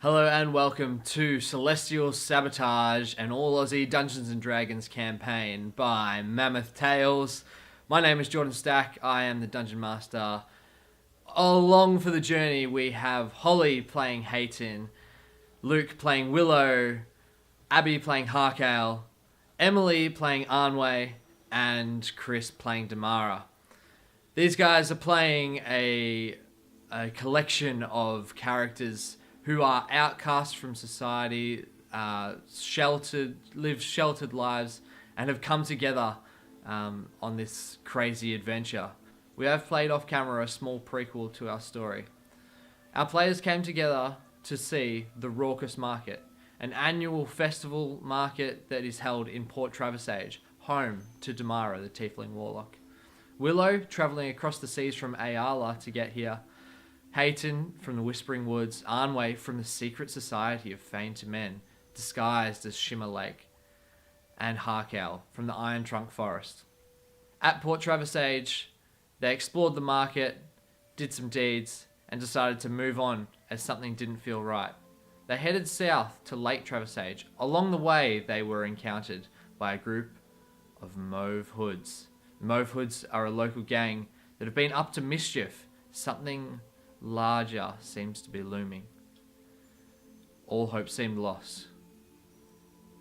Hello and welcome to Celestial Sabotage, an all-Aussie Dungeons & Dragons campaign by Mammoth Tales. My name is Jordan Stack, I am the Dungeon Master. Along for the journey we have Holly playing Hayton, Luke playing Willow, Abby playing Harkale, Emily playing Arnway, and Chris playing Damara. These guys are playing a collection of characters who are outcast from society, live sheltered lives, and have come together on this crazy adventure. We have played off camera a small prequel to our story. Our players came together to see the Raucous Market, an annual festival market that is held in Port Traversage, home to Damara, the Tiefling Warlock. Willow, travelling across the seas from Ayala to get here. Hayton from the Whispering Woods, Arnway from the secret society of Feigned Men, disguised as Shimmer Lake, and Harkale from the Iron Trunk Forest. At Port Traversage, they explored the market, did some deeds, and decided to move on as something didn't feel right. They headed south to Lake Traversage. Along the way, they were encountered by a group of Mauve Hoods. The Mauve Hoods are a local gang that have been up to mischief. Something larger seems to be looming. All hope seemed lost.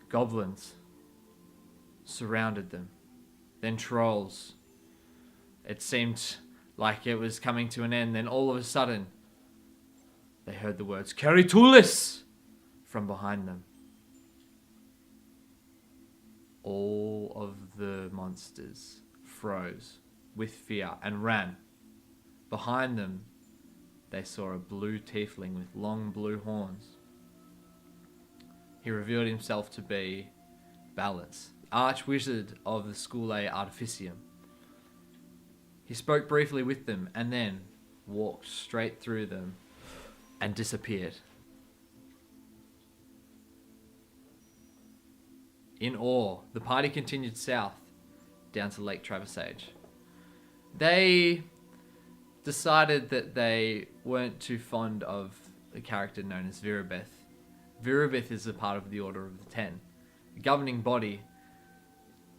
Goblins surrounded them. Then trolls. It seemed like it was coming to an end. Then all of a sudden, they heard the words, "Keritulis!" from behind them. All of the monsters froze with fear and ran. Behind them, they saw a blue tiefling with long blue horns. He revealed himself to be Balance, archwizard of the School A Artificium. He spoke briefly with them and then walked straight through them and disappeared. In awe, the party continued south down to Lake Traversage. They decided that they weren't too fond of a character known as Virabeth. Virabeth is a part of the Order of the Ten, a governing body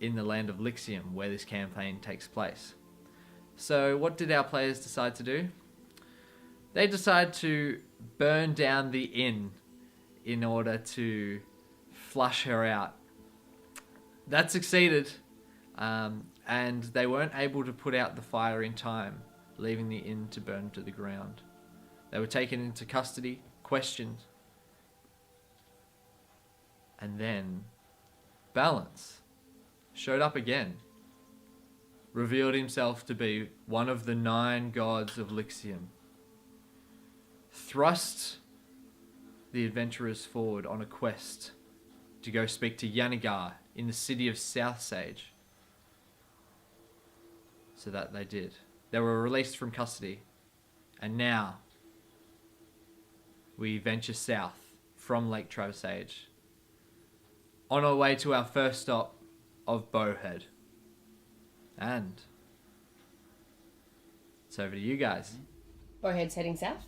in the land of Lyxiam where this campaign takes place. So what did our players decide to do? They decided to burn down the inn in order to flush her out. That succeeded, and they weren't able to put out the fire in time, leaving the inn to burn to the ground. They were taken into custody, questioned, and then Balance showed up again, revealed himself to be one of the 9 gods of Lyxiam, thrust the adventurers forward on a quest to go speak to Yanigar in the city of South Sage. So that they did. They were released from custody, and now we venture south from Lake Traversage on our way to our first stop of Bowhead. And it's over to you guys. Bowhead's heading south.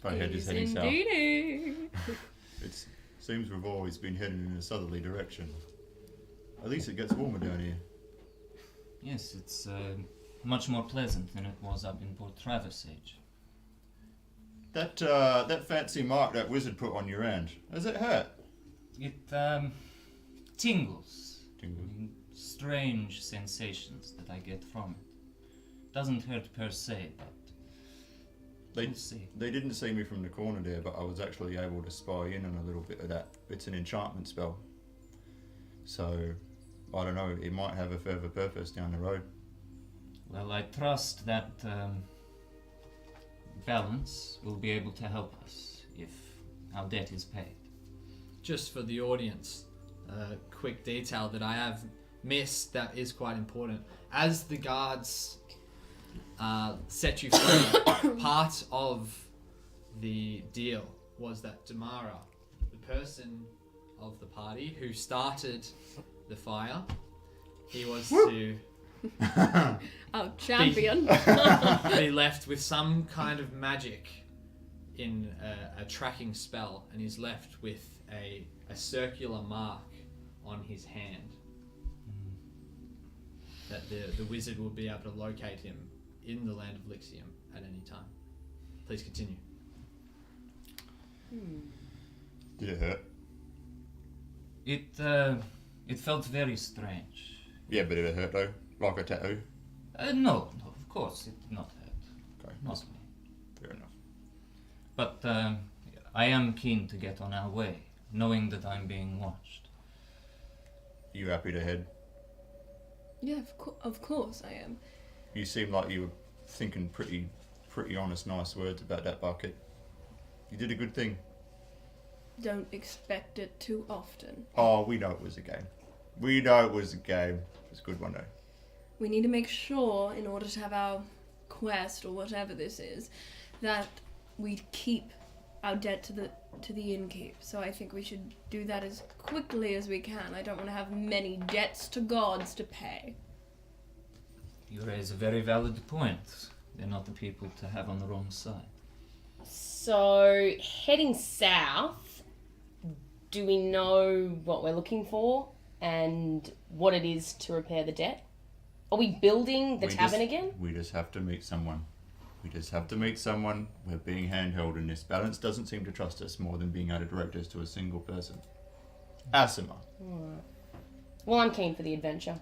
Bowhead is heading south. Indeedy. It seems we've always been heading in a southerly direction. At least it gets warmer down here. Yes, it's much more pleasant than it was up in Port Traversage. That fancy mark that wizard put on your hand, does it hurt? It tingles. Tingles. Strange sensations that I get from it. Doesn't hurt per se, but we'll see. They didn't see me from the corner there, but I was actually able to spy in on a little bit of that. It's an enchantment spell. So, I don't know, it might have a further purpose down the road. Well, I trust that Balance will be able to help us if our debt is paid. Just for the audience, a quick detail that I have missed that is quite important. As the guards set you free, part of the deal was that Damara, the person of the party who started the fire, he was to Oh, champion. be left with some kind of magic in a tracking spell, and he's left with a circular mark on his hand that the wizard will be able to locate him in the land of Lyxiam at any time. Please continue. Did it hurt? It felt very strange. Yeah, but did it hurt though? Like a tattoo? No, of course it did not hurt. Okay, Not that's me. fair enough. But I am keen to get on our way, knowing that I'm being watched. You happy to head? Yeah, of course I am. You seem like you were thinking pretty honest, nice words about that bucket. You did a good thing. Don't expect it too often. Oh, we know it was a game. We know it was a game. It was a good one though. We need to make sure, in order to have our quest or whatever this is, that we keep our debt to the innkeep. So I think we should do that as quickly as we can. I don't want to have many debts to gods to pay. You raise a very valid point. They're not the people to have on the wrong side. So, heading south, do we know what we're looking for and what it is to repair the debt? Are we building the tavern again? We just have to meet someone. We're being handheld in this. Balance doesn't seem to trust us more than being able to direct us to a single person. Asima. Alright. Well, I'm keen for the adventure.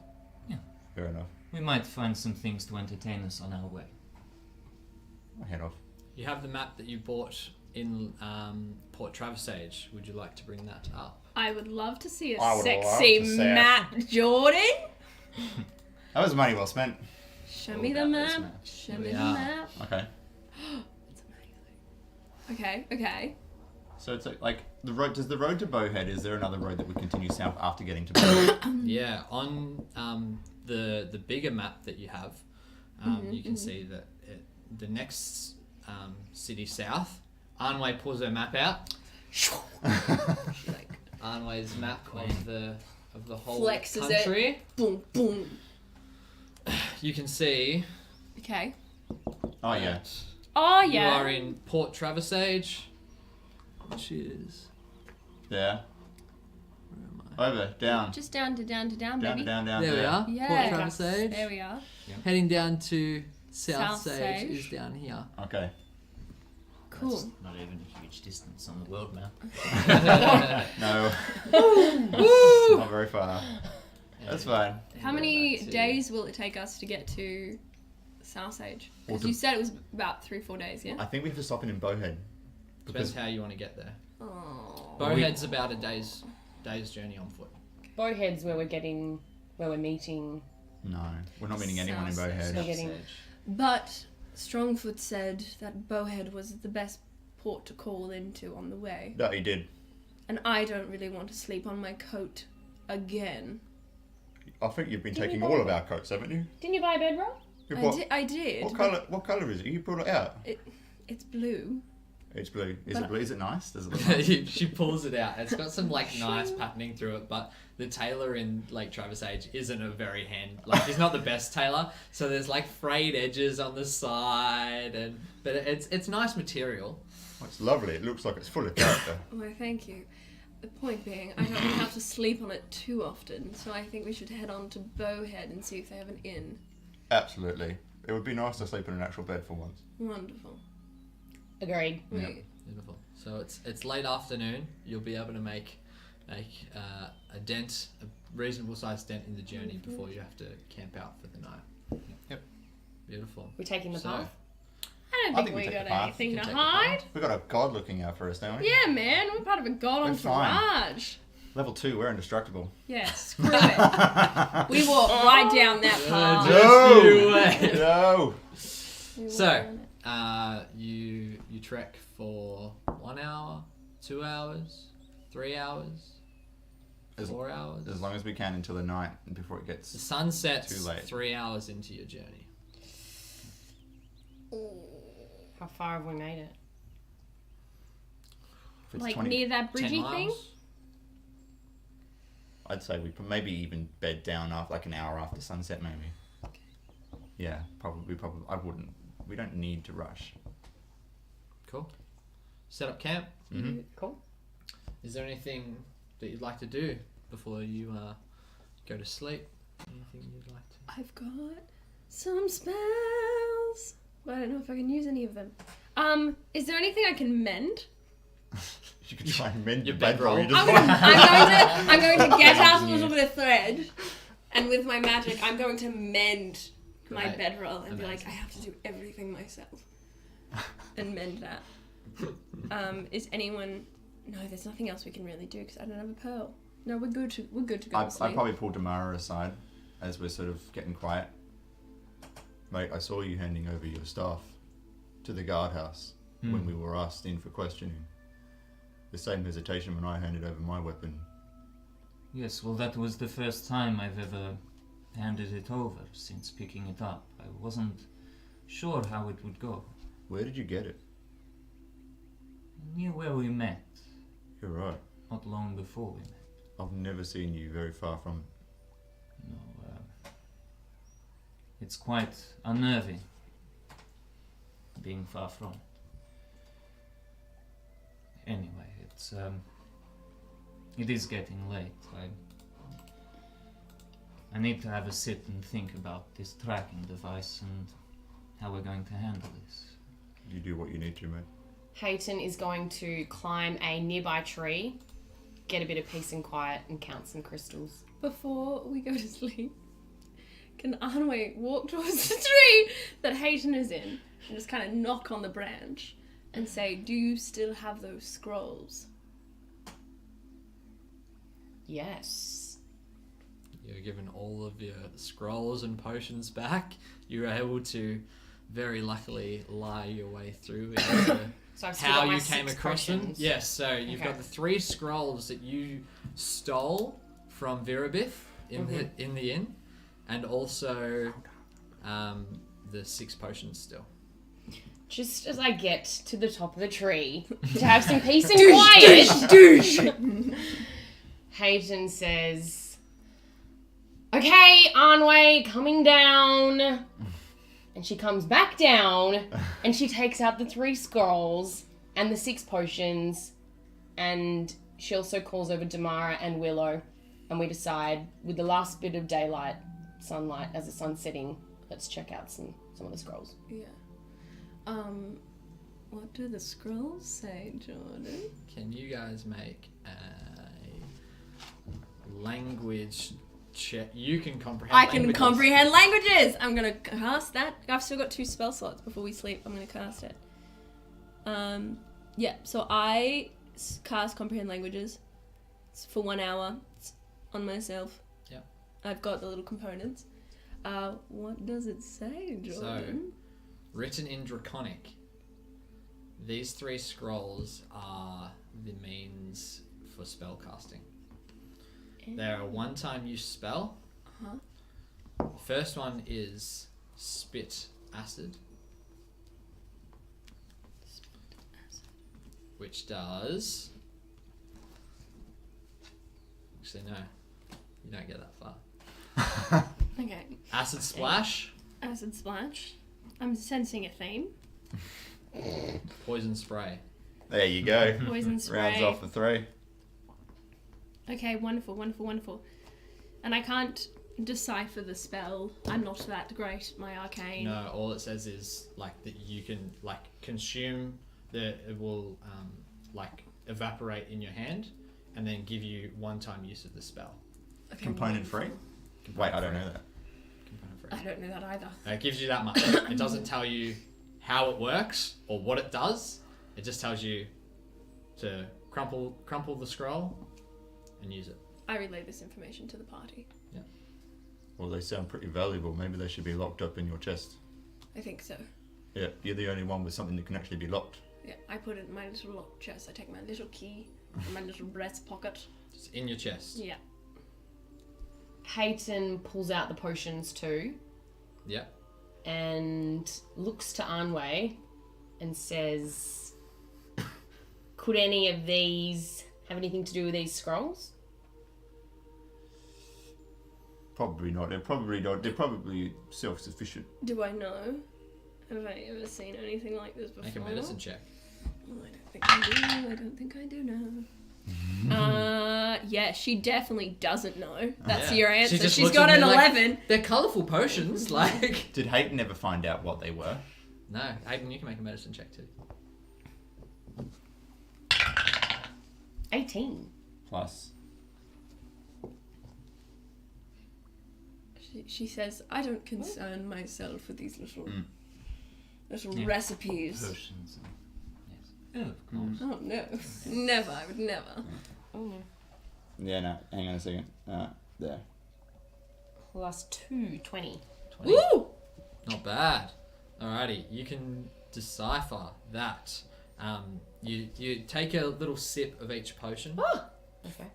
Fair enough. We might find some things to entertain us on our way. I'll head off. You have the map that you bought in Port Traversage. Would you like to bring that up? I would love to see a I would love sexy to see it. Matt Jordan. That was money well spent. Show Oh, me the that was map. map. Show Here me we the are. map. Okay. It's amazing. Okay. So it's like the road. Does the road to Bowhead? Is there another road that would continue south after getting to Bowhead? Yeah, on the bigger map that you have, you can see that the next city south, Arnway pulls her map out. Like Arnway's map of the whole Flexes it. country. Boom, boom. You can see. Okay. Oh yeah. that Oh yeah. You are in Port Traversage, which is There. where am I? Over. Down. Just down, Down. baby. Down. There we there. are. Yeah. Port Traversage. There we are. Heading down to South South Sage Sage. is down here. Okay. Cool. That's not even a huge distance on the world map. No. Not very far. That's fine. How many days will it take us to get to South Sage? Or Because to- you said it was about 3-4 days, yeah? I think we have to stop in Bowhead. Depends how you want to get there. Oh. Bowhead's about a day's journey on foot. Bowhead's where we're meeting. No, we're not meeting anyone in South Bowhead. Sage. Getting- But Strongfoot said that Bowhead was the best port to call into on the way. That he did. And I don't really want to sleep on my coat again. I think you've been Did we taking buy all of it? our coats, haven't you? Didn't you buy a bedroll? You bought- I did. What but colour? What colour is it? You brought it out. It's blue. It's blue. Is But- it blue? Is it nice? Does it look nice? She pulls it out. It's got some like nice patterning through it, but the tailor in Lake Traversage isn't a very he's not the best tailor. So there's like frayed edges on the side, but it's nice material. Oh, it's lovely. It looks like it's full of character. Well, thank you. The point being, I don't want to have to sleep on it too often, so I think we should head on to Bowhead and see if they have an inn. Absolutely. It would be nice to sleep in an actual bed for once. Wonderful. Agreed. Yeah. Wait, Beautiful. So it's late afternoon. You'll be able to make a dent, a reasonable sized dent in the journey before you have to camp out for the night. Yep. Beautiful. We're taking the So- path. I don't I think think we we take got the path. anything You to can take the hide. We've got a god looking out for us, don't we? Yeah, man, we're part of a god We're fine. entourage. Level 2, we're indestructible. Yeah, screw it. We walk right down that path. Just you wait. No! We walk So, down it. you trek for 1 hour, 2 hours, 3 hours, As- 4 hours. As long as we can until the night before it The gets... sun sets Too late. 3 hours into your journey. How far have we made it? if it's Like 20 near that 10 bridgy miles. thing? I'd say we maybe even bed down after like an hour after sunset, maybe. Yeah, probably. I wouldn't. We don't need to rush. Cool. set up camp. Mm-hmm. Cool. Is there anything that you'd like to do before you go to sleep? Anything you'd like to? I've got some spells, but I don't know if I can use any of them. Is there anything I can mend? You could try and mend Your your bedroll. bedroll. You just I'm going to get out a little bit of thread, and with my magic, I'm going to mend my Great. bedroll and be like, Amazing. I have to do everything myself, and mend that. Is anyone? No, there's nothing else we can really do because I don't have a pearl. No, we're good to go to I sleep. probably pulled Damara aside as we're sort of getting quiet. Mate, I saw you handing over your staff to the guardhouse when we were asked in for questioning. The same hesitation when I handed over my weapon. Yes, well, that was the first time I've ever handed it over since picking it up. I wasn't sure how it would go. Where did you get it? Near where we met, You're right. not long before we met. I've never seen you very far from it. No, it's quite unnerving being far from it. Anyway, it is getting late. I need to have a sit and think about this tracking device and how we're going to handle this. You do what you need to, mate. Hayton is going to climb a nearby tree, get a bit of peace and quiet, and count some crystals. Before we go to sleep, can Arnway walk towards the tree that Hayton is in and just kind of knock on the branch and say, do you still have those scrolls? Yes. You're given all of your scrolls and potions back. You're able to, very luckily, lie your way through into So I've still how got my you came 6 across them. potions. Yes, so you've Okay. got the 3 scrolls that you stole from Virabith in the inn, and also the 6 potions still. Just as I get to the top of the tree to have some peace and quiet, Hayton says, "Okay, Arnway, coming down." And she comes back down, and she takes out the 3 scrolls and the 6 potions, and she also calls over Damara and Willow, and we decide, with the last bit of sunlight as the sun's setting, let's check out some of the scrolls. Yeah. What do the scrolls say, Jordan? Can you guys make a language check? You can comprehend I can languages. comprehend languages! I'm gonna cast that. I've still got 2 spell slots before we sleep. I'm gonna cast it. Yeah, so I cast comprehend languages. It's for 1 hour. It's on myself. Yeah. I've got the little components. What does it say, Jordan? Written in Draconic, these 3 scrolls are the means for spell casting. They're a one-time use spell. Uh-huh. The first one is Spit Acid, which does... Actually, no. You don't get that far. Okay. Acid Splash, Acid splash. I'm sensing a theme. Poison Spray. There you go. Poison spray. Rounds off the 3. Okay, wonderful, wonderful, wonderful. And I can't decipher the spell. I'm not that great at my arcane. No, all it says is like that you can like consume it will like evaporate in your hand and then give you one-time use of the spell. Okay, Component free? Wait, I don't know that. Component free. I don't know that either. It gives you that much. It doesn't tell you how it works or what it does. It just tells you to crumple the scroll and use it. I relay this information to the party. Well, they sound pretty valuable. Maybe they should be locked up in your chest. I think so. Yeah, you're the only one with something that can actually be locked. Yeah, I put it in my little locked chest. I take my little key from my little breast pocket. It's in your chest. Yeah. Hayton pulls out the potions too Yeah. and looks to Arnway and says, "Could any of these have anything to do with these scrolls?" Probably not. They're probably self-sufficient. Do I know? Have I ever seen anything like this before? Make a medicine check. I don't think I do now. Yeah, she definitely doesn't know. That's Yeah. your answer. She just She's looks got at an me like- 11. They're colourful potions, like. Did Hayden ever find out what they were? No, Aiden, you can make a medicine check too. 18. Plus. She says, I don't concern myself with these little Yeah. recipes. Potions. Yes. Oh, of course. Oh no. Never, I would never. Oh. Yeah, no. Hang on a second. There. Plus 2, 20. 20. Woo! Not bad. Alrighty, you can decipher that. You take a little sip of each potion. Okay.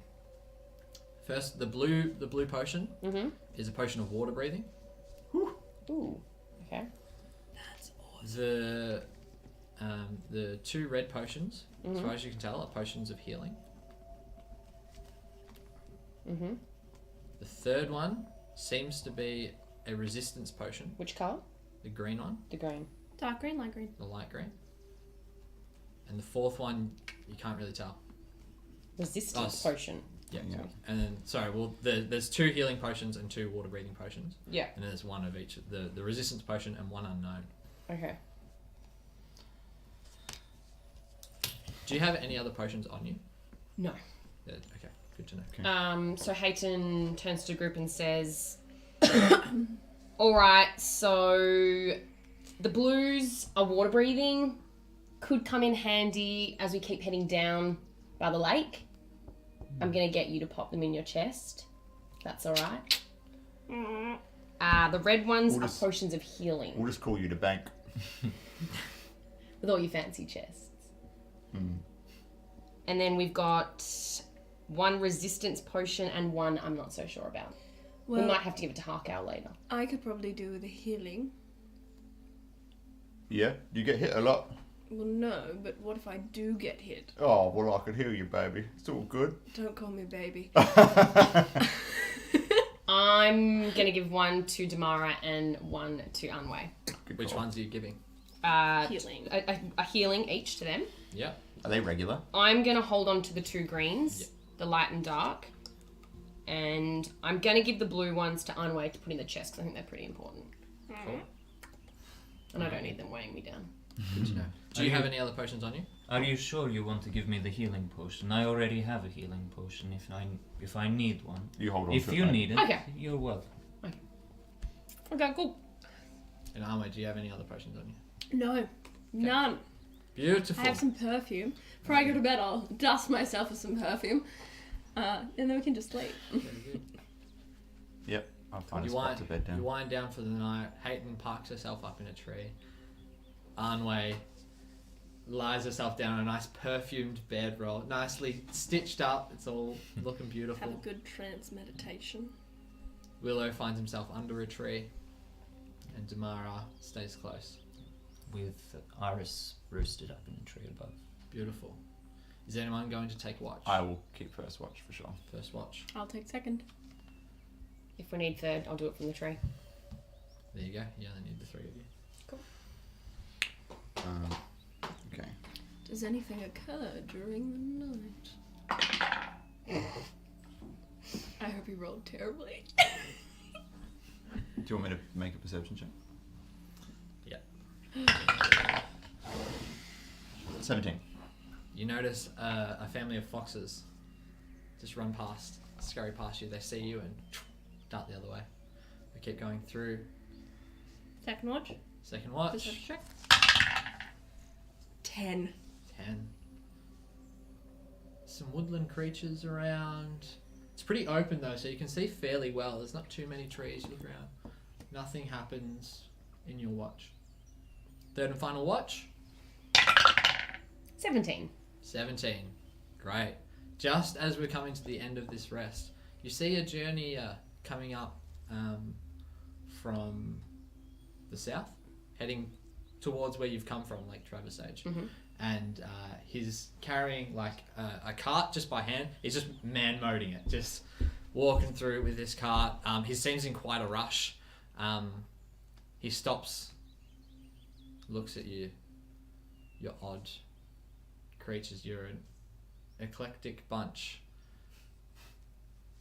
First, the blue potion Mm-hmm. is a potion of water breathing. Ooh. Okay. That's awesome. The two red potions, as Mhm. far as you can tell, are potions of healing. Mm-hmm. The third one seems to be a resistance potion. Which colour? The green one, The green. Dark green, light green. the light green. And the fourth one, you can't really tell. Resistance Oh, potion. Yeah. Yeah. And then, sorry, well, there's two healing potions and two water breathing potions. Yeah. And then there's one of each. The resistance potion and one unknown. Okay. Do you have any other potions on you? No. Yeah, okay, good to know. So Hayton turns to the group and says, alright, so the blues are water breathing. Could come in handy as we keep heading down by the lake. I'm going to get you to pop them in your chest. That's alright. The red ones We'll are just- potions of healing. We'll just call you to bank. With all your fancy chests. Mm. And then we've got one resistance potion and one I'm not so sure about. We Well, might have to give it to Harkow later. I could probably do with the healing. Yeah? You get hit a lot? Well, no, but what if I do get hit? Oh, well, I could heal you, baby. It's all good. Don't call me baby. I'm going to give one to Damara and one to Anwei. Good Which call. ones are you giving? Healing. A healing each to them. Yeah. Are they regular? I'm going to hold on to the two greens, Yep. the light and dark. And I'm going to give the blue ones to Anwei to put in the chest because I think they're pretty important. Cool. And I don't need them weighing me down. Good to know. Do you have any other potions on you? Are you sure you want to give me the healing potion? I already have a healing potion if I need one. You hold on If to you it, mate. need it, Okay. you're welcome. Okay, cool. And Armo, do you have any other potions on you? No, none. Beautiful. I have some perfume. Before I go to bed, I'll dust myself with some perfume. And then we can just sleep. Very good. Yep. I'll find a You spot wind, to bed you down. wind down for the night. Hayton parks herself up in a tree. Arnway lies herself down on a nice perfumed bedroll, nicely stitched up. It's all looking Have beautiful. a good trance meditation. Willow finds himself under a tree, and Damara stays close. With Iris roosted up in a tree above. Beautiful. Is anyone going to take watch? I will keep first watch for sure. First watch. I'll take second. If we need third, I'll do it from the tree. There you go. You only need the three of you. Okay. Does anything occur during the night? I hope you rolled terribly. Do you want me to make a perception check? Yeah. 17. You notice a family of foxes just run past, scurry past you. They see you and dart the other way. They keep going through. Second watch. Second watch. Perception check. 10. 10. Some woodland creatures around. It's pretty open though, so you can see fairly well. There's not too many trees. You look around. Nothing happens in your watch. Third and final watch. 17. 17. Great. Just as we're coming to the end of this rest, you see a journey coming up from the south, heading towards where you've come from, Lake Traversage. Mm-hmm. And he's carrying like a cart just by hand. He's just man-moding it, just walking through with this cart. He seems in quite a rush. He stops, looks at you. You're odd. creatures. You're an eclectic bunch.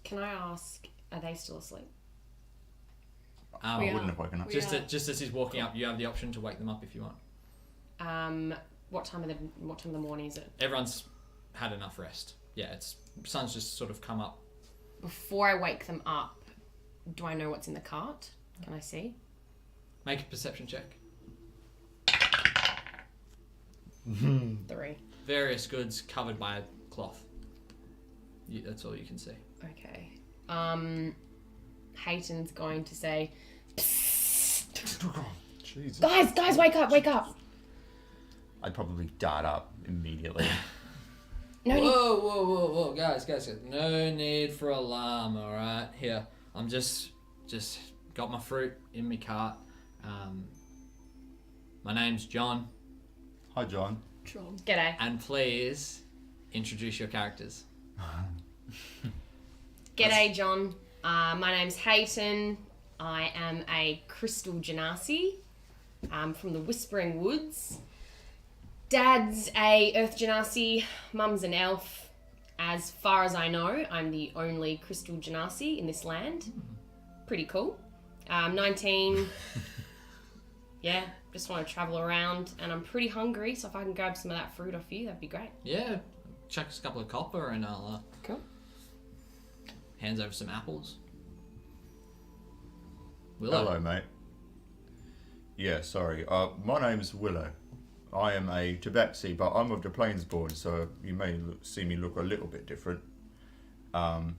Can I ask, are they still asleep? I We wouldn't are. have woken up. We Just are. just as he's walking up, you have the option to wake them up if you want. What time of the morning is it? Everyone's had enough rest. Yeah, it's sun's just sort of come up. Before I wake them up, do I know what's in the cart? Can I see? Make a perception check. 3. Various goods covered by a cloth. That's all you can see. Okay. Hayton's going to say, Jesus. guys, wake up. I'd probably dart up immediately. No need. Whoa, guys. No need for alarm, alright? Here, I'm just got my fruit in my cart. My name's John, Hi, John. Tron. G'day. and please introduce your characters. G'day, John. My name's Hayton. I am a crystal genasi from the Whispering Woods. Dad's a earth genasi. Mum's an elf. As far as I know, I'm the only crystal genasi in this land. Pretty cool. 19. Yeah, just want to travel around, and I'm pretty hungry, so if I can grab some of that fruit off you, that'd be great. Yeah, chuck us a couple of copper and I'll Cool. hands over some apples. Willow. Hello, mate. Yeah, sorry. My name's Willow. I am a tabaxi, but I'm of the Plainsborn, so you may see me look a little bit different. I'm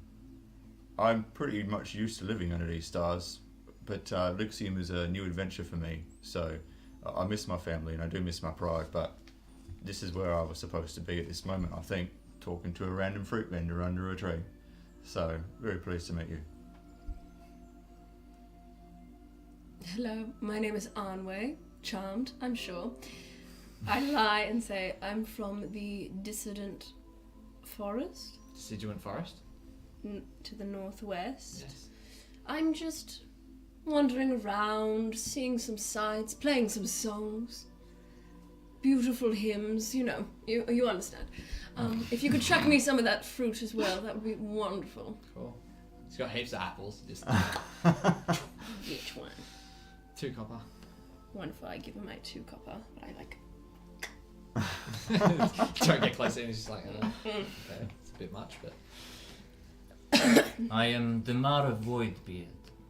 pretty much used to living under these stars, but Lyxiam is a new adventure for me, so I miss my family and I do miss my pride, but this is where I was supposed to be at this moment, I think, talking to a random fruit vendor under a tree. So, very pleased to meet you. Hello, my name is Anway. Charmed, I'm sure. I lie and say I'm from the dissident forest Deciduous forest. to the northwest. Yes. I'm just wandering around, seeing some sights, playing some songs. Beautiful hymns, you know, you understand. If you could chuck me some of that fruit as well, that would be wonderful. Cool. He's got heaps of apples. Just Which one? 2 copper. Wonderful, I give him my 2 copper, but I like... Don't get closer and he's just like, okay, it's a bit much, but... I am the Mara Voidbeard,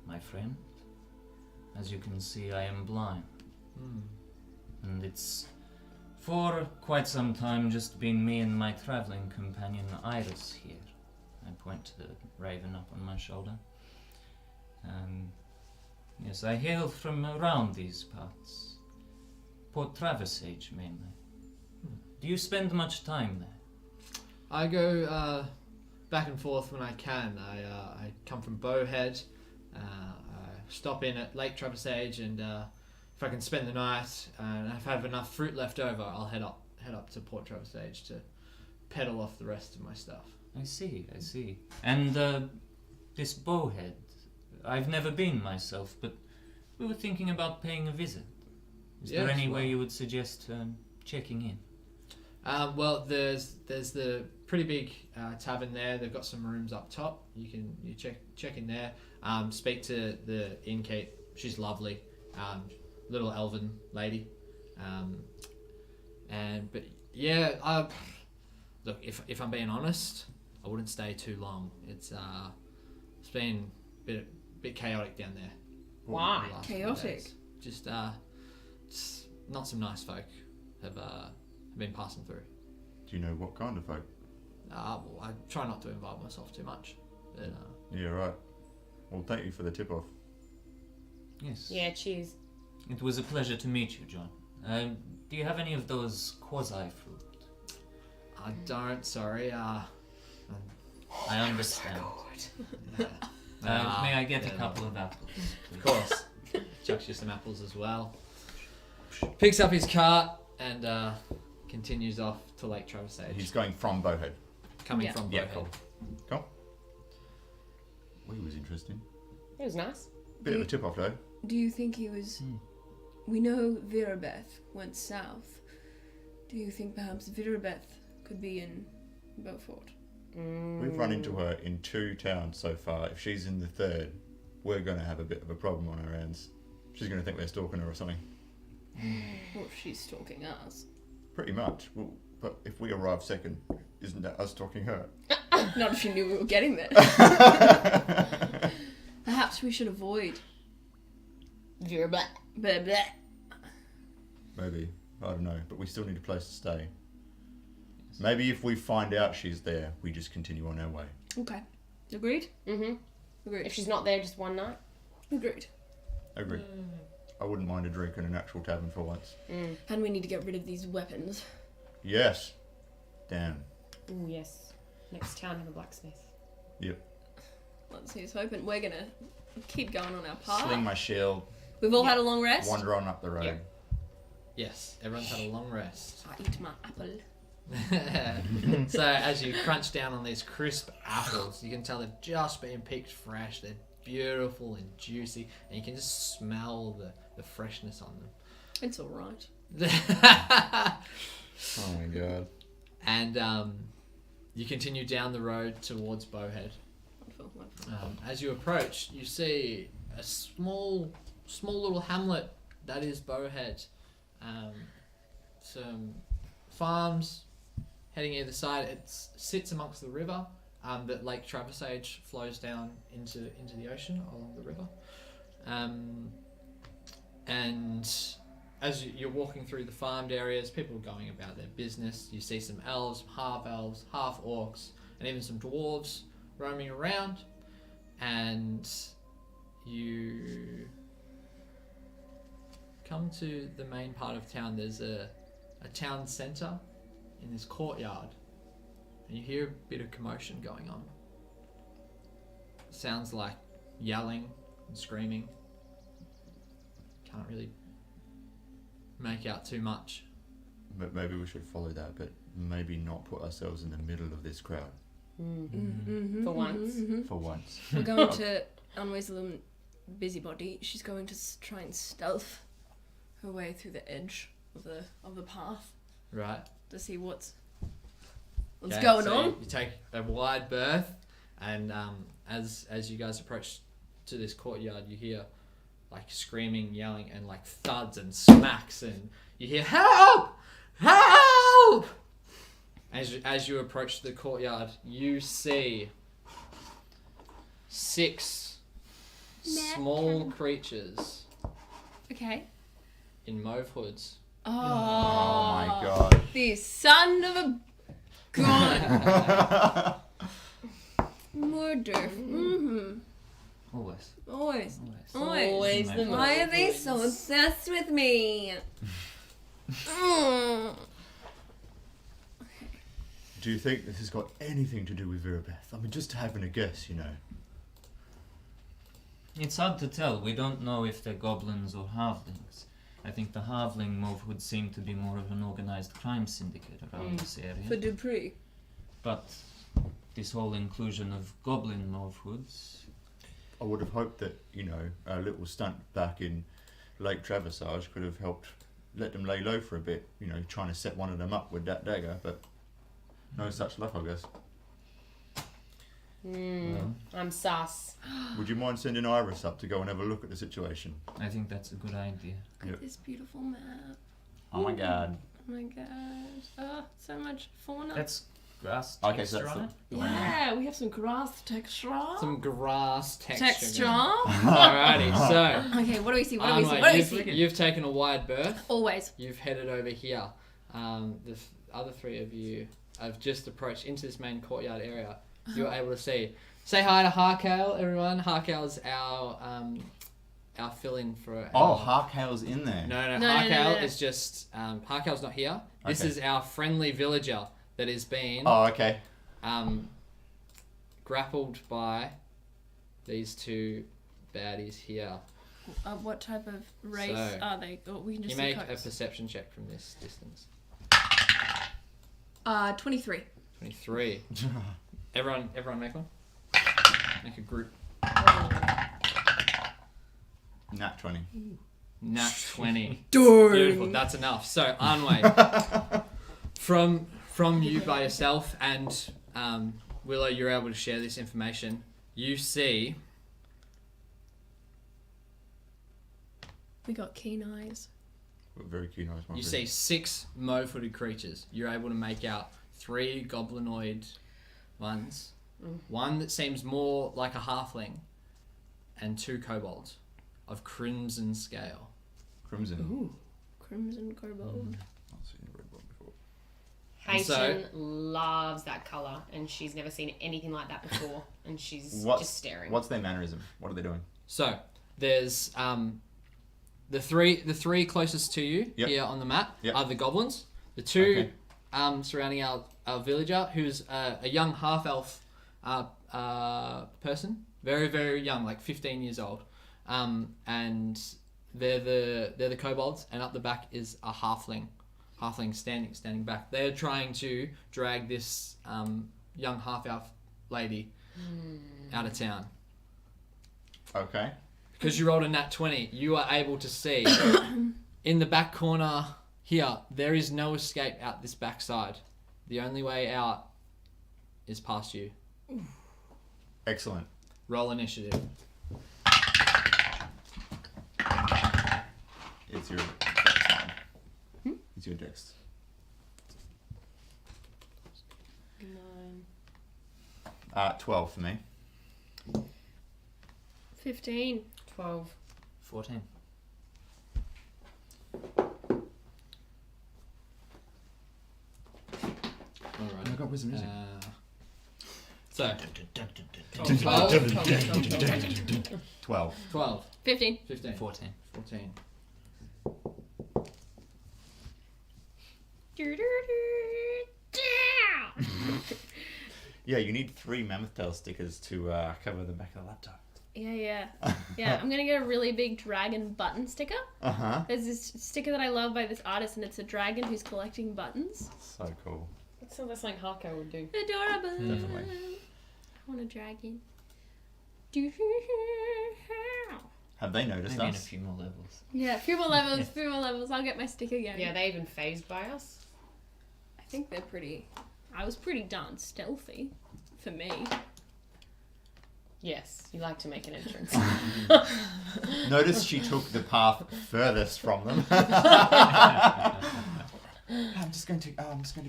my friend. As you can see, I am blind. And it's for quite some time just been me and my traveling companion Iris here. I point to the raven up on my shoulder. Yes, I hail from around these parts. Port Traversage mainly. Do you spend much time there? I go back and forth when I can. I come from Bowhead. I stop in at Lake Traversage, and if I can spend the night and if I have enough fruit left over, I'll head up to Port Traversage to peddle off the rest of my stuff. I see. And this Bowhead, I've never been myself, but we were thinking about paying a visit. Is there any way you would suggest checking in? Well, there's the pretty big tavern there. They've got some rooms up top. You check in there. Speak to the innkeep. She's lovely, little elven lady. But yeah, look, if I'm being honest, I wouldn't stay too long. It's been a bit chaotic down there. Why? the last few Chaotic? days. Just not some nice folk have been passing through. Do you know what kind of folk? Well, I try not to involve myself too much. But, Yeah, right. Well, thank you for the tip-off. Yes. Yeah, cheers. It was a pleasure to meet you, John. Do you have any of those quasi-fruit? I don't, sorry. I understand. May I get a couple of apples, please? Of course. Chucks you some apples as well. Picks up his cart and continues off to Lake Traversage. He's going from Bowhead. Coming Yeah. from Yeah, Bowhead. Cool. Well, he was interesting. It was nice. Bit of a tip-off, though. Do you think he was... We know Virabeth went south. Do you think perhaps Virabeth could be in Beaufort. We've run into her in 2 towns so far. If she's in the 3rd, we're going to have a bit of a problem on our hands. She's going to think we're stalking her or something. Or if she's stalking us. Pretty much. Well, but if we arrive second, isn't that us stalking her? Not if she knew we were getting there. Perhaps we should avoid. Blah, blah. Blah, blah. Maybe. I don't know. But we still need a place to stay. Maybe if we find out she's there, we just continue on our way. Okay. Agreed? Mm-hmm. Agreed. If she's not there just one night. Agreed. Agree. I wouldn't mind a drink in an actual tavern for once. And we need to get rid of these weapons. Yes. Damn. Ooh, yes. Next town have a blacksmith. Yep. Let's see who's hoping. We're gonna keep going on our path. Sling my shield. We've all had a long rest. Wander on up the road. Yep. Yes, everyone's had a long rest. I eat my apple. So as you crunch down on these crisp apples, you can tell they've just been picked fresh. They're beautiful and juicy, and you can just smell the freshness on them. It's alright. Oh my god. And you continue down the road towards Bowhead. Wonderful. As you approach, you see a small little hamlet that is Bowhead. Some farms heading either side. It sits amongst the river that Lake Sabotage flows down into the ocean along the river. And as you're walking through the farmed areas, people are going about their business. You see some elves, half orcs, and even some dwarves roaming around. And you come to the main part of town. There's a town centre in this courtyard, and you hear a bit of commotion going on. Sounds like yelling and screaming. Can't really make out too much. But maybe we should follow that, but maybe not put ourselves in the middle of this crowd. Mm-hmm. For once. For once. We're going to Unwisdom Busybody. She's going to try and stealth her way through the edge of the path Right. to see what's Okay, going so on. You take a wide berth, and as you guys approach to this courtyard, you hear like screaming, yelling, and like thuds and smacks, and you hear help, help. As you approach the courtyard, you see 6 small creatures Okay. in mauve hoods. Oh, my god. this son of a gun. Murder. Mm-hmm. Always. Always. Always. Always. the Why are they so obsessed with me? Do you think this has got anything to do with Virabeth? I mean, just having a guess, you know. It's hard to tell. We don't know if they're goblins or halflings. I think the halfling move would seem to be more of an organized crime syndicate around this area. For Dupree. But this whole inclusion of goblin mauve-hoods... I would have hoped that, you know, our little stunt back in Lake Traversage could have helped let them lay low for a bit, you know, trying to set one of them up with that dagger, but no such luck, I guess. Well, I'm sus. Would you mind sending Iris up to go and have a look at the situation? I think that's a good idea. Look Yep. at this beautiful map. Oh my god. Oh my gosh. Oh, so much fauna. That's grass Okay, texture so that's on the- it. Yeah, we have some grass texture. Some grass texture. Texture. Alrighty, so Okay, what do we see? What do we see? Anway, What do we see? you've taken a wide berth. Always. You've headed over here. The other 3 of you have just approached into this main courtyard area. You're able to see. Say hi to Harkale, everyone. Harkale's our fill-in for. Oh, Harkale's in there. No, No, Harkale no. is just. Harkale's not here. This Okay. is our friendly villager that is being Oh, okay. grappled by these 2 baddies here. What type of race So, are they? Oh, we can just You see make a coats. perception check from this distance. 23. 23. Everyone make one. Make a group. Nat 20. Nat 20. Darn. Beautiful. That's enough. So, Anway, from from you by yourself, and Willow, you're able to share this information. You see... We got keen eyes. Very cute, nice. You see 6 mauve-footed creatures. You're able to make out 3 goblinoid ones, one that seems more like a halfling, and 2 kobolds of crimson scale. Crimson. Ooh, crimson kobold. I've seen a red one before. Hayton loves that colour, and she's never seen anything like that before, and she's just staring. What's their mannerism? What are they doing? So there's the three closest to you here on the map are the goblins. The 2 surrounding our villager, who's a young half elf person, very very young, like 15 years old, and they're the kobolds, and up the back is a halfling standing back. They're trying to drag this young half elf lady out of town. Okay. Because you rolled a nat 20, you are able to see in the back corner here, there is no escape out this back side. The only way out is past you. Excellent. Roll initiative. It's your dex. It's your dex. 12 for me. 15. 12. 14. Alright. I got wisdom music. So, 12. 12, 15. 15, 14. 14. Yeah, you need 3 Mammoth Tales stickers to cover the back of the laptop. Yeah. I'm gonna get a really big dragon button sticker. There's this sticker that I love by this artist, and it's a dragon who's collecting buttons. So cool. That sounds like something Harko would do. Adorable. Definitely. I want a dragon. Have they noticed Maybe in a us? few more levels. Yeah, a few more levels. I'll get my sticker going. Yeah, they even phased by us. I think they're pretty... I was pretty darn stealthy. For me. Yes, you like to make an entrance. Notice she took the path furthest from them. I'm just going to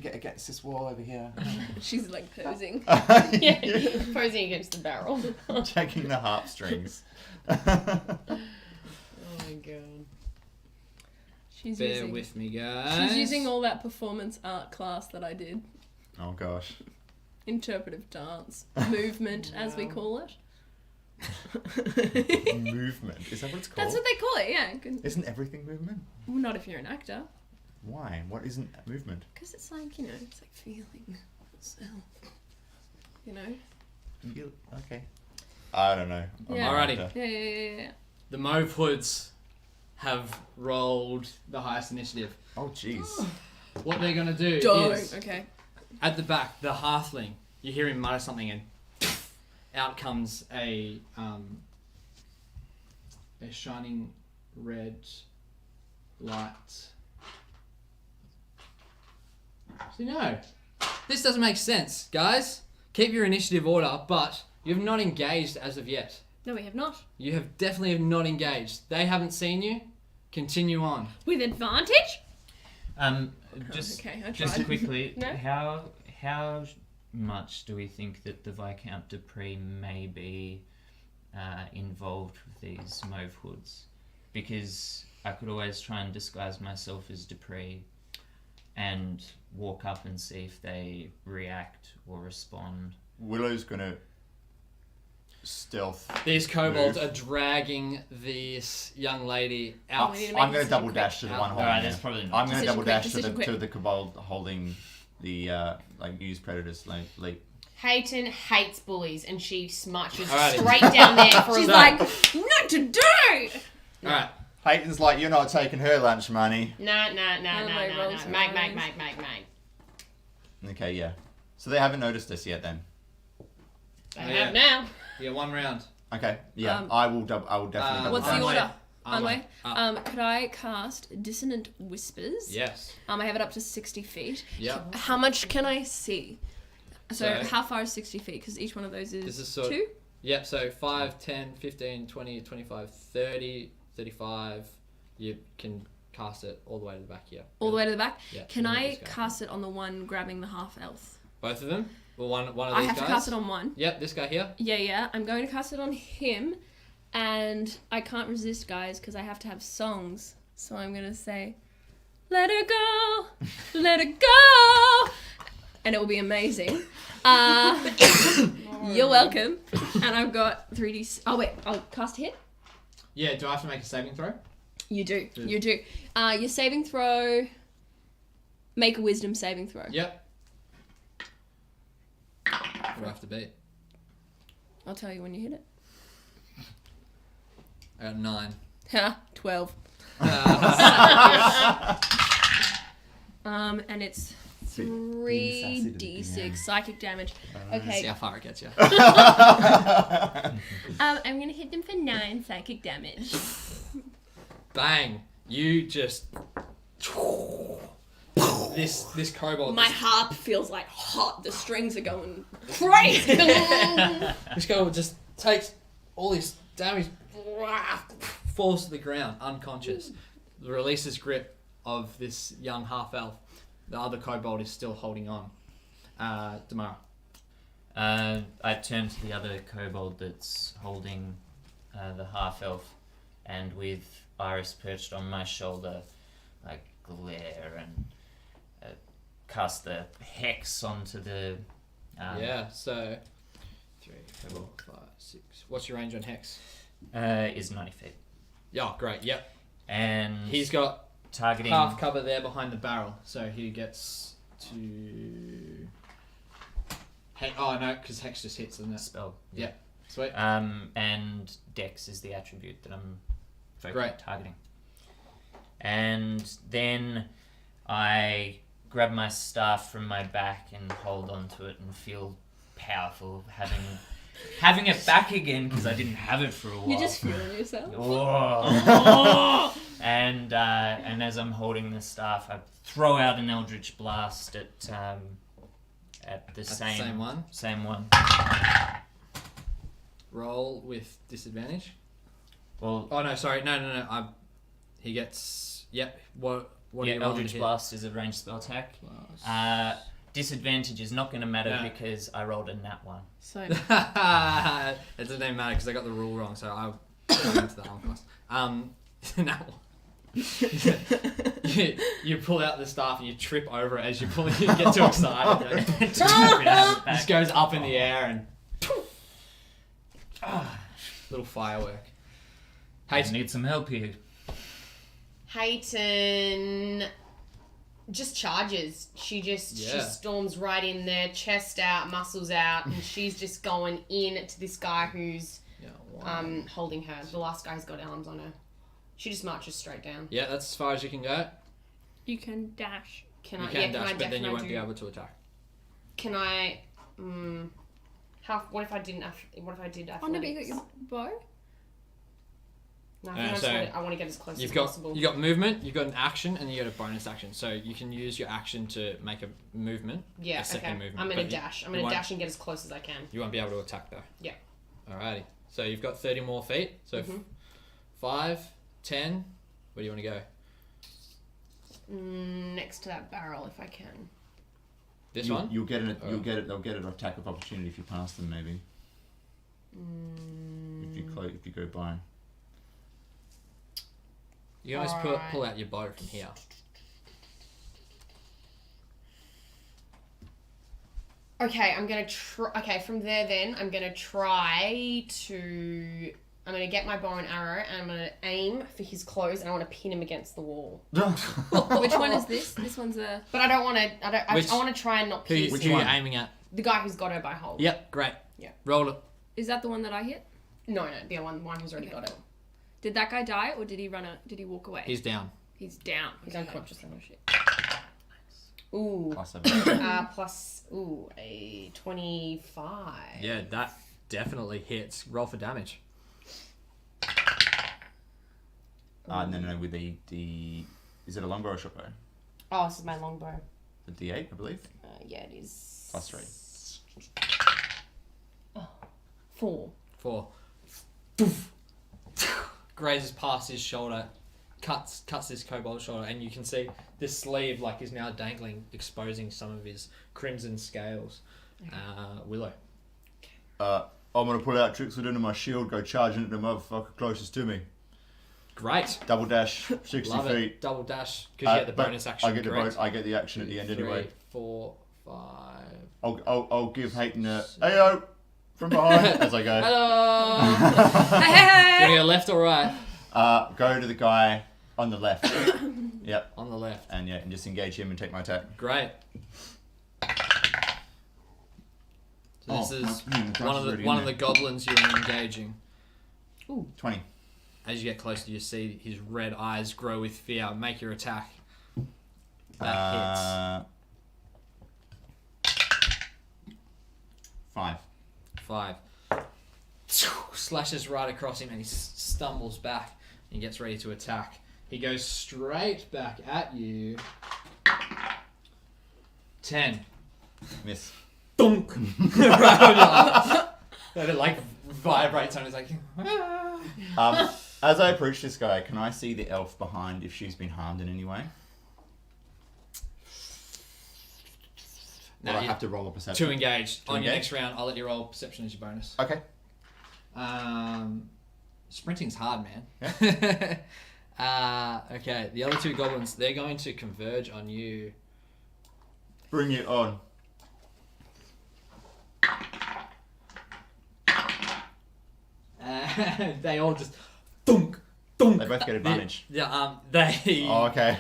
get against this wall over here. She's like posing. Yeah, posing against the barrel. Checking the harp strings. Oh my god. Bear with me, guys. She's using all that performance art class that I did. Oh gosh. Interpretive dance. Movement, as we call it. Movement. Is that what it's called? That's what they call it, yeah. Isn't everything movement? Well, not if you're an actor. Why? What isn't movement? Because it's like, it's like feeling yourself. Okay. I don't know. Yeah. Alrighty. Yeah. The Mauve Hoods have rolled the highest initiative. Oh jeez. What they're going to do is, Okay. at the back, the halfling, you hear him mutter something, and out comes a shining red light. So no, this doesn't make sense, guys. Keep your initiative order, but you have not engaged as of yet. No, we have not. You have definitely not engaged. They haven't seen you. Continue on. With advantage? Just Okay, I just tried. quickly, No? how much do we think that the Viscount Dupree may be involved with these Mauve Hoods? Because I could always try and disguise myself as Dupree and walk up and see if they react or respond. Willow's gonna stealth. These kobolds Move. are dragging this young lady out. we need to I'm make gonna this double quick. dash to the one holding. Alright, it. that's probably not. I'm gonna Decision double quick, dash decision quick. to the kobold holding the use predators leap. Hayton hates bullies, and she smarches Alrighty. straight down there for She's a like, not today! Alright. Hayton's like, you're not taking her lunch money. No. my rolls are Mag. Okay, yeah. So they haven't noticed us yet, then. They Yeah. have now. Yeah, one round. Okay, yeah. I will definitely double What's dash. the order? By the way, Up. could I cast Dissonant Whispers? Yes. I have it up to 60 feet. Yep. How much can I see? So So- how far is 60 feet? Because each one of those This is is sort- 2? Yep, so 5, 10, 15, 20, 25, 30, 35. You can cast it all the way to the back here. All the way to the back? Yeah. Can and then I this guy. cast it on the one grabbing the half elf? Both of them? Well, one of these I have guys? to cast it on one. Yep, this guy here. Yeah. I'm going to cast it on him. And I can't resist, guys, because I have to have songs. So I'm going to say, let her go, let her go. And it will be amazing. You're welcome. And I've got 3D... Oh, wait. I'll cast a hit? Yeah, do I have to make a saving throw? You do. Good. You do. Your saving throw... Make a wisdom saving throw. Yep. What do I have to beat? I'll tell you when you hit it. I got 9. 12. And it's Being sassy to the 3d6 DM. psychic damage. See Okay. how far it gets you. I'm gonna hit them for 9 psychic damage. Bang! You just... This kobold... My harp feels like hot. The strings are going crazy. This kobold just takes all this damage, falls to the ground, unconscious. Releases grip of this young half-elf. The other kobold is still holding on. Damara. I turn to the other kobold that's holding the half-elf, and with Iris perched on my shoulder, I glare and cast the hex onto the... Yeah, so... 3, 4, 5, 6... What's your range on Hex? Is 90 feet. Yeah, great, yep. And He's got targeting... half cover there behind the barrel, so he gets to... Oh, no, because Hex just hits, doesn't it? spell. Yeah, sweet. And Dex is the attribute that I'm Great. targeting. And then I grab my staff from my back and hold onto it and feel powerful, having it back again because I didn't have it for a while. You're just feeling yourself. Whoa. And as I'm holding the staff, I throw out an Eldritch Blast at the same one? Same one. Roll with disadvantage. Well, Oh, no, sorry. No. He gets... Yep. What are yeah, you rolling Eldritch to hit? Blast is a ranged spell attack. Plus- Disadvantage is not going to matter No. because I rolled a nat 1. So It doesn't even matter because I got the rule wrong, so I'll go into the arm class. Now, you pull out the staff and you trip over it as you pull it. You get too excited. This goes up in the air and little firework. I Hey, need some help here. Hayton just charges. She Yeah. storms right in there, chest out, muscles out, and she's just going in to this guy who's yeah, one. holding her. The last guy's got arms on her. She just marches straight down. Yeah, that's as far as you can go. you can dash. Can You I? can Yeah, dash, can I? but then you can I won't do, be able to attack. Can I? How? What if I didn't? What if I did? Oh no, but you got your bow. No, I Yeah, think so I want to get as close You've as got possible. you got movement, you've got an action, and you got a bonus action. So you can use your action to make a movement. Yeah, a second okay. movement. I'm but gonna you- dash. I'm you gonna won't- dash and get as close as I can. You won't be able to attack though. Yeah. Alrighty. So you've got 30 more feet. So Mhm. 5, 10. Where do you want to go? Next to that barrel, if I can. This one? You'll get Oh. They'll get an attack of opportunity if you pass them, maybe. If you go by. You can always Alright. pull out your bow from here. Okay, I'm gonna try. Okay, from there, then I'm gonna try to. I'm gonna get my bow and arrow, and I'm gonna aim for his clothes, and I want to pin him against the wall. Which one is this? This one's a... But I don't want to. I Which- want to try and not pierce Which him. are you aiming at? The guy who's got her by hold. Yep, great. Yeah. Roll it. Is that the one that I hit? No, the one who's already Okay, got it. cool. Did that guy die or did he did he walk away? He's down. He's down. He's Okay. unconscious. Oh shit. Ooh. Plus 7. Plus a 25. Yeah, that definitely hits. Roll for damage. No, with the is it a longbow or a shortbow? Oh, this is my longbow. The D8, I believe. Yeah, it is. +3. Oh, 4. 4. Grazes past his shoulder, cuts this kobold's shoulder, and you can see this sleeve like is now dangling, exposing some of his crimson scales. Willow. I'm gonna pull out Trixie into my shield, go charging at the motherfucker closest to me. Great. Double dash, 60 Love feet. it. Double dash because you get the but bonus action. I get the action at the end 3, anyway. 4, 5. I'll give Hayton a ayo from behind as I go. Hello. Hey! Do you go left or right? Go to the guy on the left. Yep. On the left. And just engage him and take my attack. Great. So this is one of the goblins you're engaging. Ooh. 20. As you get closer, you see his red eyes grow with fear. Make your attack. That hits. 5. 5. Slashes right across him and he stumbles back and gets ready to attack. He goes straight back at you. 10. Miss. Dunk! Right. It like vibrates on his like. As I approach this guy, can I see the elf behind if she's been harmed in any way? No, I have to roll a perception. To engage. On your engage? next round, I'll let you roll perception as your bonus. Okay. Sprinting's hard, man. Yeah. Okay, the other two goblins, they're going to converge on you. Bring it on. They all just thunk, thunk. They both get advantage. Yeah, they. Oh, okay.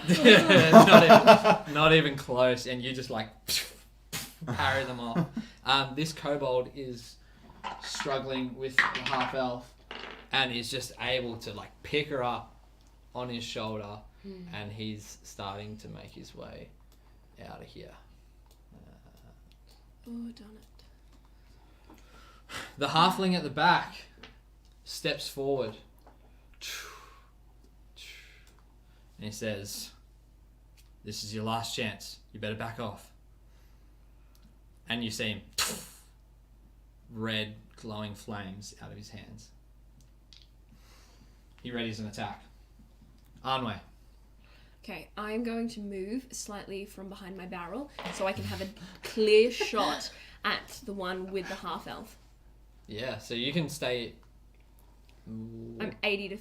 not even close, and you just like parry them off. This kobold is struggling with the half elf, and is just able to like pick her up on his shoulder, and he's starting to make his way out of here. Oh, darn it. The halfling at the back steps forward. And he says, "This is your last chance. You better back off." And you see him, red glowing flames out of his hands. He readies an attack. Arnway. Okay, I'm going to move slightly from behind my barrel so I can have a clear shot at the one with the half elf. Yeah, so you can stay. I'm 80 to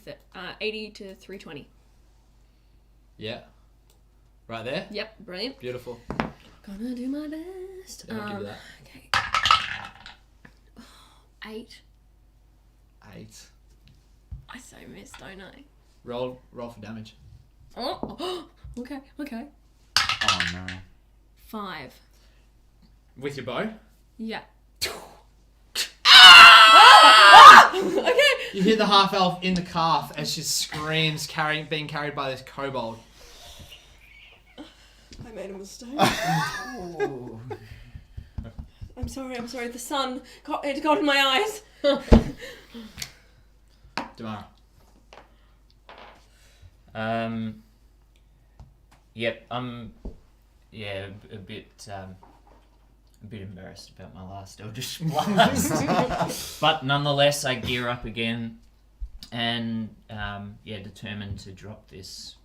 320. Yeah. Right there? Yep, brilliant. Beautiful. Gonna do my best. Yeah, I'll give you that. Okay. 8. 8. I so miss, don't I? Roll for damage. Oh, okay. Oh no. 5. With your bow? Yeah. Okay. You hear the half elf in the calf as she screams, being carried by this kobold. I made a mistake. I'm sorry. The sun got in my eyes. Damara. Yep, I'm a bit embarrassed about my last Eldritch Blast. But nonetheless, I gear up again and determined to drop this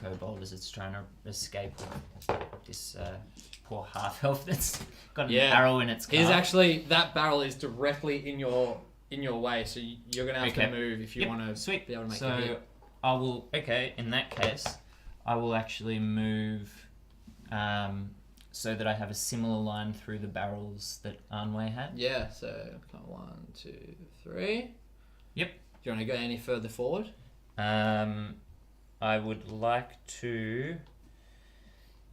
kobold as it's trying to escape this poor half elf that's got an arrow in its calf. That barrel is directly in your way, so you're gonna have to move if you want to be able to make a hit. I will. Okay, in that case, I will actually move so that I have a similar line through the barrels that Arnway had. Yeah. So 1, 2, 3. Yep. Do you want to go any further forward? I would like to.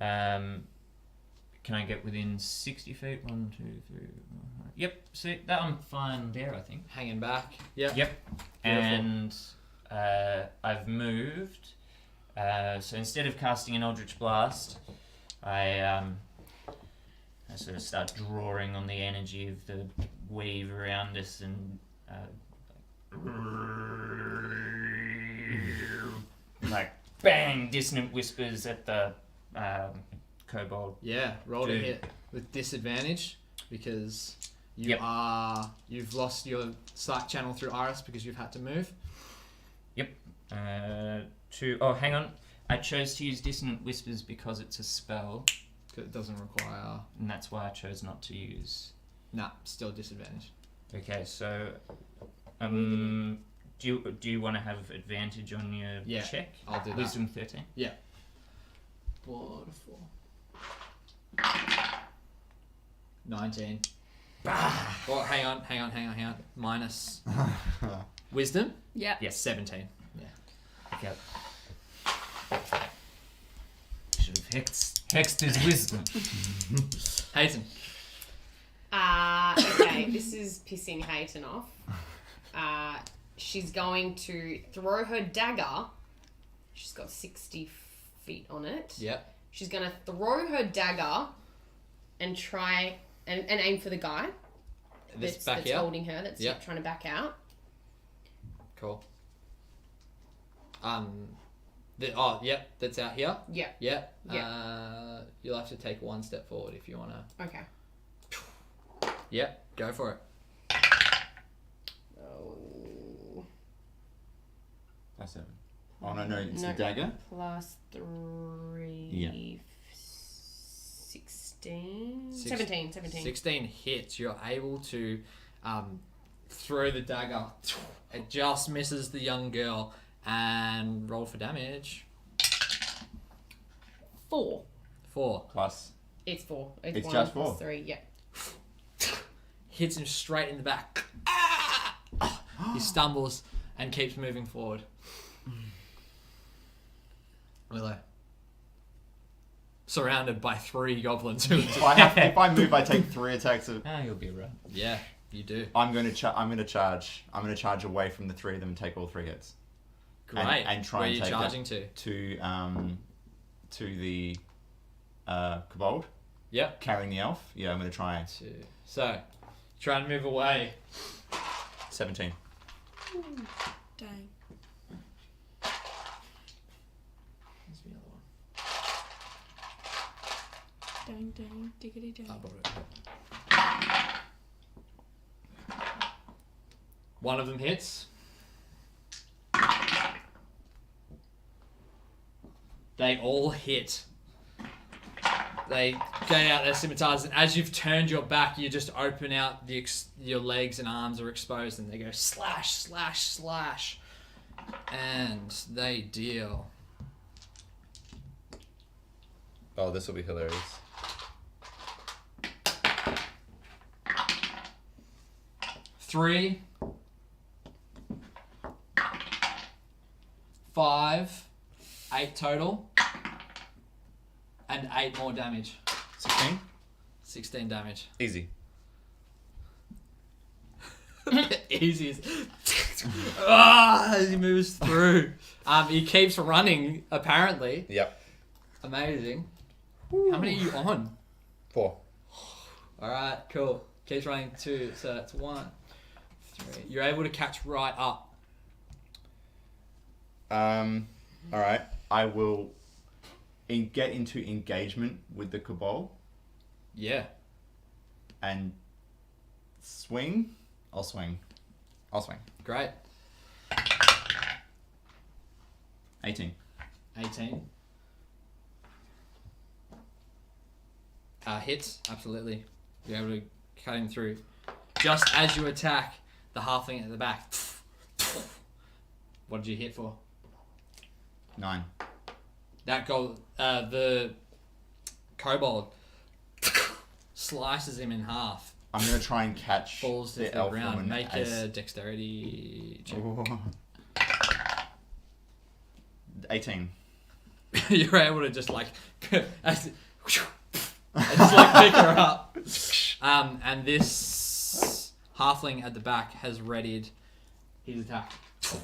Can I get within 60 feet? 1, 2, 3. Yep. See that I'm fine there. I think. Hanging back. Yep. Yep. Beautiful. And I've moved. So instead of casting an Eldritch Blast, I sort of start drawing on the energy of the weave around us and like bang, dissonant whispers at the kobold. Yeah, roll to Dude. hit with disadvantage because Yep. you've lost your sight channel through Iris because you've had to move. Hang on. I chose to use dissonant whispers because it's a spell, 'Cause it doesn't require. and that's why I chose not to use. Nah, still disadvantage. Okay, so do you want to have advantage on your Yeah, check? I'll do that. Wisdom 13. 4 to 4. 19. Oh, hang on. Minus wisdom? Yeah. Yes. 17. Yeah. Okay. Should have hexed his wisdom. Hayton. Okay, this is pissing Hayton off. She's going to throw her dagger. She's got 60 feet on it. Yep. She's going to throw her dagger and try and aim for the guy This that's here? holding her, that's Yep. trying to back out. Cool. Yep, that's out here. Yeah. Yep. Yeah. You'll have to take one step forward if you want to. Okay. Yep, go for it. Oh, That's 7. Oh, no, it's No. the dagger. plus 3. Yeah. 16. Six- 17. 16 hits. You're able to throw the dagger. It just misses the young girl and roll for damage. 4. 4. Plus. It's 4. It's 1 just plus 4. 3, yeah. Hits him straight in the back. He stumbles and keeps moving forward. Willow. Surrounded by 3 goblins. If I move, I take 3 attacks. You'll be right. Yeah, you do. I'm going to charge. I'm going to charge away from the 3 of them and take all 3 hits. Great. And try Where and are you take charging to? To the kobold Yep. carrying the elf. Yeah, I'm going to try So, try and move away. 17. Dang. Where's the other one? Dang. Diggity dang. I brought it. One of them hits. They all hit. They get out their scimitars, and as you've turned your back, you just open out your legs and arms are exposed, and they go slash, slash, slash, and they deal. Oh, this will be hilarious. Three, 5, 8 total, and 8 more damage. 16. 16 damage. Easy. Easy as as he moves through. He keeps running, apparently. Yep. Amazing. How many are you on? 4. Alright, cool. Keeps running 2, so that's 1, 3. You're able to catch right up. Alright. I will get into engagement with the kobold Yeah. and swing. I'll swing. Great. 18. 18. Hits, absolutely. You're able to cut him through. Just as you attack the halfling at the back. What did you hit for? 9. That the kobold slices him in half. I'm going to try and catch Falls to the the elf ground. woman Make as... a dexterity check. Ooh. 18. You're able to just like just like pick her up. And this halfling at the back has readied his attack.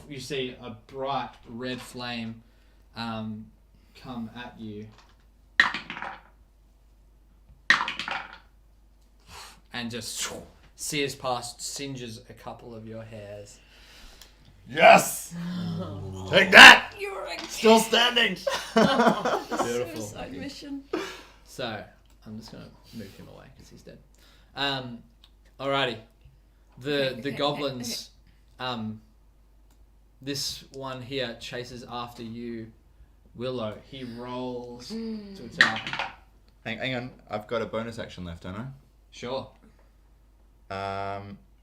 You see a bright red flame come at you. And just sears past, singes a couple of your hairs. Yes! Take that! You're a Still standing! Beautiful. suicide mission. So, I'm just going to move him away because he's dead. Alrighty. The goblins, this one here chases after you, Willow. He rolls to attack. Hang on, I've got a bonus action left, don't Sure. I?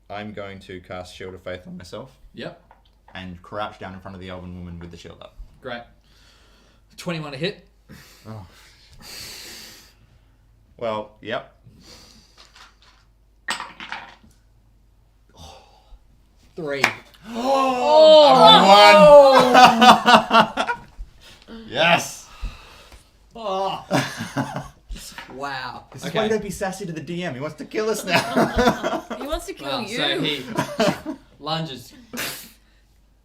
I'm going to cast Shield of Faith on myself Yep. and crouch down in front of the elven woman with the shield up. Great. 21 to hit. Oh. Well, yep. 3. Yes! Oh. Wow. This is why you don't be sassy to the DM. He wants to kill us now. He wants to kill Well, you. so he lunges,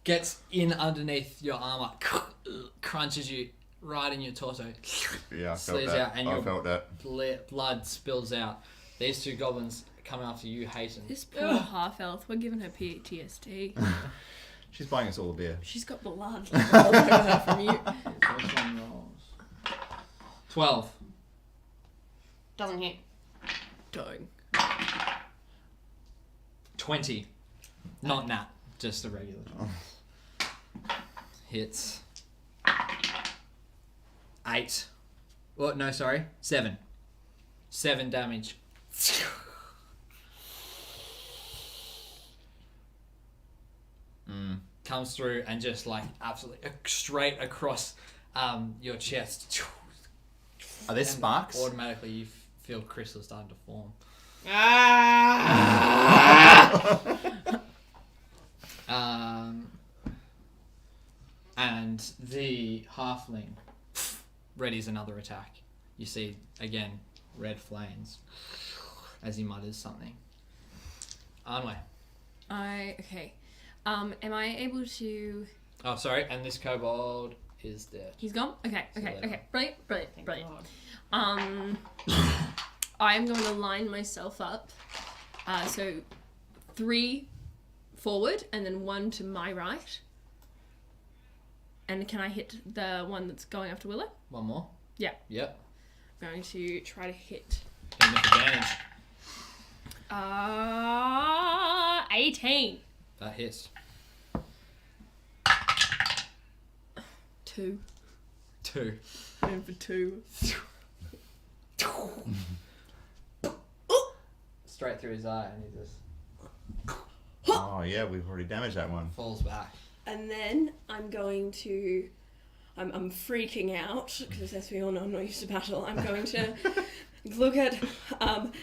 gets in underneath your armor, crunches you right in your torso. Yeah, I felt Slithers that. out and I your felt that. blood spills out. These two goblins come after you, Hayton. This poor half-elf, we're giving her PTSD. She's buying us all a beer. She's got blood all over her from you. First one rolls. 12. Doesn't hit. Don't. 20. Not nat, just a regular. Hits. 8. What? No, sorry. 7. 7 damage. Comes through and just like absolutely straight across your chest. Are there And sparks? Automatically you feel crystals starting to form. And the halfling readies another attack. You see again red flames as he mutters something. Arnway. Okay. Am I able to... Oh, sorry. And this kobold is dead. He's gone? Okay. Thank Brilliant. Thank Brilliant. God. I am going to line myself up. So 3 forward and then 1 to my right. And can I hit the one that's going after Willow? One more. Yeah. Yep. I'm going to try to hit... And with advantage. 18. That hits. 2. 2. Going for 2. Straight through his eye and he just Oh yeah, we've already damaged that one. falls back. And then I'm going to... I'm freaking out, because as we all know, I'm not used to battle. I'm going to look at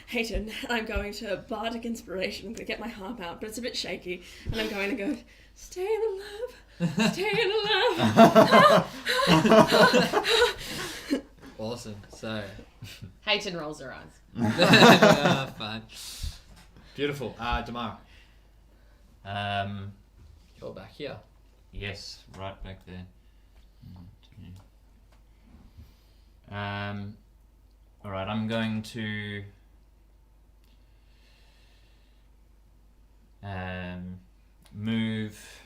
Hayton, and I'm going to Bardic Inspiration. I'm going to get my harp out, but it's a bit shaky. And I'm going to go, stay in love, stay in love. Awesome. So Hayton rolls her eyes. fine. Beautiful. Damara, you're back here. Yes, right back there. 1, 2. Alright, I'm going to move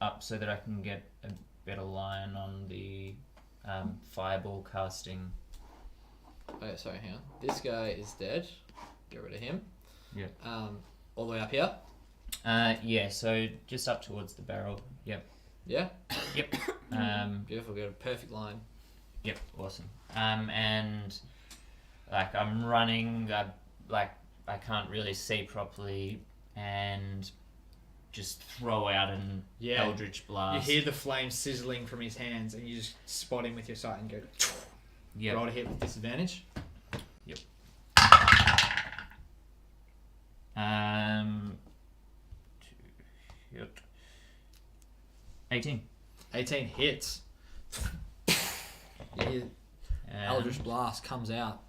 up so that I can get a better line on the fireball casting. Oh, sorry, hang on. This guy is dead. Get rid of him. Yeah. All the way up here. Yeah, so just up towards the barrel. Yep. Yeah. Yep. Beautiful. Got a perfect line. Yep, awesome. And like I'm running, I can't really see properly, and just throw out an eldritch You blast. hear the flames sizzling from his hands, and you just spot him with your sight and go. Yep. Roll to hit with disadvantage. Yep. Yep. 18. 18 hits. You hear Eldritch Blast comes out.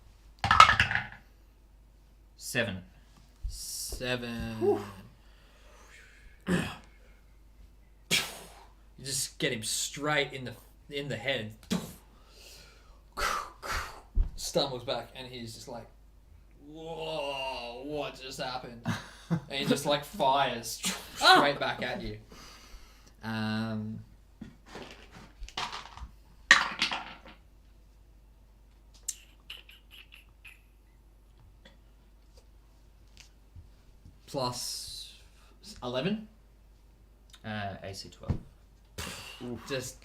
7. 7. You just get him straight in the head. Stumbles back and he's just like, whoa, what just happened? and he just like fires straight back at you. Plus 11. AC 12. Just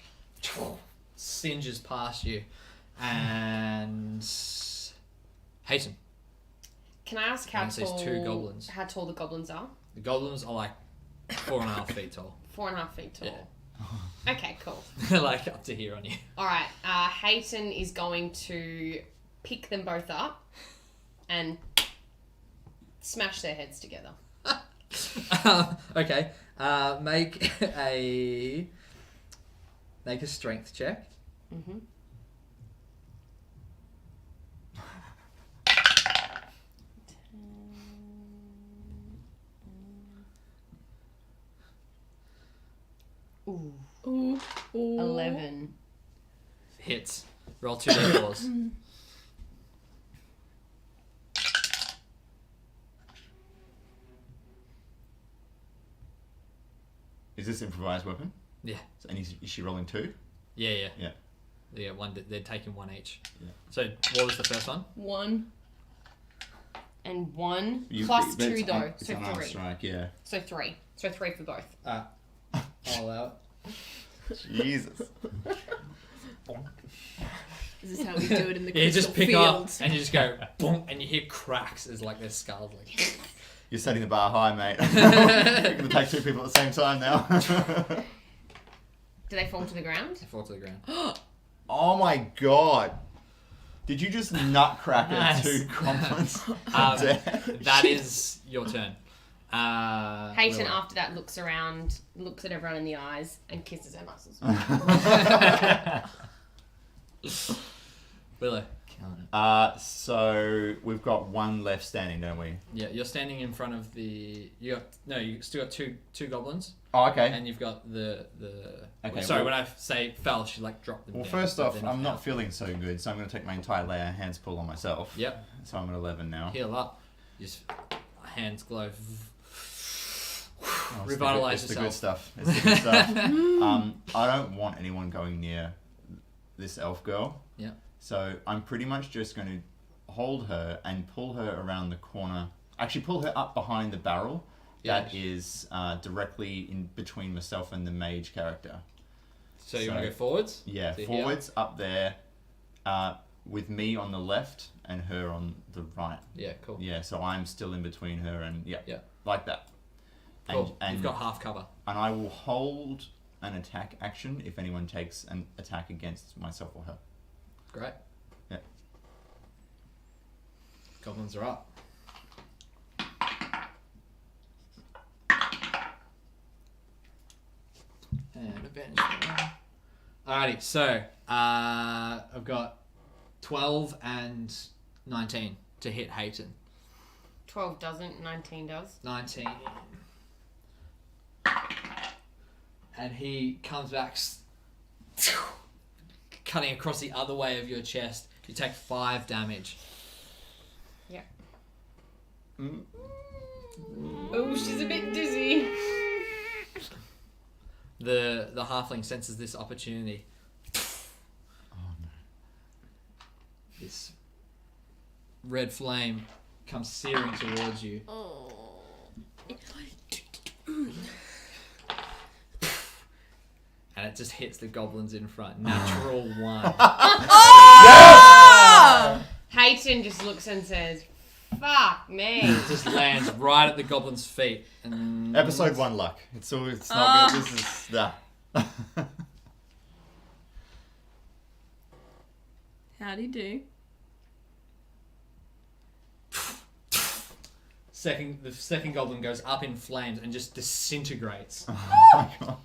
singes past you. And Hayton. Can I ask how And it says tall? 2 goblins. How tall the goblins are? The goblins are like 4.5 feet tall. 4.5 feet tall. Okay, cool. They're like up to here on you. All right. Hayton is going to pick them both up and smash their heads together. Okay. Make a strength check. Mm-hmm. Ooh. Ooh. 11. Hits. Roll 2 d4s. Is this improvised weapon? Yeah. So, and is she rolling 2? Yeah. Yeah, one. They're taking 1 each. Yeah. So what was the first one? 1. And 1 plus 2 though, It's so an arm 3. strike, yeah. So 3. So 3 for both. I'll allow it. Jesus. This is how we do it in the Yeah, you crystal just pick fields. up and you just go boom, and you hear cracks as like their skulls like. You're setting the bar high, mate. You're going to take 2 people at the same time now. Do they fall to the ground? They fall to the ground. Oh my god. Did you just nutcracker Nice. 2 goblins? That is your turn. Hayton, Willow. after that, looks around, looks at everyone in the eyes, and kisses her muscles. Willow. So we've got 1 left standing, don't we? Yeah, you're standing in front of the. You still got two goblins, Oh, okay. and you've got the. Okay, Sorry, well- when I say fell, she like dropped them. Well, down, first but off, they're I'm not out. feeling so good, so I'm going to take my entire layer hands pull on myself. Yep. So I'm at 11 now. Heal up. Just hands glow. Oh, Revitalize it's yourself. the good stuff. It's the good stuff. I don't want anyone going near this elf girl. Yeah. So I'm pretty much just going to hold her and pull her around the corner. Actually, pull her up behind the barrel that is directly in between myself and the mage character. So you want to go forwards? Yeah, To forwards up there, with me on the left and her on the right. Yeah, cool. Yeah, so I'm still in between her and Yeah. like that. Cool. And You've got half cover. and I will hold an attack action if anyone takes an attack against myself or her. Great. Yeah. Goblins are up. And advantage. Alrighty, so I've got 12 and 19 to hit Hayton. 12 doesn't, 19 does. 19. And he comes back, cutting across the other way of your chest. You take 5 damage. Yeah. Oh, she's a bit dizzy. The halfling senses this opportunity. Oh no. This red flame comes searing towards you. Oh. And it just hits the goblins in front. Natural 1. Hayton just looks and says, fuck me. It just lands right at the goblin's feet. And Episode 1 luck. It's not good. This is How'd he do? The second goblin goes up in flames and just disintegrates. Oh my god.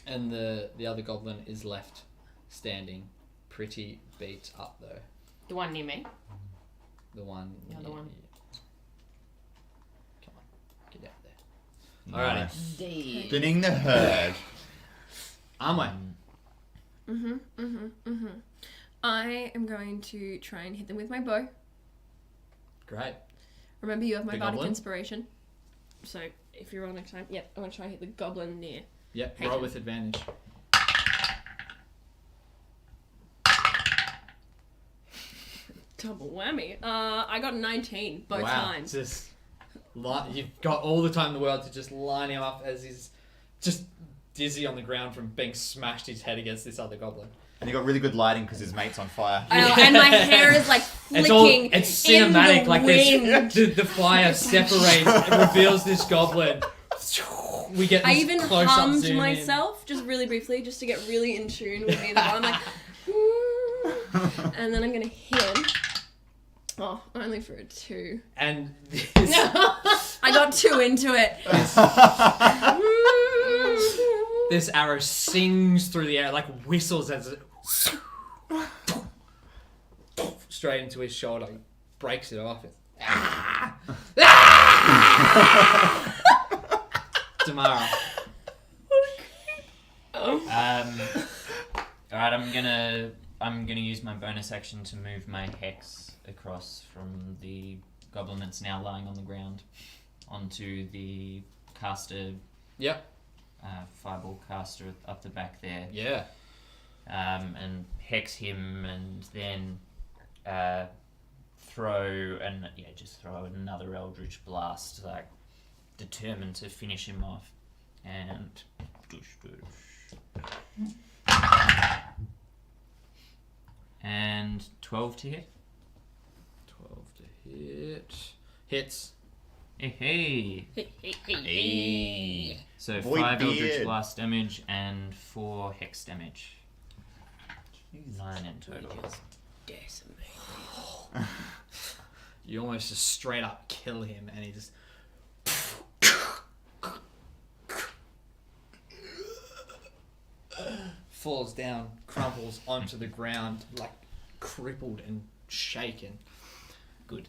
And the other goblin is left standing, pretty beat up though. The one near me. The one. The other one. Come on, get out there. Alrighty. Nice. Thinning the herd. Amway. I am going to try and hit them with my bow. Great. Remember, you have my The bardic goblin? inspiration. So if you roll next time, yep, I'm gonna try and hit the goblin near. Yep, Hey. roll with advantage. Double whammy. I got 19 both times. Just you've got all the time in the world to just line him up as he's just dizzy on the ground from being smashed his head against this other goblin. And you got really good lighting because his mate's on fire. I know, and my hair is like flicking. It's in cinematic, the like wind. the fire separates and reveals this goblin. We get I this even close-up hummed zoom in. myself just really briefly, just to get really in tune with me. I'm like, and then I'm gonna hit him. Oh, only for a 2. And I got 2 into it. this arrow sings through the air, like whistles as it straight into his shoulder. He breaks it off. Tamara. Alright, I'm gonna use my bonus action to move my hex across from the goblin that's now lying on the ground onto the caster, Yep. fireball caster up the back there. Yeah. And hex him, and then throw another eldritch blast, like determined to finish him off. And and 12 to hit. 12 to hit. Hits. Hey. So Void 5 eldritch beard. blast damage and 4 hex damage. 9 in total. You almost just straight up kill him, and he just falls down, crumples onto the ground, like crippled and shaken. Good.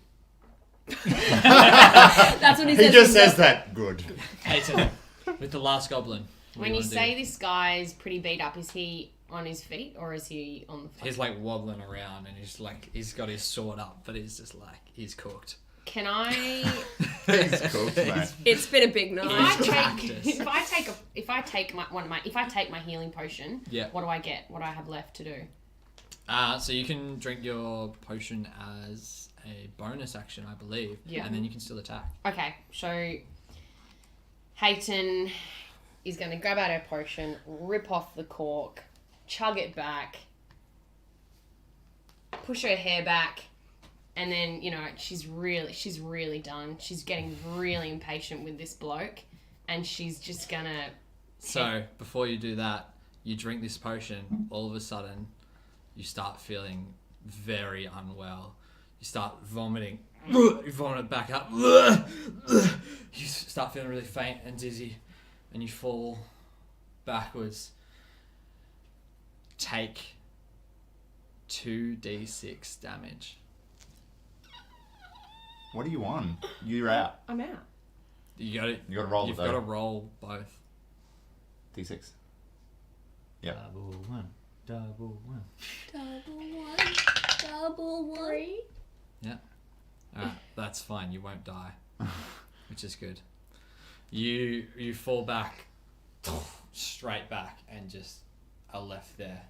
That's what he says. He just says that. Good. Hayton, with the last goblin. what When do you wanna say do? this guy's pretty beat up, is he on his feet or is he on the floor? He's like wobbling around, and he's got his sword up, but he's just like, he's cooked. Can I? He's cooked, mate. It's been a big night. If I take my healing potion, Yeah. what do I get? What do I have left to do? So you can drink your potion as a bonus action, I believe. Yeah. And then you can still attack. Okay, so Hayton is going to grab out her potion, rip off the cork, chug it back, push her hair back, and then, she's really done. She's getting really impatient with this bloke, and she's just going to... So before you do that, you drink this potion, all of a sudden you start feeling very unwell. You start vomiting. You vomit back up. You start feeling really faint and dizzy, and you fall backwards. Take 2d6 damage. What are you on? You're out. I'm out. You got it. You got to roll You've it got to though. roll both. D6. Yep. Double one. Double one. Alright, that's fine. You won't die, which is good. You fall back, straight back, and just are left there,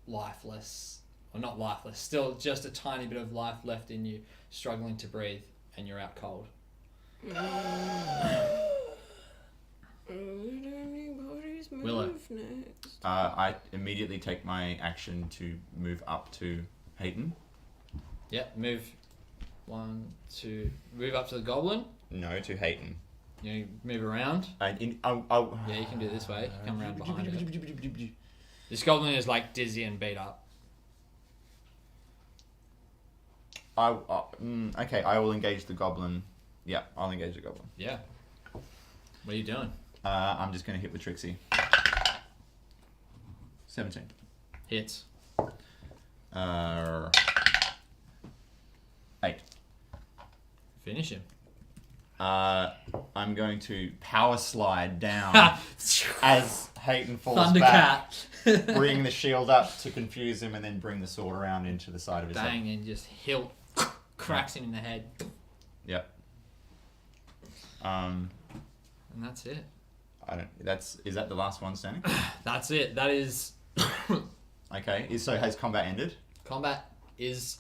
lifeless, or not lifeless. Still, just a tiny bit of life left in you, struggling to breathe, and you're out cold. Willow. Next. I immediately take my action to move up to Hayton. Yeah, move. 1, 2. Move up to the goblin. No, to Hayton. You move around. I'll Yeah, you can do it this way. Come around behind it. This goblin is like dizzy and beat up. Okay, I will engage the goblin. Yeah, I'll engage the goblin. Yeah. What are you doing? I'm just going to hit with Trixie. 17. Hits. 8. Finish him. I'm going to power slide down as Hayton falls back. Thundercat. Bring the shield up to confuse him, and then bring the sword around into the side of his head. Bang, and just hilt cracks him in the head. Yep. And that's it. Is that the last one standing? That's it. That is... Okay. So has combat ended? Combat is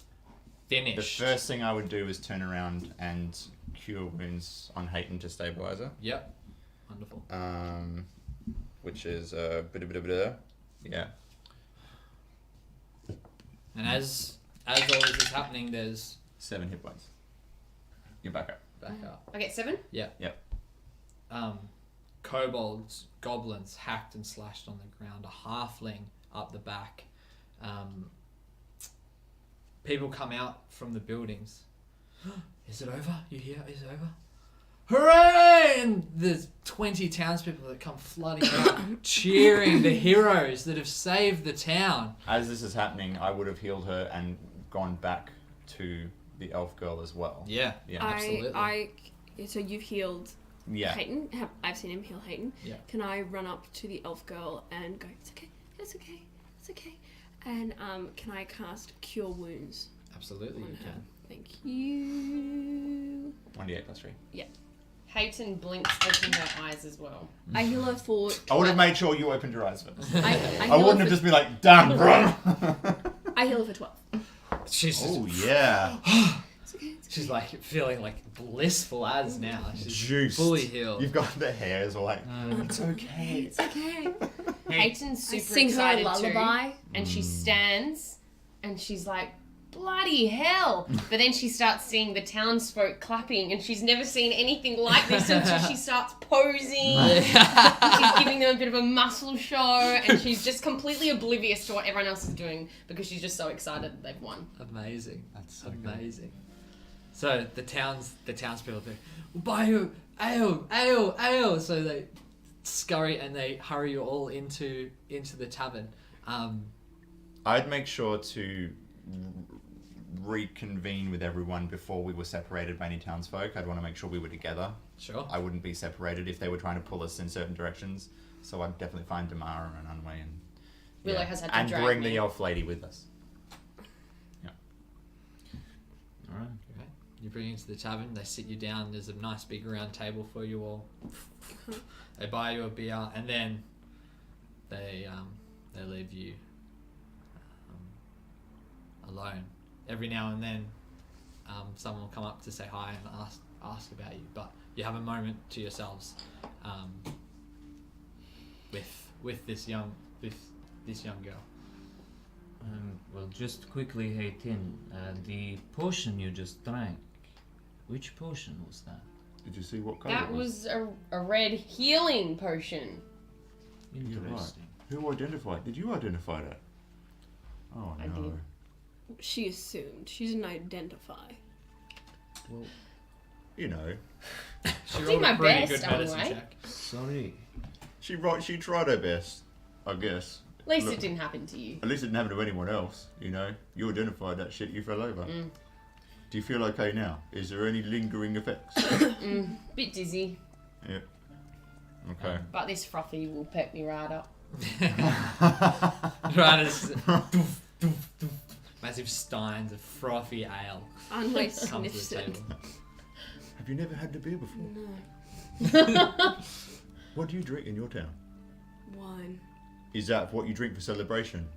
finished. The first thing I would do is turn around and cure wounds on Hayton to stabilizer. Yep. Wonderful. Which is yeah. And as all this is happening, there's 7 hit points. You're back up. back up. I get 7? Yep. Kobolds, goblins hacked and slashed on the ground. A halfling up the back. People come out from the buildings. Is it over? You hear? Is it over? Hooray! And there's 20 townspeople that come flooding out, cheering the heroes that have saved the town. As this is happening, I would have healed her and gone back to the elf girl as well. Yeah, absolutely. So you've healed Hayton. I've seen him heal Hayton. Yeah. Can I run up to the elf girl and go, it's okay, it's okay, it's okay. And can I cast Cure Wounds? Absolutely, you on her? can. Thank you. 1d8 plus 3. Yeah. Hayton blinks, open her eyes as well. I heal her for... I would have made sure you opened your eyes first. I wouldn't have just been like, damn, bro. I heal her for 12. She's just, Oh, yeah. It's okay, it's she's like feeling like blissful as now. She's Juiced. fully healed. You've got the hairs all like, it's okay. It's okay. Hayton's I super sing her a excited lullaby. too, and she stands, and she's like, bloody hell. But then she starts seeing the townsfolk clapping, and she's never seen anything like this until she starts posing. She's giving them a bit of a muscle show, and she's just completely oblivious to what everyone else is doing because she's just so excited that they've won. Amazing. That's so amazing. So the townspeople think, we'll buy you ale. So they scurry and they hurry you all into the tavern. I'd make sure to reconvene with everyone before we were separated by any townsfolk. I'd want to make sure we were together. Sure. I wouldn't be separated if they were trying to pull us in certain directions. So I'd definitely find Damara and Unway and Willow has had to and drag bring me. the elf lady with us. Yeah. All right. Okay. You bring you into the tavern. They sit you down. There's a nice big round table for you all. They buy you a beer and then they leave you alone. Every now and then, someone will come up to say hi and ask about you, but you have a moment to yourselves with this young girl. Well, just quickly, Haytin, the potion you just drank, which potion was that? Did you see what colour That it was? was a red healing potion. You're right. Interesting. Who identified? Did you identify that? Oh I no. did. She assumed. She didn't identify. Well, you know, She did rolled my a pretty best, good medicine anyway. check. Sorry. she tried her best, I guess. At least Look, it didn't happen to you. At least it didn't happen to anyone else. You know, you identified that shit. You fell over. Do you feel okay now? Is there any lingering effects? Bit dizzy, Yeah. Okay. but this frothy will perk me right up. Right as massive steins of frothy ale Unway come to sniffs the it. table. Have you never had the beer before? No. What do you drink in your town? Wine. Is that what you drink for celebration?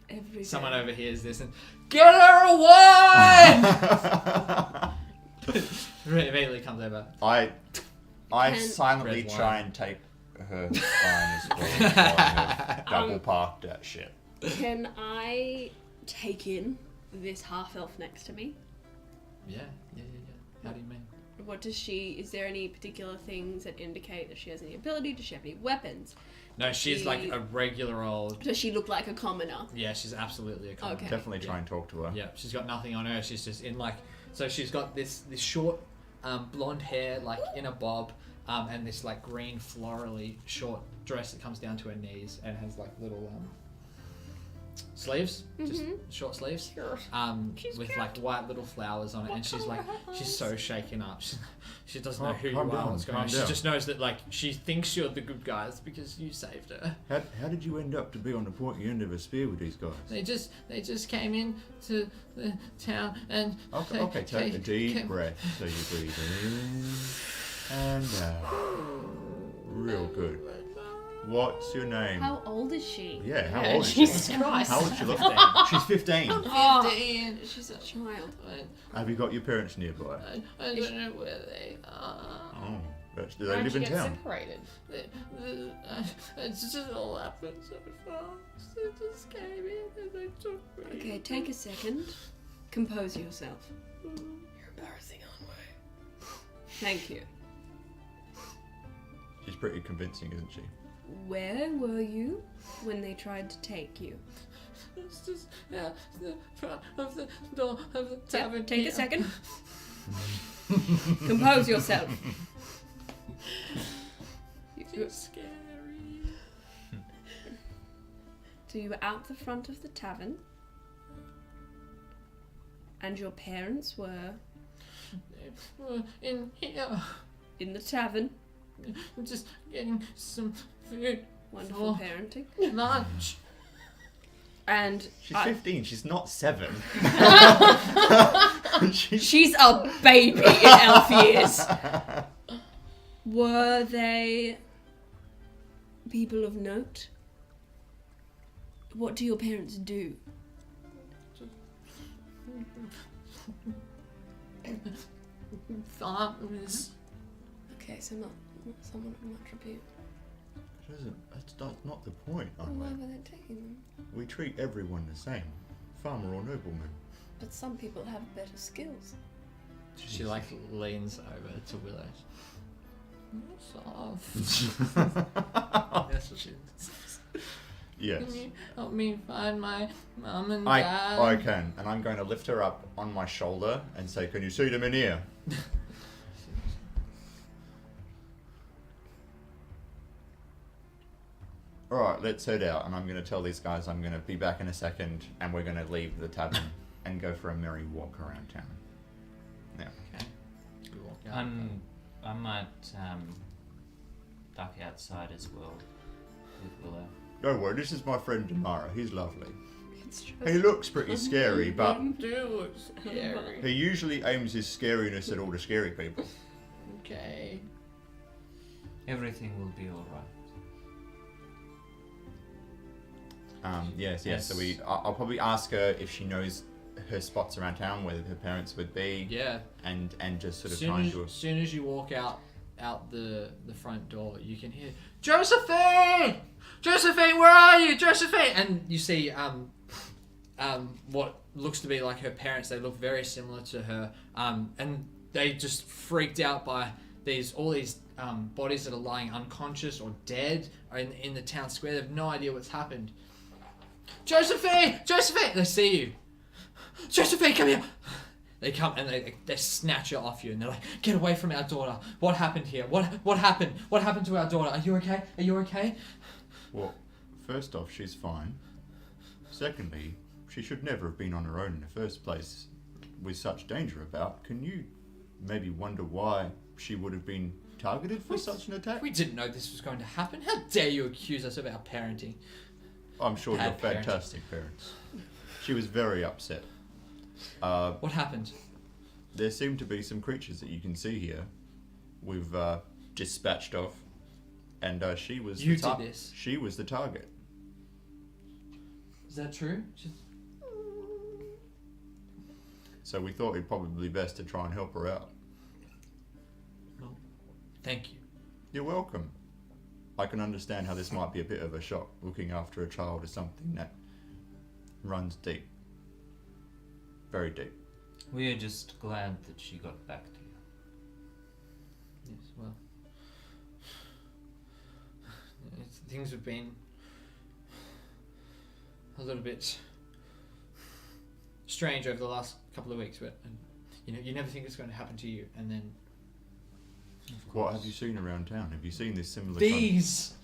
Every Someone day. overhears this and get her a wine. Immediately comes over. I Can- silently Red wine. try and take her spine as well. So I have double parked that shit. Can I take in this half elf next to me? Yeah. How do you mean? What does she? Is there any particular things that indicate that she has any ability? Does she have any weapons? No, she's like a regular old. Does she look like a commoner? Yeah, she's absolutely a commoner. Okay. Definitely try and talk to her. Yeah, she's got nothing on her. She's just in like, so she's got this short, blonde hair like in a bob, and this like green florally short dress that comes down to her knees and has like little sleeves, just short sleeves, Sure. She's with cute. like white little flowers on it, and she's like, she's so shaken up. She doesn't know who you Calm are, down, what's going on. calm She down. just knows that like she thinks you're the good guys because you saved her. How did you end up to be on the pointy end of a spear with these guys? They just came in to the town and Okay, take a deep breath. So you breathe in and out. Real good. What's your name? How old is she? Yeah, how Yeah, old is Jesus she? Christ. How old she look? She's 15. Oh, she's a child. Have you got your parents nearby? I don't know where they are. Oh, do they How'd live you in get town? separated? It's just all happened so fast. They just came in and they took me. Okay, take a second. Compose yourself. You're embarrassing, aren't we? Thank you. She's pretty convincing, isn't she? Where were you when they tried to take you? It's just the front of the door of the tavern. Yep, take a here. second. Compose yourself. It's scary. So you were out the front of the tavern, and your parents were We're in here. in the tavern. We're just getting some food. Wonderful Oh. parenting. Lunch. And She's 15. She's not 7. she's a baby in elf years. Were they people of note? What do your parents do? Farmers. Okay, so not someone of much repute. That's not the point, Well, aren't why we? were they taking them? We treat everyone the same, farmer or nobleman. But some people have better skills. She like leans over to Willow. Soft. That's what she says. Yes. Can you help me find my mum and I dad? can, and I'm going to lift her up on my shoulder and say, "Can you see them in here?" All right, let's head out, and I'm going to tell these guys I'm going to be back in a second, and we're going to leave the tavern and go for a merry walk around town. Yeah. Okay. We walk out. I might duck outside as well with Willow. Don't worry, this is my friend Damara. He's lovely. It's He just looks pretty scary, but Do look scary. he usually aims his scariness at all the scary people. Okay. Everything will be alright. Yes. Yes. So I'll probably ask her if she knows her spots around town where her parents would be, Yeah. and just sort of try and do As soon as you walk out the front door, you can hear Josephine! Josephine, where are you? Josephine! And you see what looks to be like her parents. They look very similar to her, and they just freaked out by all these bodies that are lying unconscious or dead in the town square. They have no idea what's happened. Josephine! Josephine! They see you. Josephine, come here! They come and they snatch her off you, and they're like, "Get away from our daughter! What happened here? What happened? What happened to our daughter? Are you okay? Are you okay?" Well, first off, she's fine. Secondly, she should never have been on her own in the first place with such danger about. Can you maybe wonder why she would have been targeted for such an attack? We didn't know this was going to happen. How dare you accuse us of our parenting? I'm sure you're Bad parenting. fantastic parents. She was very upset. What happened? There seem to be some creatures that you can see here. We've dispatched off, and she was. You did this. She was the target. Is that true? So we thought it'd probably be best to try and help her out. Thank you. You're welcome. I can understand how this might be a bit of a shock. Looking after a child is something that runs deep. Very deep. We are just glad that she got back to you. Yes, well. Things have been a little bit strange over the last couple of weeks, but you never think it's going to happen to you, and then What have you seen around town? Have you seen this similar these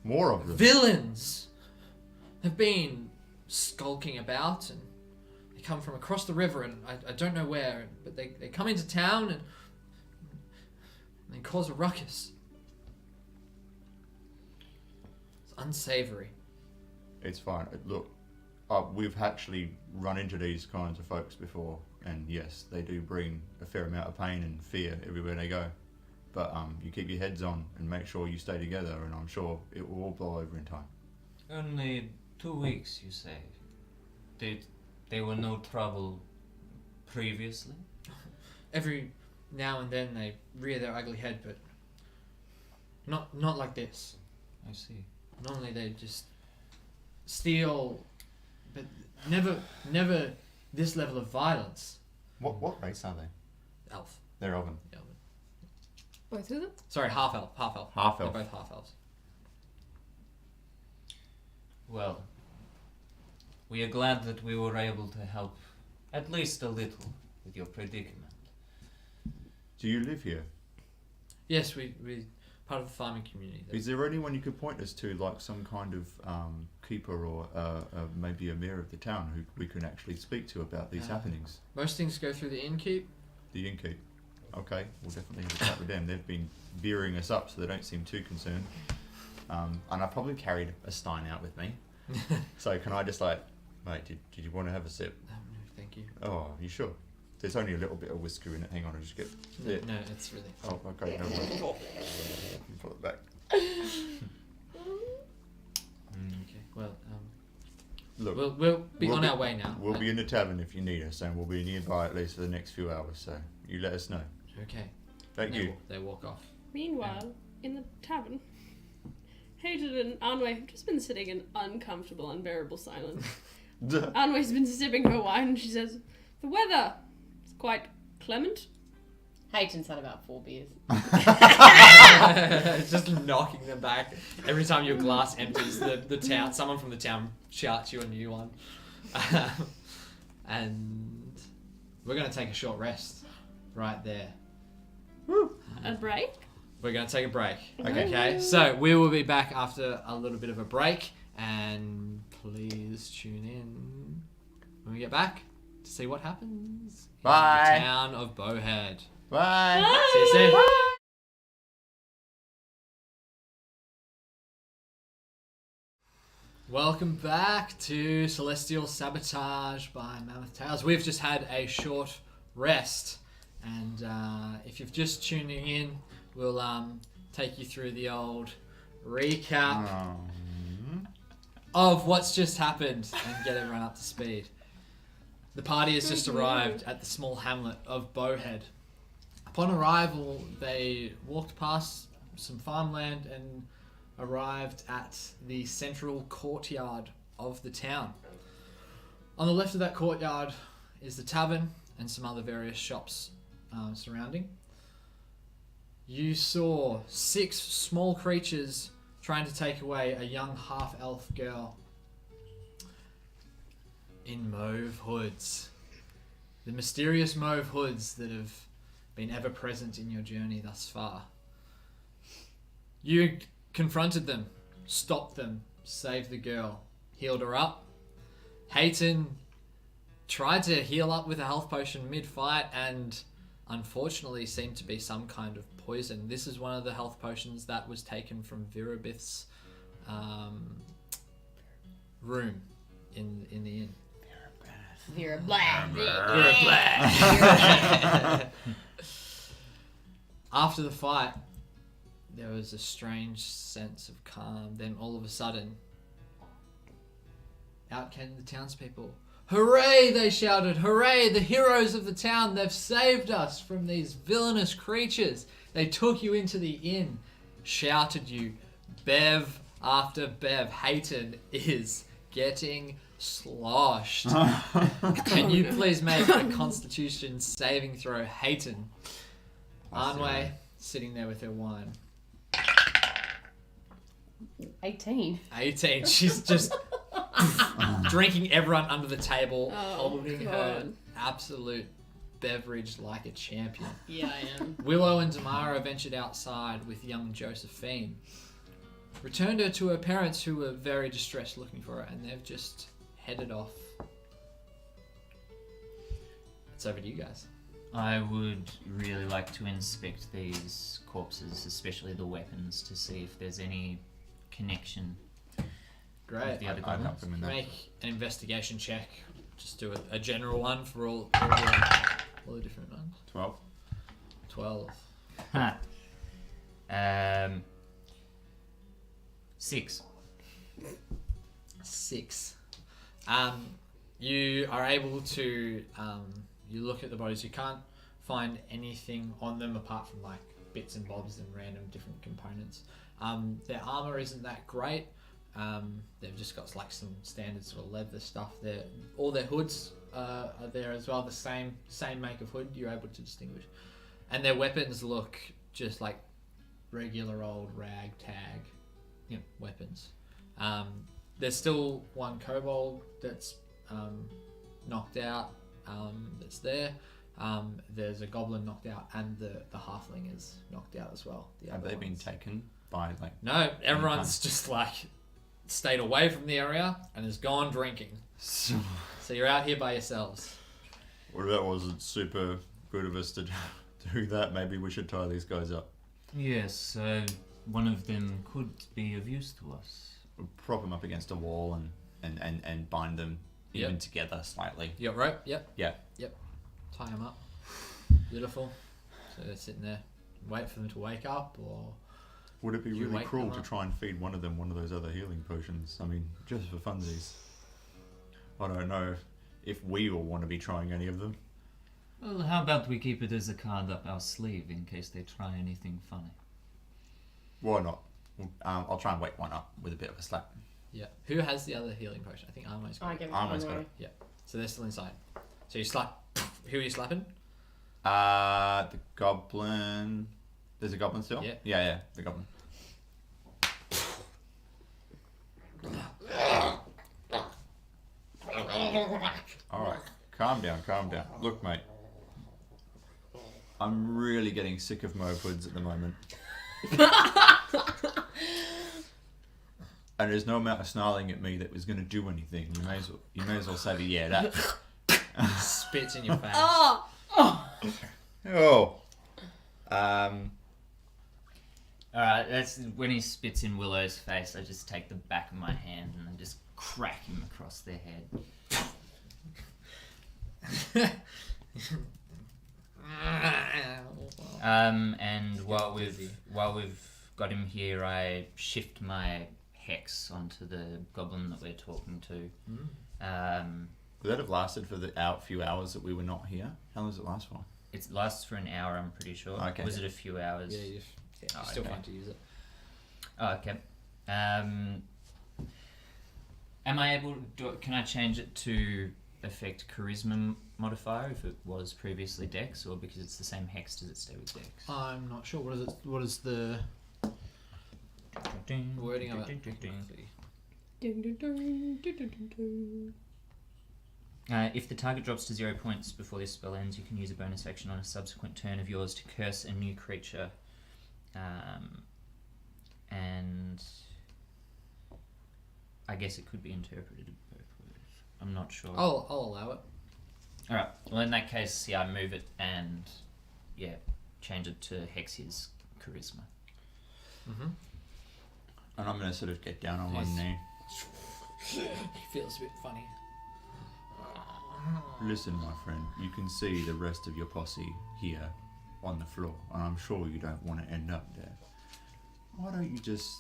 more of them? villains have been skulking about, and they come from across the river, and I don't know where, but they come into town and they cause a ruckus. It's unsavory. It's fine. Look, we've actually run into these kinds of folks before, and yes, they do bring a fair amount of pain and fear everywhere they go. But you keep your heads on and make sure you stay together, and I'm sure it will all blow over in time. Only 2 weeks, you say? There were no trouble previously? Every now and then they rear their ugly head, but not like this. I see. Normally they just steal, but never this level of violence. What race are they? Elf. They're Elven. Both of them? Sorry, half elf. Half elf. They're both half elves. Well, we are glad that we were able to help at least a little with your predicament. Do you live here? Yes, we part of the farming community. Is there anyone you could point us to, like some kind of keeper or maybe a mayor of the town who we can actually speak to about these happenings? Most things go through the innkeep. The innkeep. Okay, we'll definitely have a chat with them. They've been veering us up, so they don't seem too concerned. And I probably carried a stein out with me. So can I just mate, did you want to have a sip? No, thank you. Oh, you sure? There's only a little bit of whisker in it. Hang on, I'll just get it. No, it's really. Oh, okay, no worries. Pull it back. Okay. Well, Look, we'll be on our way now. We'll be in the tavern if you need us, and we'll be nearby at least for the next few hours. So you let us know. Okay. Thank you. They walk off. Meanwhile, in the tavern, Hayden and Anway have just been sitting in uncomfortable, unbearable silence. Anway's been sipping her wine and she says, "The weather is quite clement." Hayton's had about 4 beers. Just knocking them back. Every time your glass empties, the town, someone from the town shouts you a new one. And we're going to take a short rest right there. A break? We're going to take a break. Okay. Okay, so we will be back after a little bit of a break, and please tune in when we get back to see what happens Bye. in the town of Bowhead. Bye. See you soon. Welcome back to Celestial Sabotage by Mammoth Tales. We've just had a short rest, and if you're just tuning in, we'll take you through the old recap of what's just happened and get everyone up to speed. The party has just arrived at the small hamlet of Bowhead. Upon arrival, they walked past some farmland and arrived at the central courtyard of the town. On the left of that courtyard is the tavern and some other various shops surrounding. You saw 6 small creatures trying to take away a young half-elf girl in mauve hoods. The mysterious mauve hoods that have been ever present in your journey thus far. You confronted them, stopped them, saved the girl, healed her up. Hayton tried to heal up with a health potion mid-fight and unfortunately seemed to be some kind of poison. This is one of the health potions that was taken from Virabith's room in the inn. Vera Black. Vera Black. After the fight, there was a strange sense of calm. Then all of a sudden, out came the townspeople. "Hooray!" they shouted. "Hooray! The heroes of the town, they've saved us from these villainous creatures. They took you into the inn," shouted you, bev after bev. Hayton is getting sloshed. Can you please make a Constitution saving throw, Hayton? Anway sitting there with her wine. 18. 18. She's just drinking everyone under the table, holding her God. absolute beverage like a champion. Yeah, I am. Willow and Damara ventured outside with young Josephine. Returned her to her parents, who were very distressed looking for her, and they've just headed off. It's over to you guys. I would really like to inspect these corpses, especially the weapons, to see if there's any connection Great. with the other I'd help goblins. him in that. Make an investigation check. Just do a general one for all the different ones. 12. 12. Ha. 6. 6. You are able to you look at the bodies. You can't find anything on them apart from like bits and bobs and random different components. Their armor isn't that great. They've just got like some standard sort of leather stuff there. All their hoods are there as well. The same make of hood you're able to distinguish. And their weapons look just like regular old ragtag, weapons. There's still one kobold that's knocked out. That's there. There's a goblin knocked out, and the halfling is knocked out as well. Have they been taken by like? No, everyone's just like stayed away from the area and has gone drinking. So you're out here by yourselves. Well, that wasn't super good of us to do that. Maybe we should tie these guys up. Yes, one of them could be of use to us. We'll prop them up against a wall and bind them even together slightly. You got rope? Yep. Yeah. Tie them up. Beautiful. So they're sitting there. Wait for them to wake up, or Would it be You really wake cruel them to up. try and feed one of them one of those other healing potions? I mean, just for funsies. I don't know if we all want to be trying any of them. Well, how about we keep it as a card up our sleeve in case they try anything funny? Why not? I'll try and wake one up with a bit of a slap. yeah. Who has the other healing potion? I think Armo's got I it. give it Almost got one it. So they're still inside. So you slap. Who are you slapping? The goblin. There's a goblin still? Yeah. Yeah, the goblin. Alright, calm down. Look, mate. I'm really getting sick of mopeds at the moment. And there's no amount of snarling at me that was going to do anything. You may as well say, yeah, that. Spits in your face. Oh! Oh. Alright, that's when he spits in Willow's face. I just take the back of my hand and I just crack him across their head. And while we've got him here, I shift my hex onto the goblin that we're talking to. Would that have lasted for the few hours that we were not here? How long does it last for? It lasts for an hour, I'm pretty sure. Okay. Was it a few hours? Yeah, you're still fine to use it. Oh, okay. Am I able to can I change it to affect charisma modifier if it was previously dex, or because it's the same hex does it stay with dex? I'm not sure. What is the wording of it? If the target drops to 0 points before this spell ends, you can use a bonus action on a subsequent turn of yours to curse a new creature. And I guess it could be interpreted both ways. I'm not sure. I'll allow it. Alright, well in that case, I move it and, change it to Hexia's charisma. Mm-hmm. And I'm going to sort of get down on Yes. one knee. He feels a bit funny. Listen, my friend, you can see the rest of your posse here on the floor, and I'm sure you don't want to end up there. Why don't you just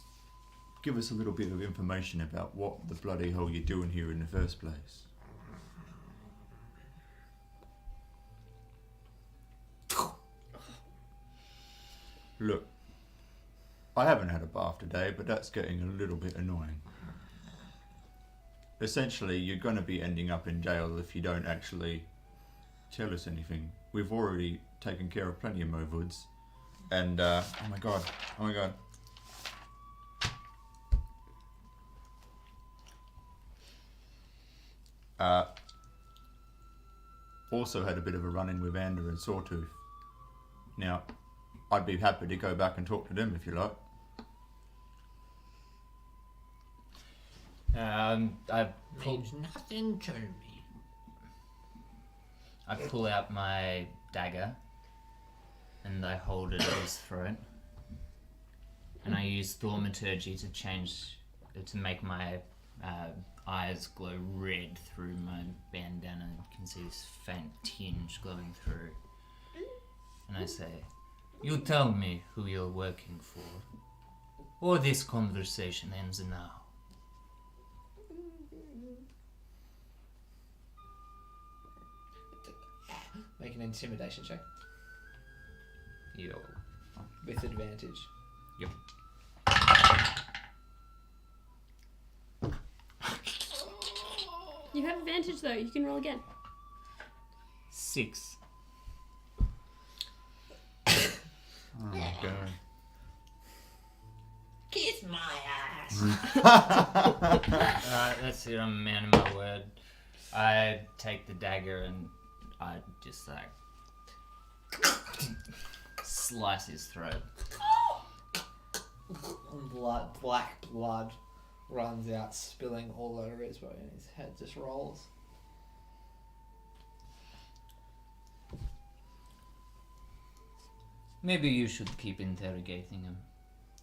give us a little bit of information about what the bloody hell you're doing here in the first place? Look, I haven't had a bath today, but that's getting a little bit annoying. Essentially, you're going to be ending up in jail if you don't actually tell us anything. We've already taken care of plenty of Movoods. And, oh my god. Also had a bit of a run-in with Ander and Sawtooth. Now, I'd be happy to go back and talk to them if you like. I Means nothing to me. I pull out my dagger and I hold it at his throat. And I use thaumaturgy to make my eyes glow red through my bandana. You can see this faint tinge glowing through. And I say, you tell me who you're working for, or this conversation ends now. Make an intimidation check Yo. with advantage. Yep. You have advantage though. You can roll again. 6. Oh my god. Kiss my ass. That's it. I'm a man of my word. I take the dagger and I just like slice his throat. Black blood runs out, spilling all over his body, and his head just rolls. Maybe you should keep interrogating him.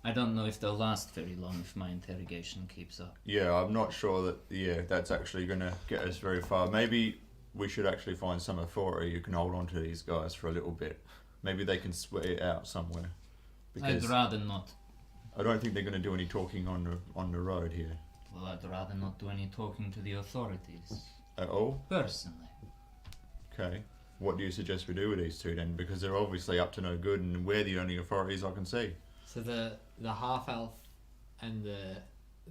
I don't know if they'll last very long if my interrogation keeps up. Yeah, I'm not sure that, that's actually going to get us very far. Maybe we should actually find some authority who can hold on to these guys for a little bit. Maybe they can sweat it out somewhere. Because I'd rather not. I don't think they're going to do any talking on the road here. Well, I'd rather not do any talking to the authorities. At all? Personally. Okay. What do you suggest we do with these two then? Because they're obviously up to no good and we're the only authorities I can see. So the half elf and the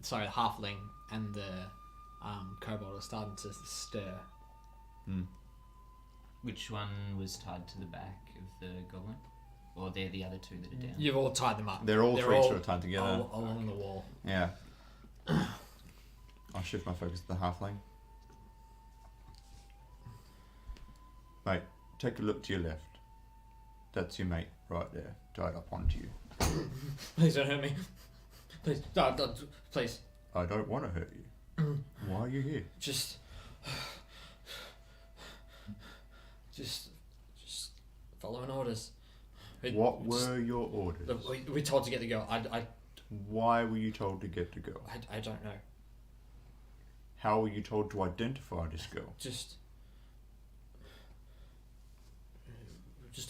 halfling and the kobold are starting to stir. Which one was tied to the back of the goblin? Or they're the other two that are down? You've all tied them up. They're all three sort of tied together. Along the wall. Yeah. I'll shift my focus to the halfling. Mate, take a look to your left. That's your mate right there, tied up onto you. Please don't hurt me. Please, don't, please. I don't want to hurt you. Why are you here? Just following orders. What were your orders? We're told to get the girl. Why were you told to get the girl? I don't know. How were you told to identify this girl? Just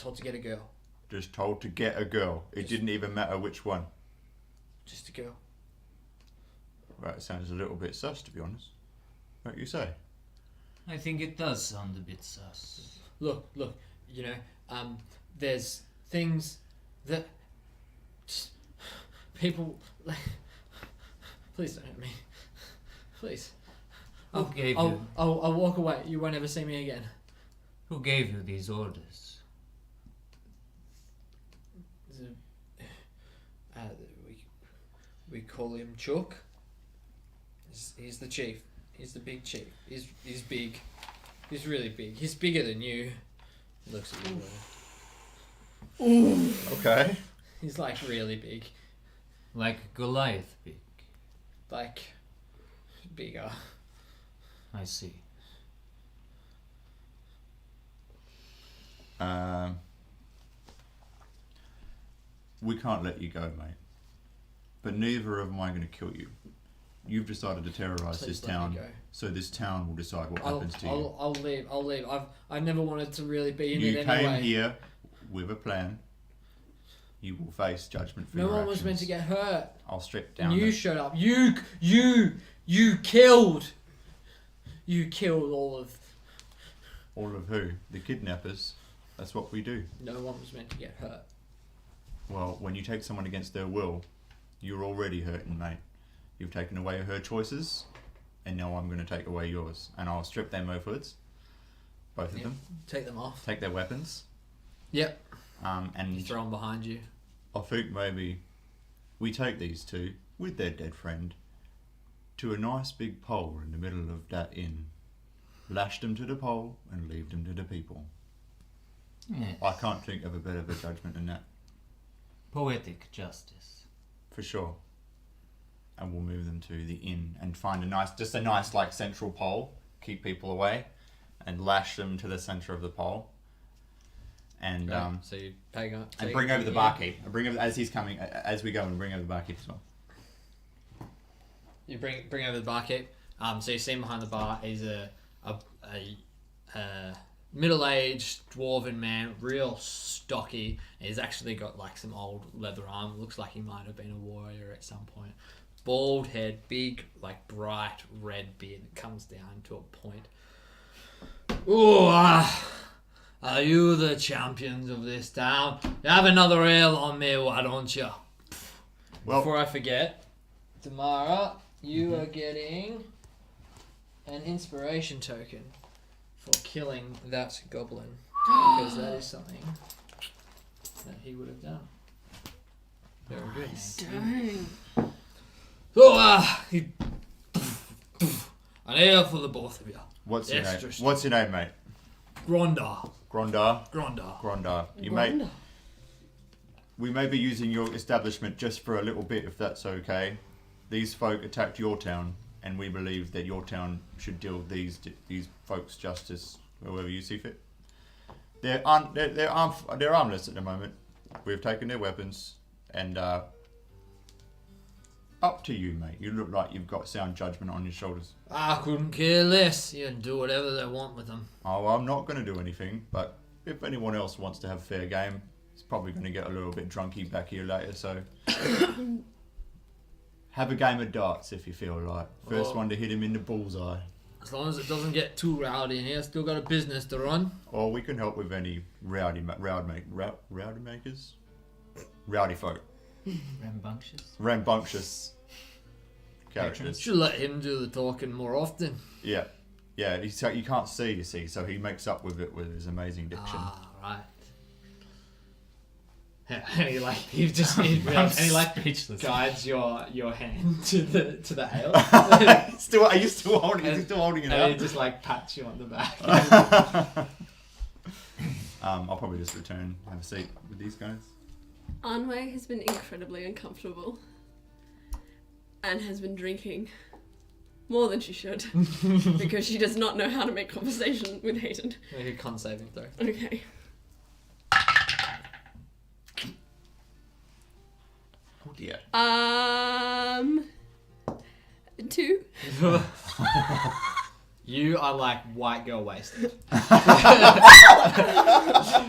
told to get a girl. Just told to get a girl. It didn't even matter which one. Just a girl. Right, it sounds a little bit sus, to be honest. Don't you say? I think it does sound a bit sus. Look, there's things that people like. Please don't hurt me. Please. Who gave you? I'll walk away. You won't ever see me again. Who gave you these orders? We call him Chuck. He's the chief. He's the big chief. He's big. He's really big. He's bigger than you. Looks at you. Okay. He's like really big. Like Goliath big. Like bigger. I see. We can't let you go, mate. But neither am I going to kill you. You've decided to terrorise this Please let me town, go. so this town will decide what happens to you. I'll leave. I've never wanted to really be in You it came anyway. here with a plan. You will face judgment for No your one actions. was meant to get hurt. I'll strip down. And you showed up. You killed. You killed all All of who? The kidnappers. That's what we do. No one was meant to get hurt. Well, when you take someone against their will, you're already hurting, mate. You've taken away her choices, and now I'm going to take away yours. And I'll strip them overwards. Both of them. Take them off. Take their weapons. Yep. And You throw them behind you. I think maybe we take these two, with their dead friend, to a nice big pole in the middle of that inn. Lash them to the pole and leave them to the people. Yes. I can't think of a better judgment than that. Poetic justice. For sure. and we'll move them to the inn and find a nice like central pole, keep people away, and lash them to the center of the pole. And so you pay up, and bring over the barkeep. And bring over as he's coming as we go, and bring over the barkeep as well. You bring over the barkeep. So you see him behind the bar. He's a middle-aged dwarven man, real stocky. He's actually got like some old leather armor. Looks like he might have been a warrior at some point. Bald head, big, like bright red beard that comes down to a point. Ooh, are you the champions of this town? You have another ale on me, why don't you? Well, before I forget, Tamara, you are getting an inspiration token for killing that goblin. Because that is something that he would have done. Very good. Dang. So, an ale for the both of you. what's your name? Extra strong. What's your name, mate? Grondar. Grondar. Grondar. Grondar. Wonder. We may be using your establishment just for a little bit, if that's okay. These folk attacked your town, and we believe that your town should deal these folks justice, however you see fit. They're armless at the moment. We've taken their weapons, and up to you, mate. You look like you've got sound judgment on your shoulders. I couldn't care less. You can do whatever they want with them. Oh, well, I'm not going to do anything, but if anyone else wants to have fair game, it's probably going to get a little bit drunky back here later, so... Have a game of darts if you feel like. First one to hit him in the bullseye. As long as it doesn't get too rowdy in here, still got a business to run. Or we can help with any rowdy makers? Rowdy folk. Rambunctious characters. Should let him do the talking more often. Yeah. Yeah, you can't see, you see, so he makes up with it with his amazing diction. Ah, right. And he guides your hand to the ale. Are you still holding it? Is he still holding it and out? he just like pats you on the back. I'll probably just return, have a seat with these guys. Anwei has been incredibly uncomfortable and has been drinking more than she should because she does not know how to make conversation with Hayden. Make a con saving throw. Okay. Oh dear. 2. You are like white girl wasted.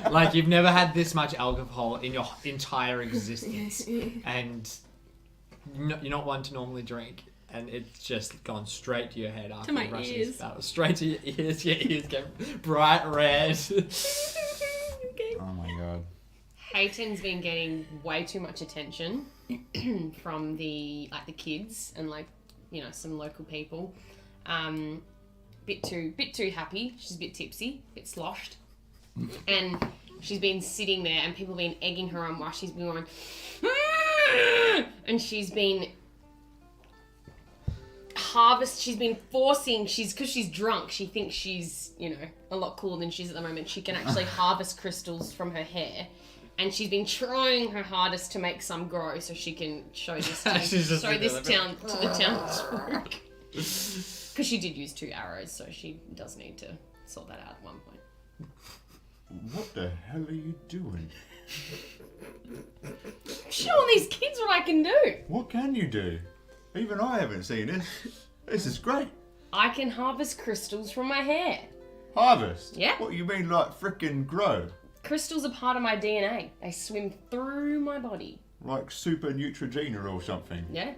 Like you've never had this much alcohol in your entire existence, and you're not one to normally drink, and it's just gone straight to your head after my brushing ears. this battle. Straight to your ears. Your ears get bright red. Okay. Oh my god. Hayton's been getting way too much attention from the kids and some local people. Bit too happy. She's a bit tipsy, a bit sloshed, and she's been sitting there, and people have been egging her on while she's been going, and she's been she's been forcing. Because she's drunk, she thinks she's a lot cooler than she is at the moment. She can actually harvest crystals from her hair. And she's been trying her hardest to make some grow so she can show this town, to the townsfolk. Because she did use 2 arrows, so she does need to sort that out at one point. What the hell are you doing? Show these kids what I can do. What can you do? Even I haven't seen this. This is great. I can harvest crystals from my hair. Harvest? Yeah. What, you mean like frickin' grow? Crystals are part of my DNA. They swim through my body. Like super Neutrogena or something? Yeah.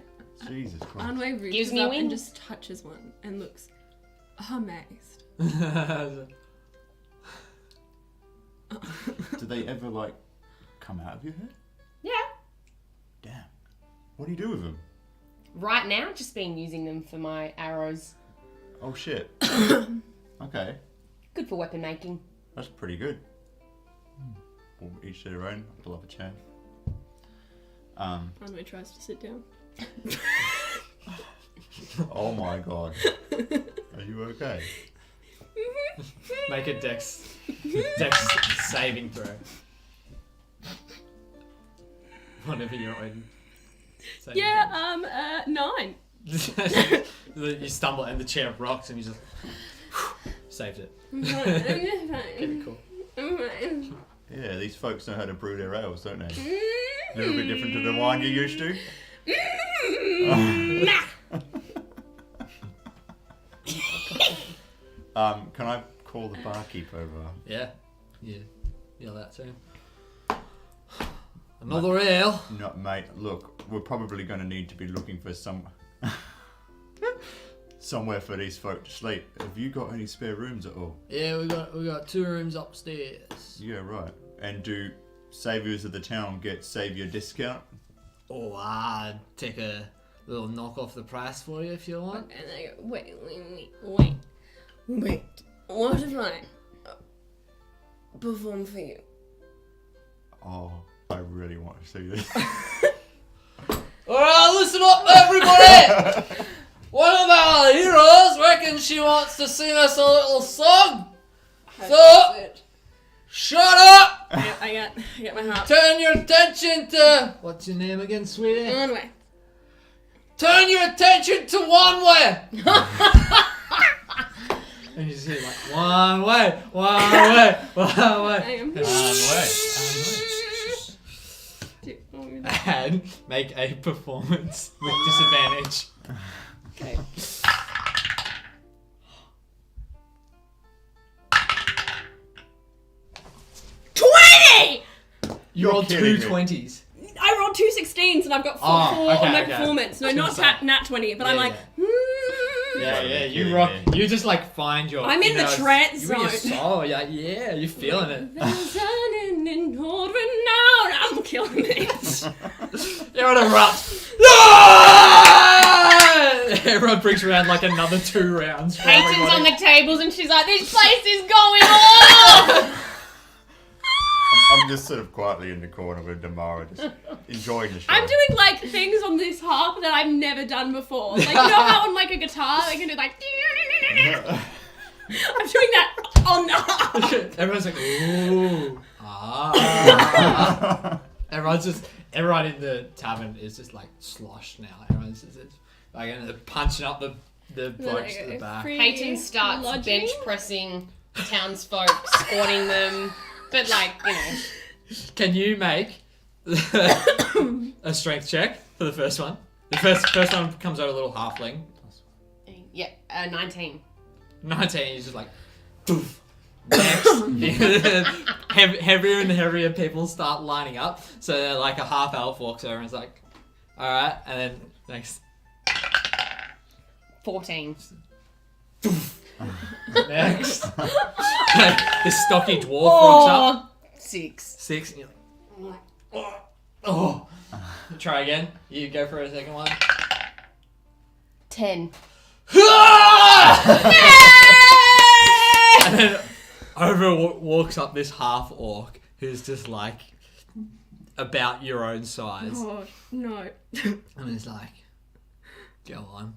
Jesus Christ. Anwei reaches Gives me a up wing. and just touches one and looks amazed. Do they ever come out of your head? Yeah. Damn. What do you do with them? Right now, just been using them for my arrows. Oh shit. Okay. Good for weapon making. That's pretty good. Well, each to their own. I'll pull up a chair. Anwei tries to sit down. Oh my god. Are you okay? Make a dex saving throw. Whatever you're in. So Yeah, 9. you stumble and the chair rocks and you just saved it. Pretty cool. Yeah, these folks know how to brew their ales, don't they? A little bit different to the wine you're used to. Can I call the barkeep over? Yeah. Yell out to him. Another ale. No, mate. Look, we're probably going to need to be looking for somewhere for these folk to sleep. Have you got any spare rooms at all? Yeah, we got 2 rooms upstairs. Yeah, right. And do saviors of the town get savior discount? Oh, I'd take a little knock off the price for you if you want. And I go, wait. What if I perform for you? Oh, I really want to see this. Alright, listen up everybody! One of our heroes reckons she wants to sing us a little song. So, shut up! I got my heart. Turn your attention to... What's your name again, sweetie? One way. Turn your attention to one way! And you just hear like, one way. I am. And make a performance with disadvantage. Okay. You rolled kidding 2 me. 20s. I rolled 2 16s and I've got 4 okay, on my okay. performance. No, I was not gonna say. nat 20, but I'm Yeah, like, Yeah, you kidding rock. me. You just like find your. I'm in the trance you in your zone. soul. Yeah, you're feeling it. There's an in old renown. I'm killing it. You're on a rush. Everyone brings around like another 2 rounds. For Peyton's everybody. on the tables and she's like, this place is going off! I'm just sort of quietly in the corner with Damara, just enjoying the show. I'm doing like things on this harp that I've never done before. Like, you know how on like a guitar they can do like. I'm doing that on the harp. Everyone's like, ooh, ah. Everyone in the tavern is just like sloshed now. Everyone's just like punching up the blokes at the back. Peyton starts Lodging? bench pressing townsfolk, squatting them, but like, you know. Can you make a strength check for the first one? The first one comes out a little halfling. Yeah, 19. 19 is just like, poof. Next. Heavier and heavier people start lining up. So they're like a half elf walks over and is like, alright, and then next. 14. Next. This stocky dwarf walks up. 6. 6. And you're like, oh. Try again. You go for a second one. 10. And then over walks up this half orc who's just like about your own size. Oh no. And he's like, go on.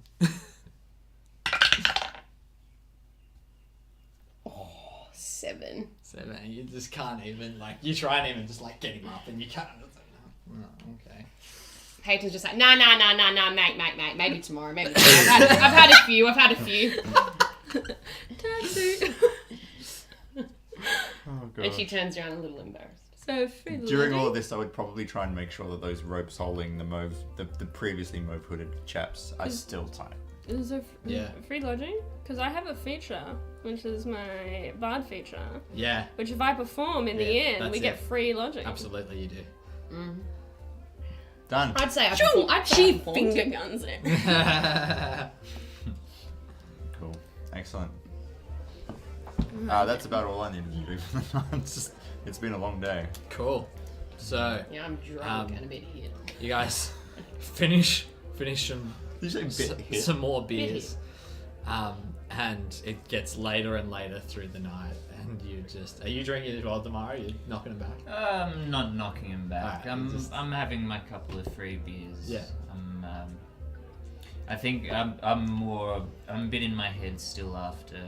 7. 7. You just can't even like, you try and even just like get him up and you can't. It's like, no, okay. Peyton's just like, nah, mate, maybe tomorrow, maybe tomorrow. I've had a few. Tattoo. Oh, God. And she turns around a little embarrassed. So free During all of lodging? this, I would probably try and make sure that those ropes holding the previously mauve-hooded chaps are still tight. Is there Yeah. free lodging? Because I have a feature, which is my bard feature. Yeah, Which if I perform in the Yeah, end, that's we get it. free lodging. absolutely you do. Done. I'd say Shoo! She performed. finger guns it. Cool. Excellent. That's about all I needed to do. It's been a long day. Cool. So, Yeah, I'm drunk and a bit hit. you guys finish some Did you say bit hit? some more beers, and it gets later and later through the night, and you just are you drinking as well, Damara? You're knocking them back. I'm not knocking him back. Alright, I'm having my couple of free beers. Yeah. I think I'm a bit in my head still after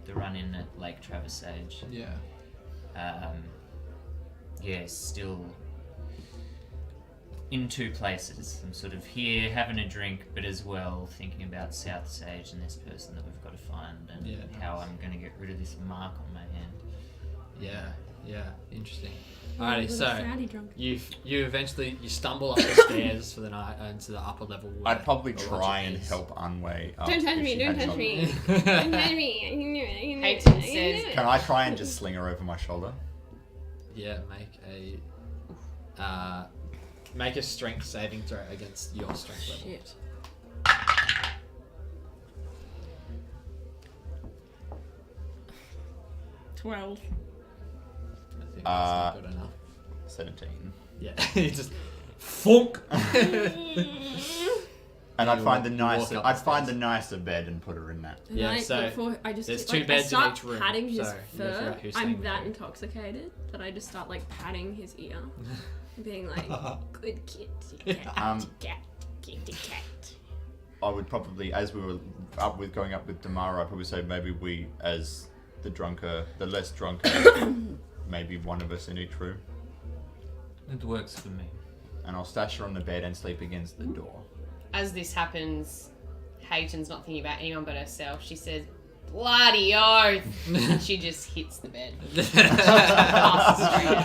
the run-in at Lake Traversage. Yeah. Yeah, still in two places. I'm sort of here having a drink, but as well thinking about South Sage and this person that we've got to find, and how I'm going to get rid of this mark on my hand. Yeah, interesting. Alrighty, so Frowny drunk. you eventually stumble up the stairs for the night into the upper level. where I'd probably the try lodging and is. help Unway up. Don't touch if me, she don't had touch trouble. me. Don't touch me. I can do it. I can do it. Hayton I can says, do it. Can I try and just sling her over my shoulder? Yeah, make a strength saving throw against your strength level. Shit. $12. I think that's not good enough. 17. Yeah, you just funk. And I'd You find the walk nicer. up the I'd find the stairs. nicer bed and put her in that. And Yeah, I, so before I just there's like, two beds I start in each room, patting his so you gotta figure fur. out who's staying I'm with that who. intoxicated that I just start like patting his ear, being like, "Good kitty cat, kitty cat." I would probably, as we were going up with Damara, I'd probably say maybe we, as the less drunker, maybe one of us in each room. It works for me. And I'll stash her on the bed and sleep against the door. as this happens, Hayton's not thinking about anyone but herself. She says, "Bloody oath!" and she just hits the bed.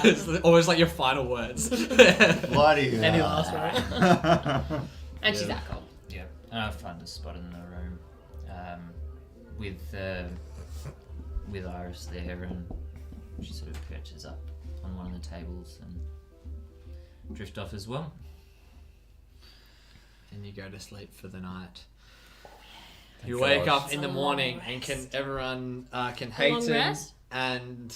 It's always like your final words. Bloody Any hell. last words? And she's that cold. Yeah, and I find a spot in the room with Iris there, and she sort of perches up on one of the tables and drift off as well. And you go to sleep for the night. Thank You wake God. up in the morning, and can everyone, can A long Hayton rest? and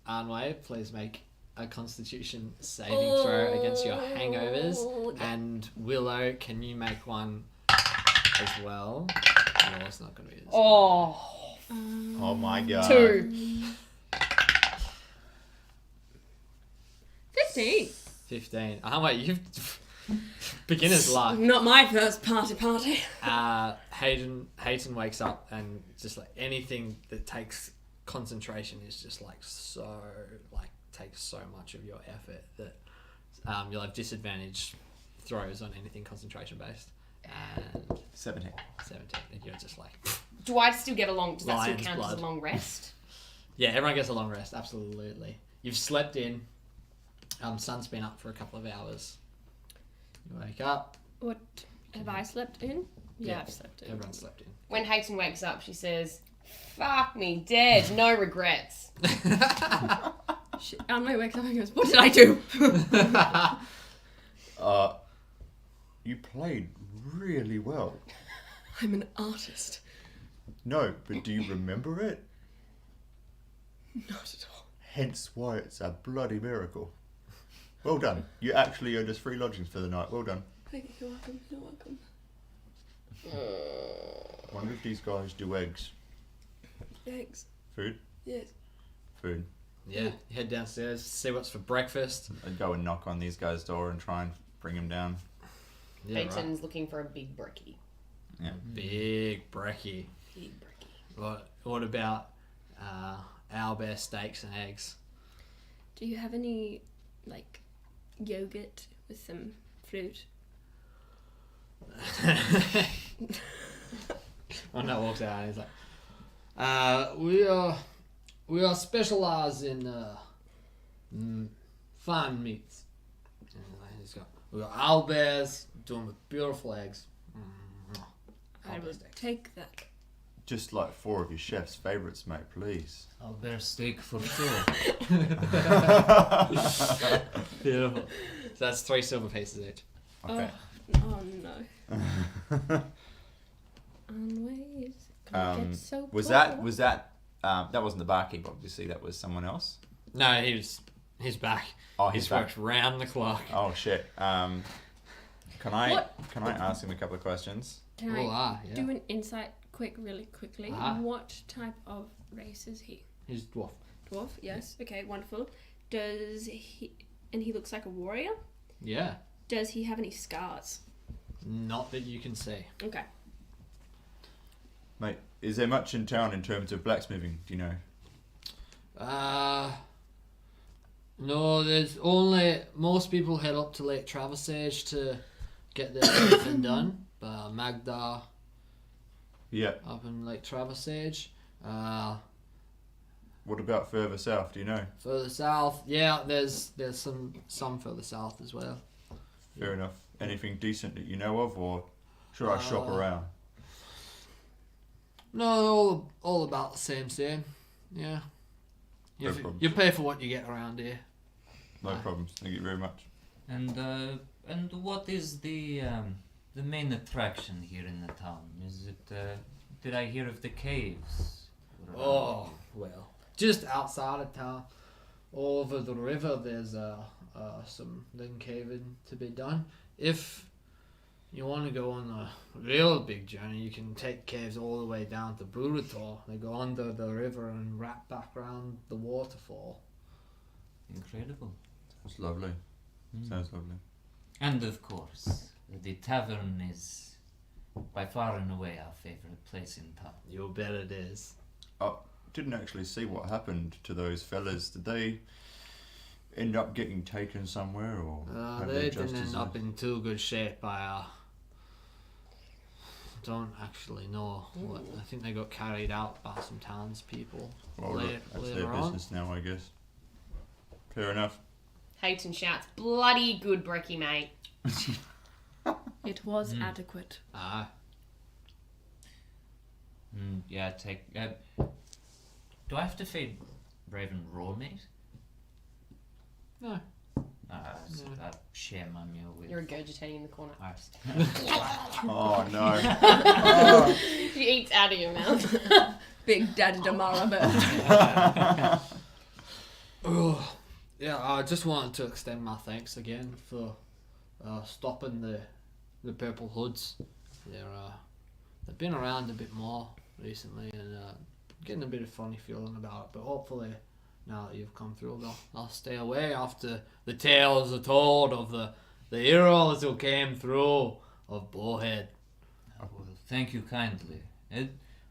Arnway please make a Constitution saving throw against your hangovers? And Willow, can you make one as well? No, it's not going to be this. Oh, Oh my god. 2. 15. 15. Wait, you've beginner's luck. Not my first party. Hayton wakes up and just like anything that takes concentration is just like takes so much of your effort that you'll have disadvantage throws on anything concentration based. And 17. 17, and you're just like, Do I still get a long? Does that still Lion's count as blood. a long rest? yeah, everyone gets a long rest, absolutely. You've slept in. Sun's been up for a couple of hours. You wake up. What have I slept in? Yeah, I've slept in. Everyone slept in. When Hayton wakes up, she says, "Fuck me, dead. No regrets." Shit. Anne wakes up and goes, "What did I do?" You played really well. I'm an artist. No, but do you remember it? Not at all. Hence why it's a bloody miracle. Well done. You actually earned us free lodgings for the night. Well done. Thank you. You're welcome. You're welcome. Wonder if these guys do eggs. Eggs. Food? Yes. Food. Yeah, you head downstairs, see what's for breakfast. I'd go and knock on these guys' door and try and bring them down. Yeah, right. Hayton's looking for a big brekkie. Yeah. Big brekkie. Big brekkie. What about owlbear steaks and eggs? Do you have any, like, yogurt with some fruit? No, walks out and he's like, we are specialized in fine meats. And he's got, we got owlbears doing with beautiful eggs. I Owlbear will steaks. take that. Just like 4 of your chef's favourites, mate, please. I'll bear steak for sure. Beautiful. So that's 3 silver pieces each. Okay. Oh no. Unways. Was that that wasn't the barkeep, obviously, that was someone else? No, he's back. Oh, He's worked round the clock. Oh shit. Can I What? ask him a couple of questions? Can Oh, I yeah. do an insight really quickly? Ah. What type of race is he? He's dwarf. Dwarf, yes. Okay, wonderful. Does he... And he looks like a warrior? Yeah. Does he have any scars? Not that you can see. Okay. Mate, is there much in town in terms of blacksmithing, do you know? No, there's only most people head up to Lake Traversage to get their everything done. Magda Yeah. up in Lake Traversage. What about further south? Do you know? Further south, yeah, there's some further south as well. Fair enough. Anything decent that you know of, or should I shop around? No, all about the same. Yeah. No problems. You pay for what you get around here. No problems. Thank you very much. And what is the main attraction here in the town? Is it? Did I hear of the caves? Oh, well, just outside of town, over the river, there's some lin caving to be done. If you want to go on a real big journey, you can take caves all the way down to Brutor. They go under the river and wrap back around the waterfall. Incredible. Sounds lovely. Sounds lovely. And of course, the tavern is by far and away our favourite place in town. You bet it is. Didn't actually see what happened to those fellas. Did they end up getting taken somewhere, or have They their didn't justice end up served? in too good shape. I don't actually know. What, I think they got carried out by some townspeople. Well, look, that's their later on. business now, I guess. Fair enough. Hayton shouts, "Bloody good brekkie, mate." It was adequate. Yeah, take. Do I have to feed Raven raw meat? No. I share my meal with. You're regurgitating in the corner. Arst. Oh no. She eats out of your mouth. Big Daddy Damara bird. Oh, yeah, I just wanted to extend my thanks again for stopping the Purple Hoods. They've been around a bit more recently and getting a bit of funny feeling about it. But hopefully, now that you've come through, I'll stay away after the tales are told of the heroes who came through of Bowhead. Well, thank you kindly.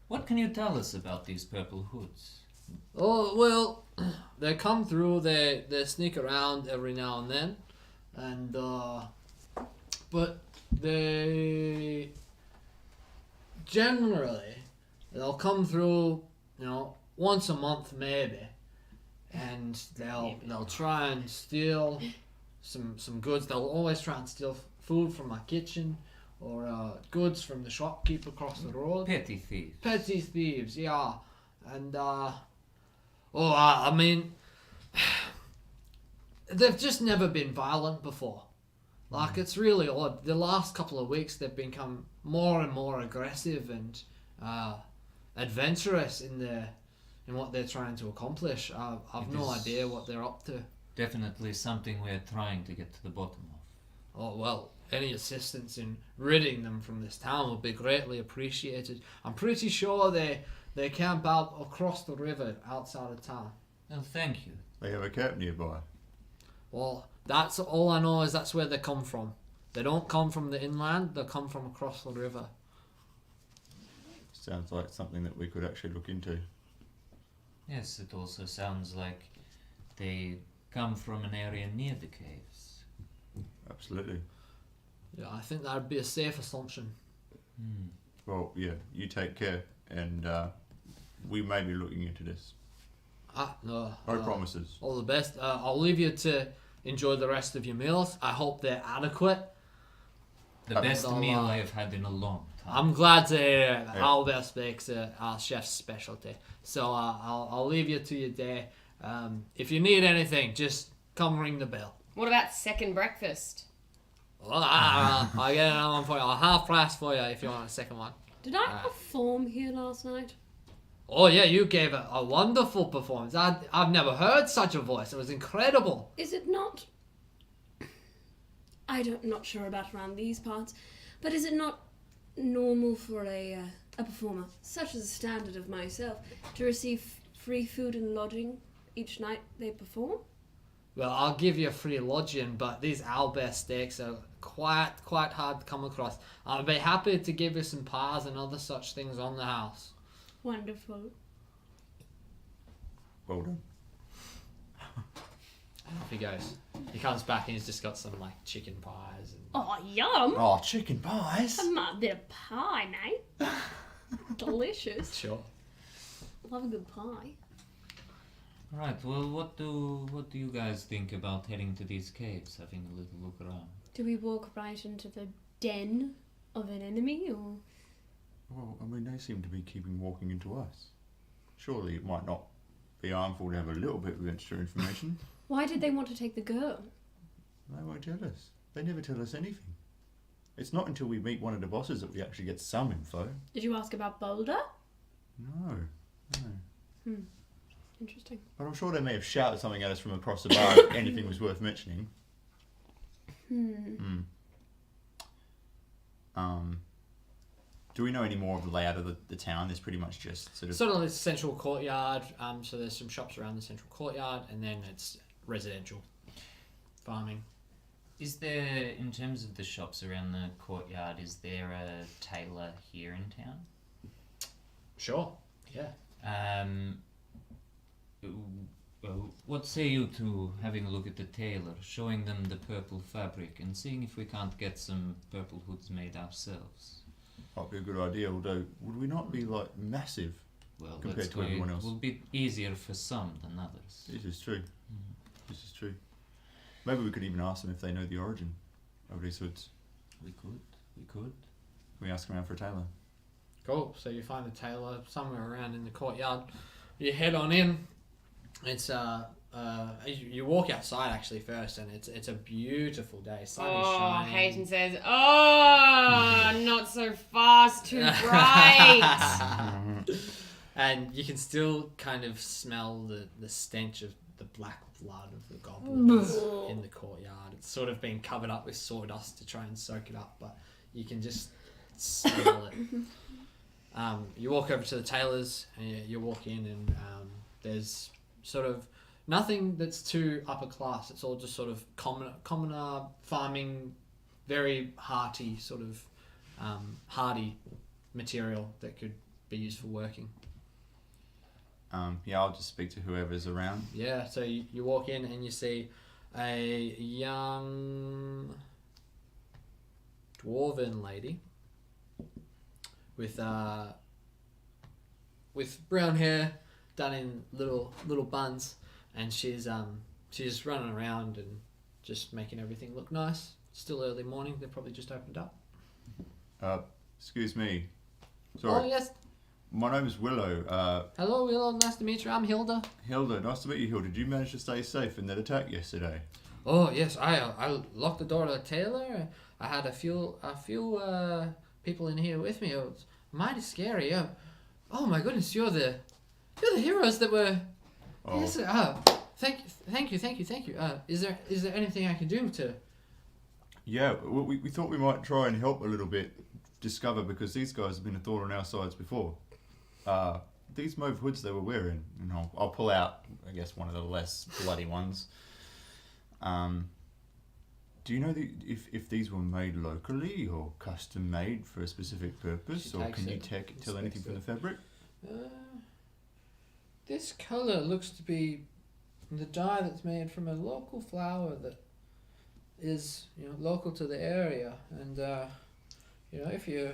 What can you tell us about these Purple Hoods? Oh, well, they come through, they sneak around every now and then, and but they generally, they'll come through, once a month maybe, and they'll try and steal some goods. They'll always try and steal food from my kitchen, or goods from the shopkeep across the road. Petty thieves. Petty thieves, yeah. And, I mean, they've just never been violent before. Like, it's really odd. The last couple of weeks, they've become more and more aggressive and adventurous in what they're trying to accomplish. I've no idea what they're up to. Definitely something we're trying to get to the bottom of. Oh, well, any assistance in ridding them from this town would be greatly appreciated. I'm pretty sure they camp out across the river outside of town. Well, thank you. They have a camp nearby. Well, that's all I know is that's where they come from. They don't come from the inland, they come from across the river. Sounds like something that we could actually look into. Yes, it also sounds like they come from an area near the caves. Absolutely. Yeah, I think that would be a safe assumption. Well, yeah, you take care, and we may be looking into this. No. No promises. All the best. I'll leave you to enjoy the rest of your meals. I hope they're adequate. The best meal I have had in a long time. I'm glad to hear it. Yeah. Albert speaks our chef's specialty. So I'll leave you to your day. If you need anything, just come ring the bell. What about second breakfast? Well, I'll get another one for you. I'll half price for you if you want a second one. Did I perform here last night? Oh yeah, you gave a wonderful performance. I've never heard such a voice. It was incredible. Is it not? I'm not sure about around these parts, but is it not normal for a performer, such as a standard of myself, to receive free food and lodging each night they perform? Well, I'll give you a free lodging, but these owlbear steaks are quite hard to come across. I'll be happy to give you some pies and other such things on the house. Wonderful. Well done. Off he goes. He comes back and he's just got some like chicken pies. And... Oh, yum. Oh, chicken pies. Some bit of pie, mate. Delicious. Sure. Love a good pie. Right, well, what do you guys think about heading to these caves, having a little look around? Do we walk right into the den of an enemy, or...? Well, I mean, they seem to be keeping walking into us. Surely it might not be harmful to have a little bit of extra information. Why did they want to take the girl? They won't tell us. They never tell us anything. It's not until we meet one of the bosses that we actually get some info. Did you ask about Boulder? No. Interesting. But I'm sure they may have shouted something at us from across the bar if anything was worth mentioning. Do we know any more of the layout of the town? There's pretty much just sort of this central courtyard. So there's some shops around the central courtyard, and then it's residential farming. Is there, in terms of the shops around the courtyard, is there a tailor here in town? Sure. Yeah. Well, what say you to having a look at the tailor, showing them the purple fabric, and seeing if we can't get some purple hoods made ourselves? might be a good idea, although would we not be like massive Well, compared to everyone else? It will be easier for some than others. This is true. This is true. Maybe we could even ask them if they know the origin of these hoods. We could. Can we ask around for a tailor? Cool. So you find the tailor somewhere around in the courtyard. You head on in. It's you walk outside actually first, and it's a beautiful day. Sun is shining. Hayden says, "Oh, not so fast, too bright." And you can still kind of smell the stench of the black blood of the goblins in the courtyard. It's sort of been covered up with sawdust to try and soak it up, but you can just smell it. You walk over to the tailor's, and you walk in, and there's sort of nothing that's too upper class. It's all just sort of commoner farming, very hearty sort of hardy material that could be used for working. Yeah, I'll just speak to whoever's around. Yeah, so you walk in and you see a young dwarven lady with brown hair done in little buns, and she's running around and just making everything look nice. Still early morning, they've probably just opened up. Excuse me. Sorry. Oh yes. My name is Willow. Hello Willow, nice to meet you. I'm Hilda. Hilda, nice to meet you, Hilda. Did you manage to stay safe in that attack yesterday? Oh yes, I locked the door to the tailor. I had a few people in here with me. It was mighty scary. Oh my goodness, you're the heroes that were. Oh. Yes, thank you. Is there anything I can do to? Yeah, well, we thought we might try and help a little bit discover, because these guys have been a thorn on our sides before. These mauve hoods they were wearing, and I'll pull out, I guess, one of the less bloody ones. Do you know if these were made locally or custom made for a specific purpose, or can you tell anything from the fabric? This colour looks to be the dye that's made from a local flower that is local to the area, and if you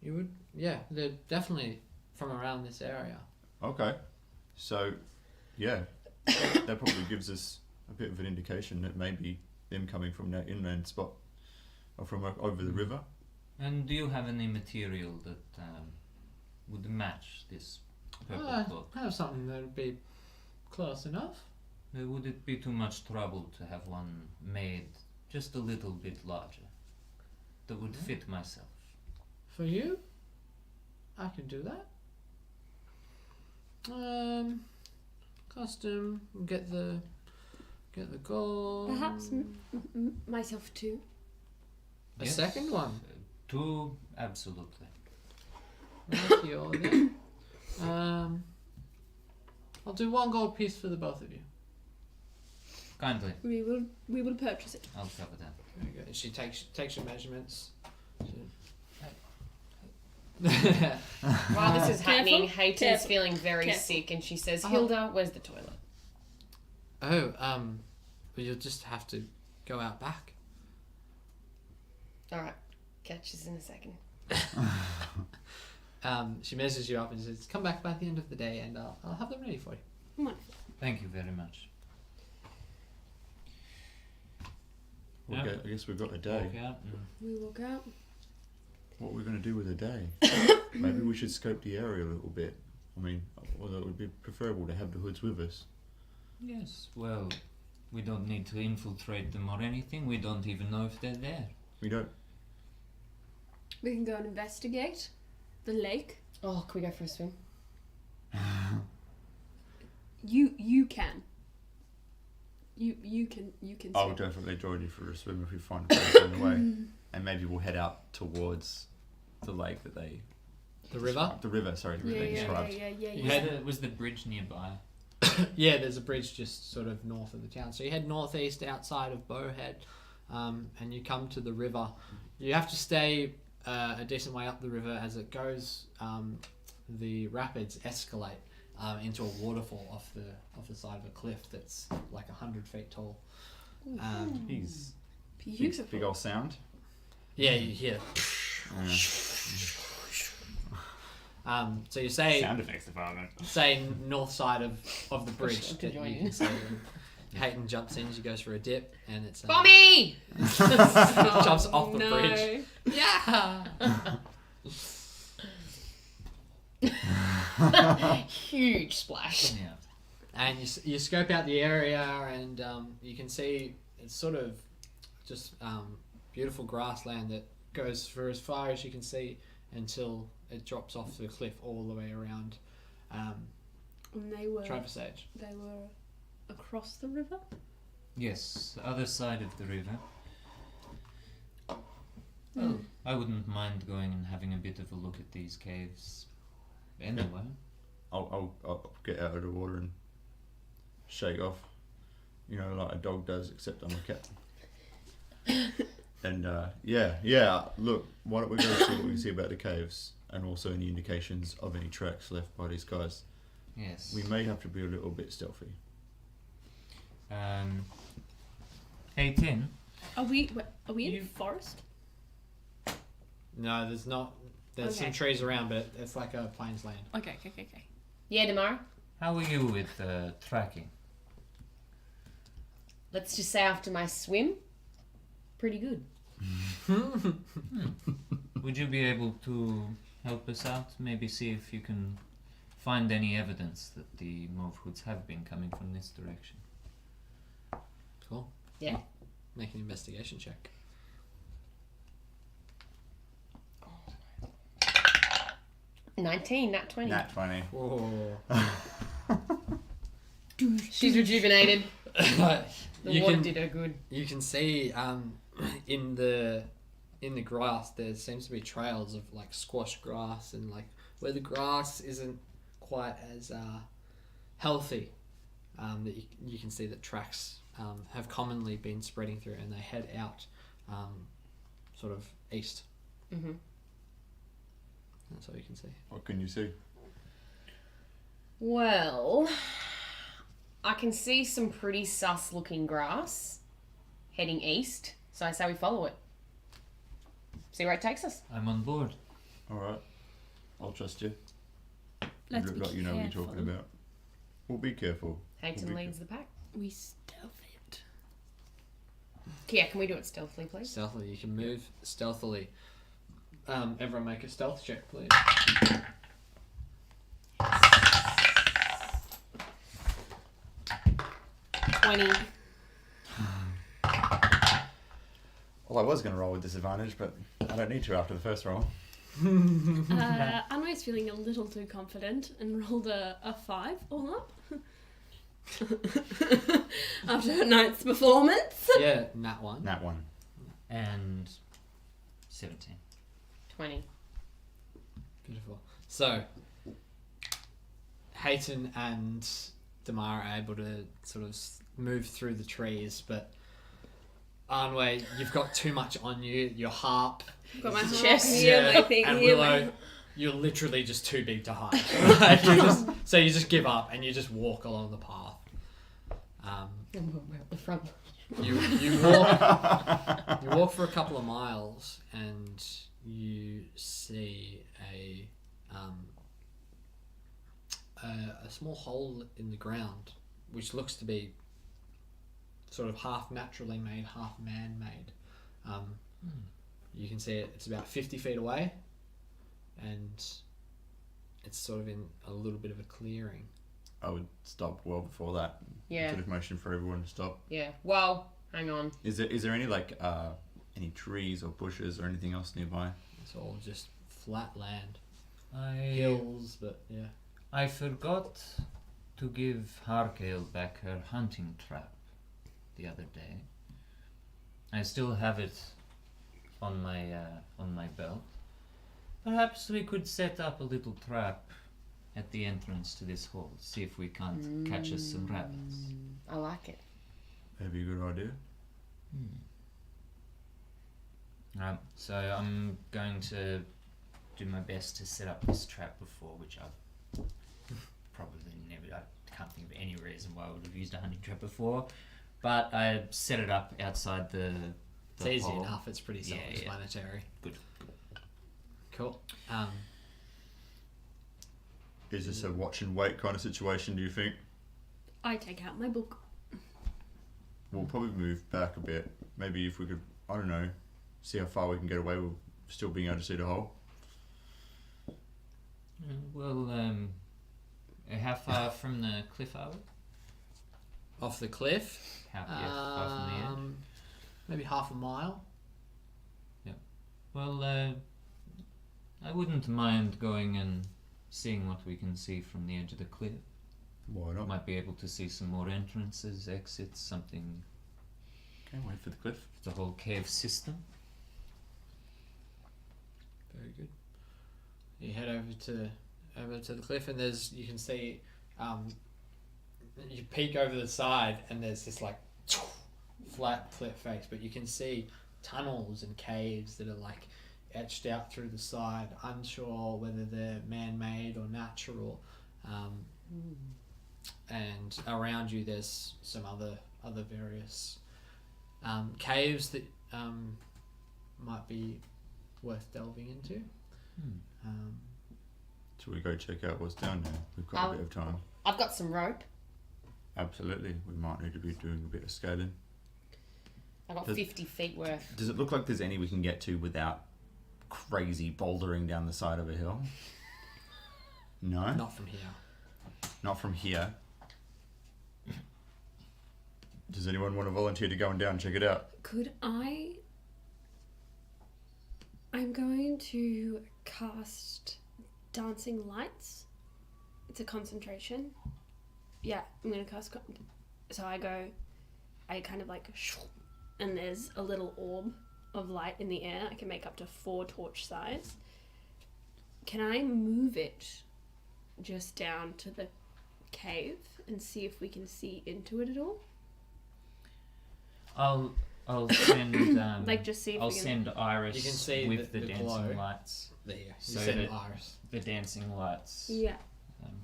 would, they're definitely from around this area. Okay, so yeah, that probably gives us a bit of an indication that maybe them coming from that inland spot or from over the river. And do you have any material that would match this purple cloth? I have something that would be close enough. Would it be too much trouble to have one made just a little bit larger that would fit myself? For you, I can do that. Custom, get the gold. Perhaps myself too. A second one. Two, absolutely. Rightio then. I'll do one gold piece for the both of you. Kindly, We will purchase it. I'll cover that. There you go. She takes your measurements. While this is happening, Careful, Hayton's careful, feeling very careful. sick, and she says, "Hilda, where's the toilet?" Oh, well, you'll just have to go out back. Alright, catch us in a second. She measures you up and says, "Come back by the end of the day, and I'll have them ready for you." Wonderful. Thank you very much. Well, Yeah. I guess we've got a day. Walk out and We walk out. What are we going to do with a day? Maybe we should scope the area a little bit. I mean, although it would be preferable to have the hoods with us. yes, well, we don't need to infiltrate them or anything. We don't even know if they're there. We don't. We can go and investigate the lake. Oh, can we go for a swim? You can. You can I'll swim. definitely join you for a swim if we find a place on the way. And maybe we'll head out towards the lake that they... The river? The river, sorry, the river they described. Yeah. Was the bridge nearby? Yeah, there's a bridge just sort of north of the town. So you head northeast outside of Bowhead, and you come to the river. You have to stay a decent way up the river as it goes. The rapids escalate into a waterfall off the side of a cliff that's like 100 feet tall. Jeez. Beautiful. Big old sound. Yeah, you hear. So you say Sound effects department. north side of the bridge to that join you in. can see. Hayden jumps in. She goes for a dip, and it's Bommy! jumps off the no. bridge. Yeah. Huge splash. Yeah. And you scope out the area, and you can see it's sort of just beautiful grassland that goes for as far as you can see until it drops off the cliff all the way around And they were Sabotage. across the river. Yes, the other side of the river. Well, I wouldn't mind going and having a bit of a look at these caves. Anyway. I'll get out of the water and shake off, like a dog does, except I'm a cat. And yeah. Look, why don't we go see what we can see about the caves, and also any indications of any tracks left by these guys. Yes. We may have to be a little bit stealthy. Hey, Tin. Are we in You- a forest? No, there's not. There's some Okay. trees around, but it's like a plains land. Okay. Yeah, tomorrow. How are you with tracking? Let's just say after my swim, pretty good. Would you be able to help us out? Maybe see if you can find any evidence that the Movehoods have been coming from this direction. Cool. Yeah. Make an investigation check. 19, not 20. Nat 20. Whoa. She's rejuvenated. The You water can- did her good. You can see in the grass there seems to be trails of like squash grass, and like where the grass isn't quite as healthy, that you can see that tracks have commonly been spreading through, and they head out sort of east. Mm-hmm. That's all you can see. What can you see? Well, I can see some pretty sus looking grass heading east, so I say we follow it. See where it takes us. I'm on board. Alright. I'll trust you. Let's You be look like you know what you're talking careful. about. We'll be careful. Hayton We'll be leads the pack. We stealth it. Yeah, can we do it stealthily, please? Stealthily, you can move stealthily. Everyone make a stealth check, please. $20. Well, I was going to roll with disadvantage, but I don't need to after the first roll. Anwe's feeling a little too confident and rolled a 5 all up. After her night's performance. Yeah, nat 1. Nat 1. And 17. 20. Beautiful. So, Hayton and Damar are able to sort of move through the trees, but Arnway, you've got too much on you. Your harp, Got my Chest. harp here, yeah, my thing and here. Willow, you're literally just too big to hide. Like, so you just give up and you just walk along the path. We're at the front. You walk for a couple of miles and you see a small hole in the ground, which looks to be sort of half naturally made, half man-made. You can see it. It's about 50 feet away, and it's sort of in a little bit of a clearing. I would stop well before that. Yeah. Sort of motion for everyone to stop. Yeah. Well, hang on. Is there any any trees or bushes or anything else nearby? It's all just flat land, I hills, but yeah. I forgot to give Harkale back her hunting trap the other day. I still have it on my belt. Perhaps we could set up a little trap at the entrance to this hole. See if we can't catch us some rabbits. I like it. That'd be a good idea. So I'm going to do my best to set up this trap before, which I've probably never. I can't think of any reason why I would have used a hunting trap before, but I set it up outside the It's easy hole. enough. It's pretty self-explanatory. Good. Cool. Is this a watch and wait kind of situation, do you think? I take out my book. We'll probably move back a bit. Maybe if we could, I don't know, see how far we can get away with still being able to see the hole. How far from the cliff are we? Off the cliff. How far from the edge? Maybe half a mile. Well, I wouldn't mind going and seeing what we can see from the edge of the cliff. Why not? Might be able to see some more entrances, exits, something. Okay, wait for the cliff. The whole cave system. Very good. You head over to the cliff, and you can see, you peek over the side, and there's this like flat cliff face, but you can see tunnels and caves that are like etched out through the side, unsure whether they're man-made or natural. And around you there's some other various caves that might be worth delving into. Shall we go check out what's down there? We've got a bit of time. I've got some rope. Absolutely. We might need to be doing a bit of scaling. I got 50 feet worth. Does it look like there's any we can get to without crazy bouldering down the side of a hill? No? Not from here. Not from here. Does anyone want to volunteer to go and down and check it out? Could I? I'm going to cast Dancing Lights. It's a concentration. Yeah, I'm going to cast... So I kind of like... And there's a little orb of light in the air. I can make up to 4 torch size. Can I move it just down to the cave and see if we can see into it at all? I'll send Like just see if I'll we can... send Iris You can see with the the dancing glow. lights. There you go. So You send that- Iris. The dancing lights Yeah.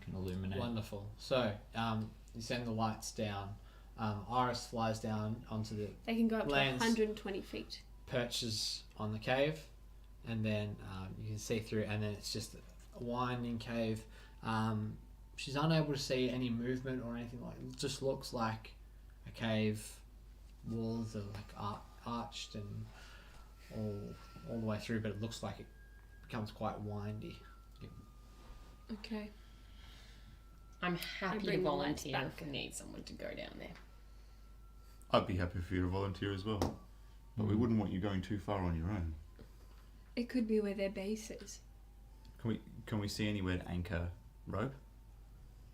can illuminate. Wonderful. So you send the lights down. Iris flies down onto the They can go up lands. to 120 feet. perches on the cave, and then you can see through, and then it's just a winding cave. She's unable to see any movement or anything like it. Just looks like a cave. Walls are like arched and all the way through, but it looks like it becomes quite windy. Okay. I'm happy to bring the lights volunteer back. if we need someone to go down there. I'd be happy for you to volunteer as well. But we wouldn't want you going too far on your own. It could be where their base is. Can we see anywhere to anchor rope?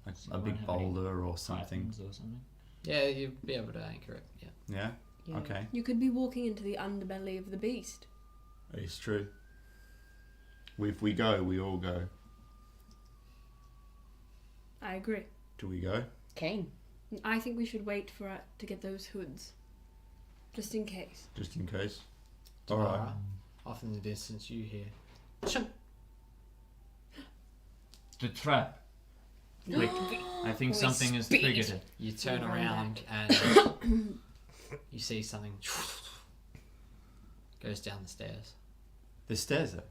Like So a we big won't have any boulder or something? Pythons or something. Yeah, you'd be able to anchor it. Yeah. Yeah? Yeah. Okay. You could be walking into the underbelly of the beast. It's true. If we go, we all go. I agree. Do we go? Keen. I think we should wait for it to get those hoods. Just in case. Just in case. Tomorrow, Alright. off in the distance, you hear. Chunk. The trap. Quick. I think something has speed. triggered it. You turn Run around and see something goes down the stairs. There's stairs there.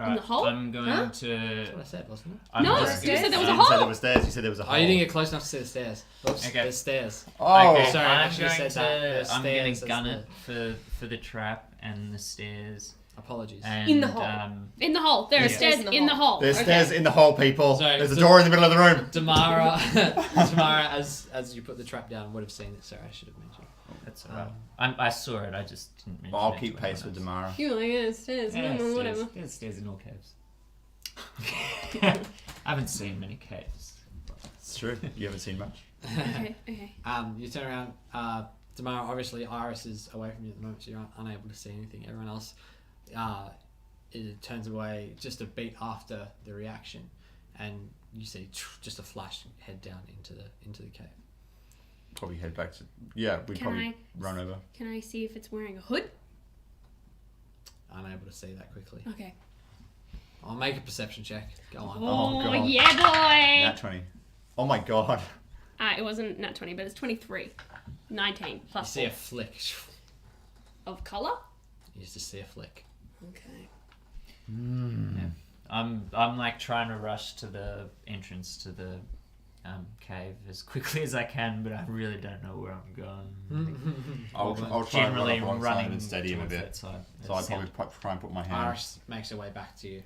In the hole? I'm going Huh? That's to. what I said, wasn't it? I'm No, just you said there was You a didn't say hole. there were stairs. You said there was a hole. Oh, you didn't get close enough to see the stairs. Oops, Okay. there's stairs. Oh, Okay, sorry, I I'm should have going said that. There's I'm going stairs, to gun that's it for the trap and the stairs. Apologies. And, In the hole. In the hole. There are Yeah. stairs in the hole. There's Okay. stairs in the hole, people. Sorry, There's a so- door in the middle of the room. Damara, as you put the trap down, would have seen it. Sorry, I should have mentioned. That's alright. I saw it. I just didn't mention I'll it keep to pace with anyone else. Damara. You like yeah, stairs. Yeah, Mm, whatever. There's stairs in all caves. I haven't seen many caves. It's true. You haven't seen much. Okay. Okay. You turn around. Damara, obviously, Iris is away from you at the moment, so you're unable to see anything. Everyone else, it turns away just a beat after the reaction, and you see just a flash head down into the cave. Probably head back to. Yeah, we'd Can probably I- run over. Can I see if it's wearing a hood? Unable to see that quickly. Okay. I'll make a perception check. Go on. Oh, God. yeah, boy! Nat 20. Oh my god. It wasn't nat 20, but it's 23. 19 You plus see a 4. flick. Of colour? You just see a flick. Okay. I'm like trying to rush to the entrance to the cave as quickly as I can, but I really don't know where I'm going. I'll try and run Generally up alongside running him and steady him a towards bit. that side. So I'd probably try and put my hand. Iris makes her way back to you.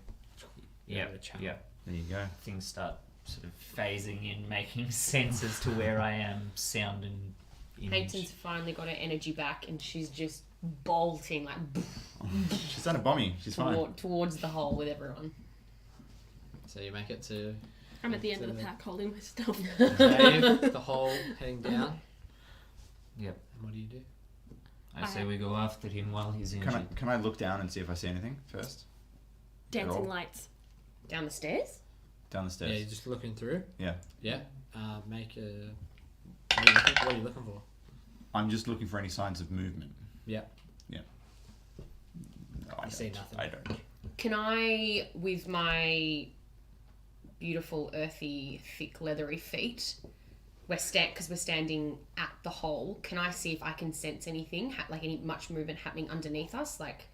Yeah, Over the channel. yeah. There you go. Things start sort of phasing in, making sense as to where I am, sound and image. Hayton's finally got her energy back and she's just bolting like She's done a bombing. She's fine. towards the hole with everyone. So you make it to I'm at the end of the pack holding my stuff. the cave, the hole, heading down. Yep. And what do you do? I say we go after him while he's injured. Can I look down and see if I see anything first? Dancing Roll. lights. Down the stairs? Down the Yeah, you're stairs. just looking through. Yeah. Yeah. Make a. What are you looking for? I'm just looking for any signs of movement. Yeah. No, I You see don't. nothing. I don't. Can I, with my beautiful, earthy, thick, leathery feet, because we're standing at the hole, can I see if I can sense anything, like any much movement happening underneath us? Like,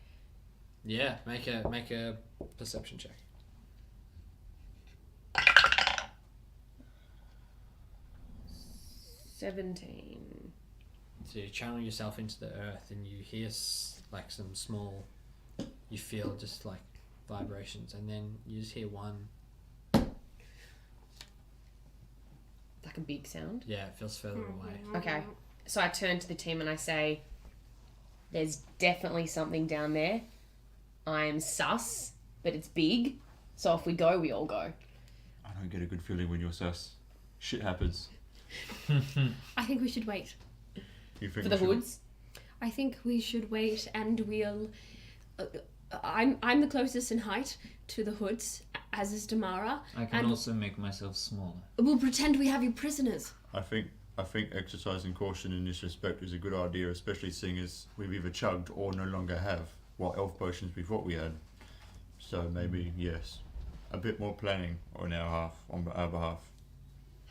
Yeah. Make a perception check. 17. So you channel yourself into the earth, and you hear like some small. You feel just like vibrations, and then you just hear one. Like a big sound. Yeah, it feels further away. Okay. So I turn to the team and I say, there's definitely something down there. I'm sus, but it's big. So if we go, we all go. I don't get a good feeling when you're sus. Shit happens. I think we should wait. You think For the we should- hoods? I think we should wait and we'll... I'm the closest in height to the hoods, as is Damara. I can and also make myself smaller. we'll pretend we have you prisoners. I think exercising caution in this respect is a good idea, especially seeing as we've either chugged or no longer have what elf potions we thought we had. So maybe yes, a bit more planning on our behalf.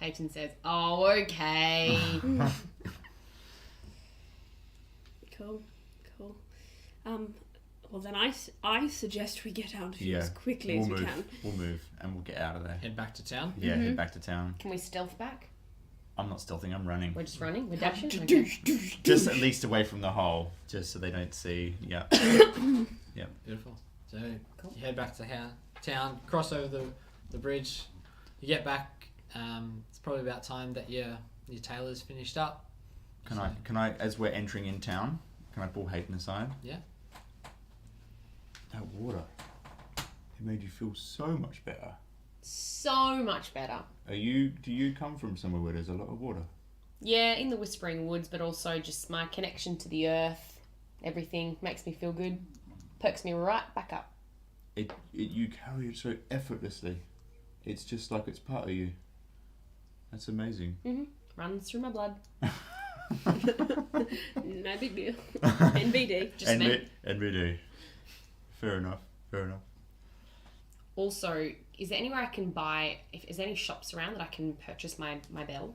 Hayton says, oh, okay. Cool. Well then I suggest we get out of here Yeah, as quickly we'll as move. we can. We'll move and we'll get out of there. Head back to town. Yeah, head back to town. Can we stealth back? I'm not stealthing. I'm running. We're just running? We're dashing? Okay. Just at least away from the hole, just so they don't see. Yeah. Beautiful. So Cool. you head back to town, cross over the bridge. You get back. It's probably about time that your tailor's finished up. Can I, as we're entering in town, can I pull Hayton aside? Yeah. That water, it made you feel so much better. So much better. Do you come from somewhere where there's a lot of water? Yeah, in the Whispering Woods, but also just my connection to the earth. Everything makes me feel good. Perks me right back up. You carry it so effortlessly. It's just like it's part of you. That's amazing. Runs through my blood. No big deal. NBD. Just meant. NBD. Fair enough. Also, is there anywhere I can buy, is there any shops around that I can purchase my bell?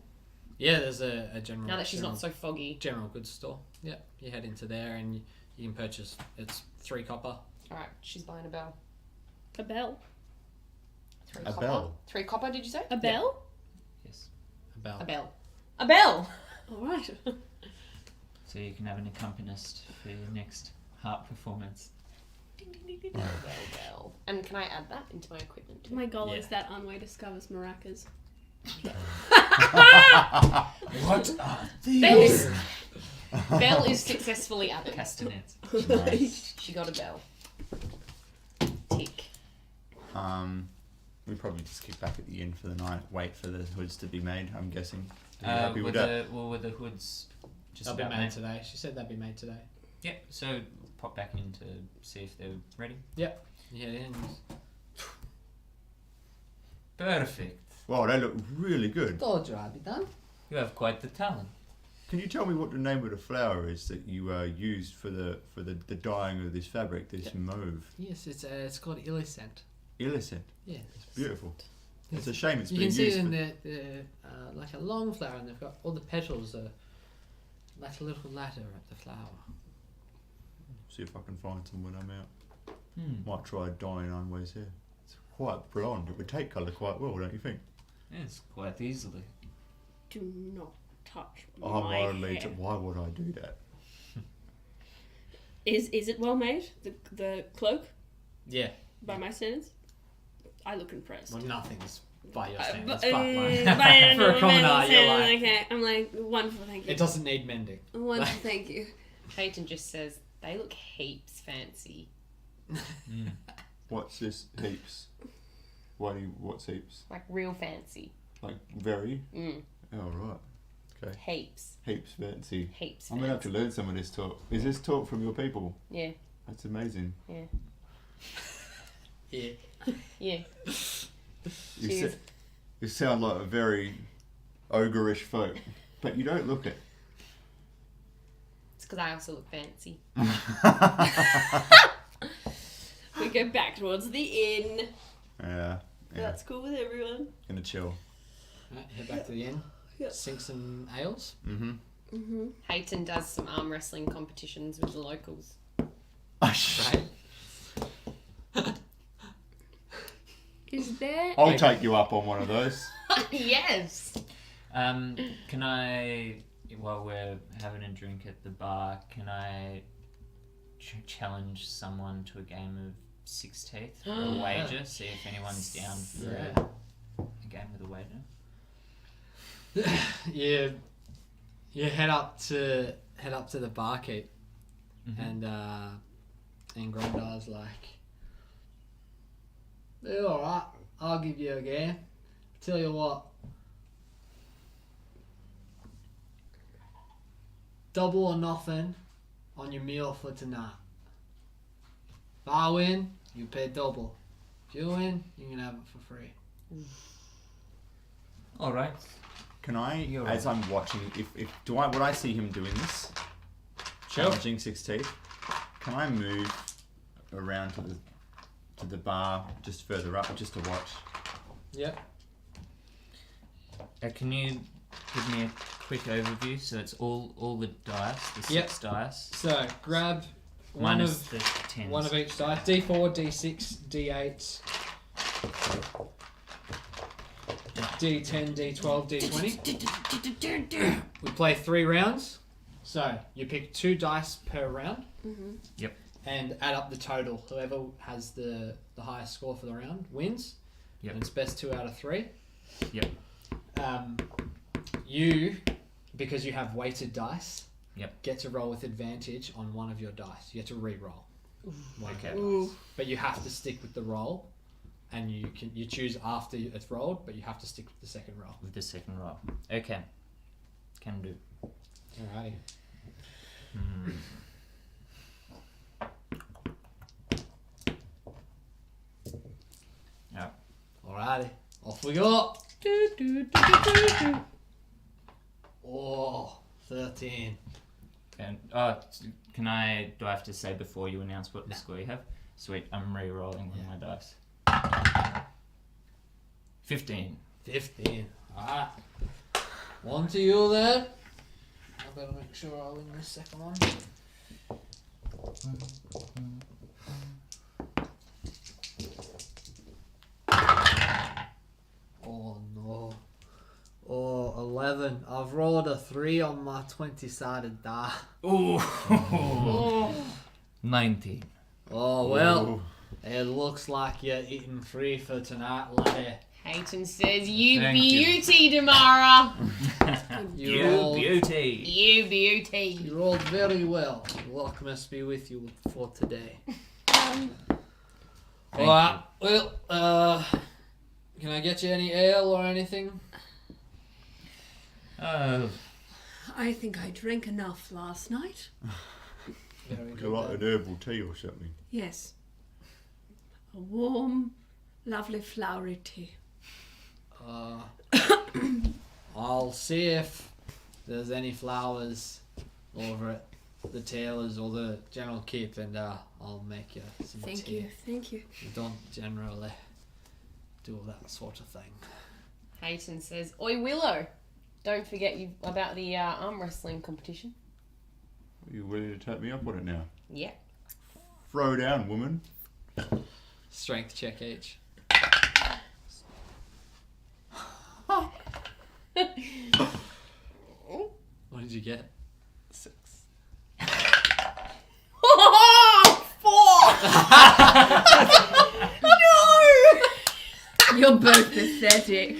Yeah, there's a general. Now that she's not so foggy. General goods store. Yeah, you head into there and you can purchase. It's 3 copper. Alright, she's buying a bell. A bell. 3 A copper. bell? 3 copper, did you say? A bell? Yes. A bell. A bell. A bell! All right. So you can have an accompanist for your next harp performance. Bell. And can I add that into my equipment? My goal Yeah. is that Unway discovers maracas. What are Bell. Bell is successfully added. Castanets. Nice. She got a bell. Tick. We probably just kick back at the inn for the night, wait for the hoods to be made, I'm guessing. Are you happy with that? Were the hoods just They'll be about made today. She said they'd be made today. Yep, so pop back in to see if they're ready. Yep. Yeah, and Perfect. Wow, they look really good. told you I'd be done. You have quite the talent. Can you tell me what the name of the flower is that you used for the dyeing of this fabric, this mauve? Yes, it's called Illicent. Illicent. Yeah. It's beautiful. It's a shame it's You being can see used it in for... the like a long flower, and they've got all the petals are like a little ladder at the flower. See if I can find some when I'm out. Hmm. Might try dyeing Unway's hair. It's quite blonde. It would take colour quite well, don't you think? Yes, quite easily. Do not touch I'm my only hair. why would I do that? Is it well made? The cloak, Yeah. by my standards? I look impressed. Well, nothing's by your But, standards, by but like, no, for a commoner, my you're standards, like, okay. I'm like, wonderful, thank you. it doesn't need mending. Wonderful, thank you. Peyton just says, they look heaps fancy. Mm. What's this heaps? What's heaps? Like real fancy. Like very? Mm. Oh right. Okay. Heaps. Heaps fancy. Heaps I'm fancy. gonna have to learn some of this talk. Is this talk from your people? Yeah. That's amazing. Yeah. Yeah. Yeah. You, Cheers. you sound like a very ogreish folk, but you don't look it. It's because I also look fancy. We go back towards the inn. Yeah. That's cool with everyone. Gonna chill. Right, head back to the inn. Yeah. Sink some ales. Mm-hmm. Peyton does some arm wrestling competitions with the locals. Right. Is there... I'll take you up on one of those. Yes! Can I, while we're having a drink at the bar, can I challenge someone to a game of Six Teeth for a wager? See if anyone's down for Yeah. a game with a wager. You head up to the barkeep, Mhm. and Grondar's like, "Yeah, all right, I'll give you a game. Tell you what, double or nothing on your meal for tonight. If I win, you pay double. If you win, you can have it for free." All right. Can I, You're as right. I'm watching, would I see him doing this? Sure. Challenging 6 teeth. Can I move around to the bar just further up, just to watch? Yep. Can you give me a quick overview? So it's all the dice, the six dice, So grab minus the tens. one of each die. D4, D6, D8, D10, D12, D20. We play 3 rounds. So you pick 2 dice per round. Mm-hmm. Yep. And add up the total. Whoever has the highest score for the round wins. Yep. And it's best 2 out of 3. Yep. You, because you have weighted dice, Yep. get to roll with advantage on one of your dice. You get to re-roll one of Okay. your dice. But you have to stick with the roll, and you choose after it's rolled, but you have to stick with the second roll. With the second roll. Okay. Can do. Alrighty. Yeah. Alrighty. Off we go. Oh, 13. And do I have to say before you announce what score you have? Sweet. I'm re-rolling with my dice. 15. 15. Alright. One to you then. I better make sure I win this second one. Oh no. Oh, 11. I've rolled a 3 on my 20-sided die. Ooh. 19. Oh, well. It looks like you're eating free for tonight, laddie. Hayton says, you Thank beauty, Damara. You rolled, beauty. You beauty. you rolled very well. Luck must be with you for today. Alright, well, can I get you any ale or anything? I think I drank enough last night. Very Would you like an herbal tea or something? Yes. A warm, lovely flowery tea. I'll see if there's any flowers over at the tailor's or the general keep, and I'll make you some Thank tea. you, thank you. We don't generally do that sort of thing. Hayton says, Oi, Willow. Don't forget about the arm wrestling competition. Are you ready to take me up on it now? Yeah. Throw down, woman. Strength check each. What did you get? 6. Oh, 4! No! You're both pathetic.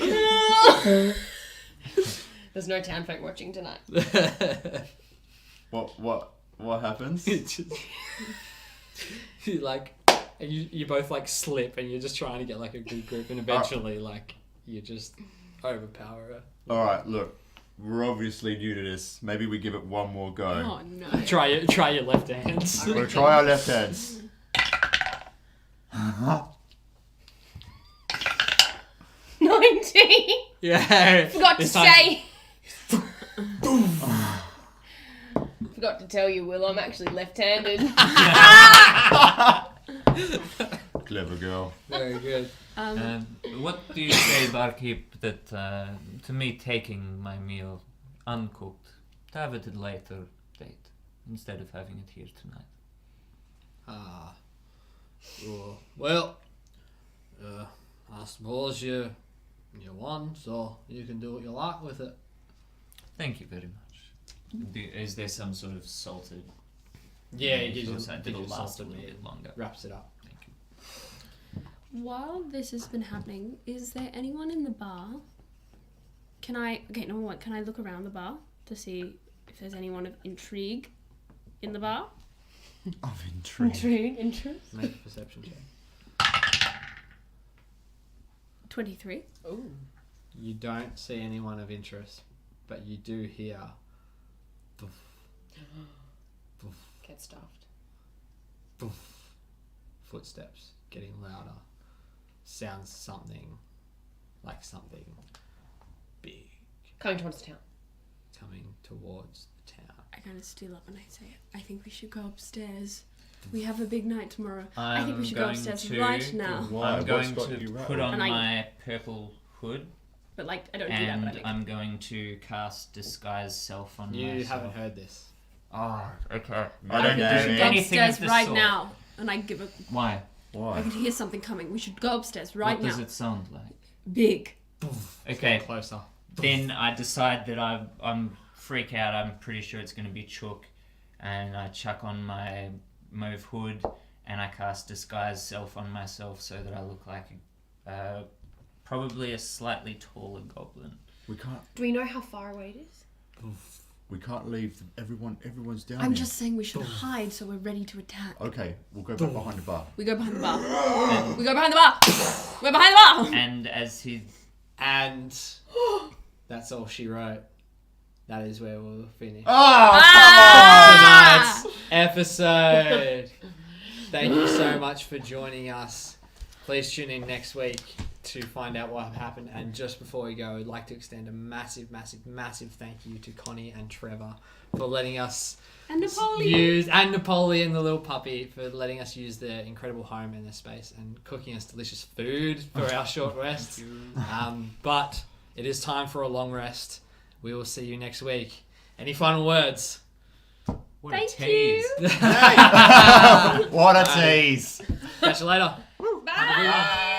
There's no town folk watching tonight. What happens? You like, and you both like slip, and you're just trying to get like a good grip, and eventually like you just overpower her. Alright, look. We're obviously new to this. Maybe we give it one more go. Oh no. Try your left hands. We'll try our left hands. 19! Yeah. Forgot to This time- say. Forgot to tell you, Will, I'm actually left-handed. Clever girl. Very good. What do you say, barkeep, that to me taking my meal uncooked, to have it at a later date instead of having it here tonight? Well, I suppose you won, so you can do what you like with it. Thank you very much. Is there some sort of salted? Yeah, meal it gives you so gives it'll you last a salted little meat. bit longer. Wraps it up. Thank you. While this has been happening, is there anyone in the bar? Can I look around the bar to see if there's anyone of intrigue in the bar? Of intrigue. Interest? Make a perception check. 23. Ooh. You don't see anyone of interest, but you do hear Get stuffed. footsteps getting louder. Sounds something big Coming towards town. coming towards the town. I kind of steal up and I say, I think we should go upstairs. We have a big night tomorrow. I think we should go upstairs right now. Why? I'm going What's got you to rattled? put on And I- my purple hood, But like, I don't do that, and but I make I'm going to cast disguise self on You myself. haven't heard this. Oh, okay. I don't we know. should go Anything of upstairs the right sort. now. And I give a. Why? I Why? could hear something coming. We should go upstairs right What does now. it sound like? Big. Okay, Closer. then I decide that I'm freak out. I'm pretty sure it's going to be Chook, and I chuck on my mauve hood, and I cast disguise self on myself so that I look like probably a slightly taller goblin. We can't. Do we know how far away it is? We can't leave. Everyone's down I'm here. just saying we should hide so we're ready to attack. Okay, we'll go back behind the bar. We go behind the bar. We go behind the bar. We're behind the bar. And as he And that's all she wrote. That is where we'll finish Ah! tonight's episode. Thank you so much for joining us. Please tune in next week to find out what happened. And just before we go, I'd like to extend a massive, massive, massive thank you to Connie and Trevor for letting us And Napoleon. and Napoleon, the little puppy, for letting us use their incredible home in their space and cooking us delicious food for our short rest. But it is time for a long rest. we will see you next week. Any final words? What Thank a tease. you. What a tease. Catch you later. Bye.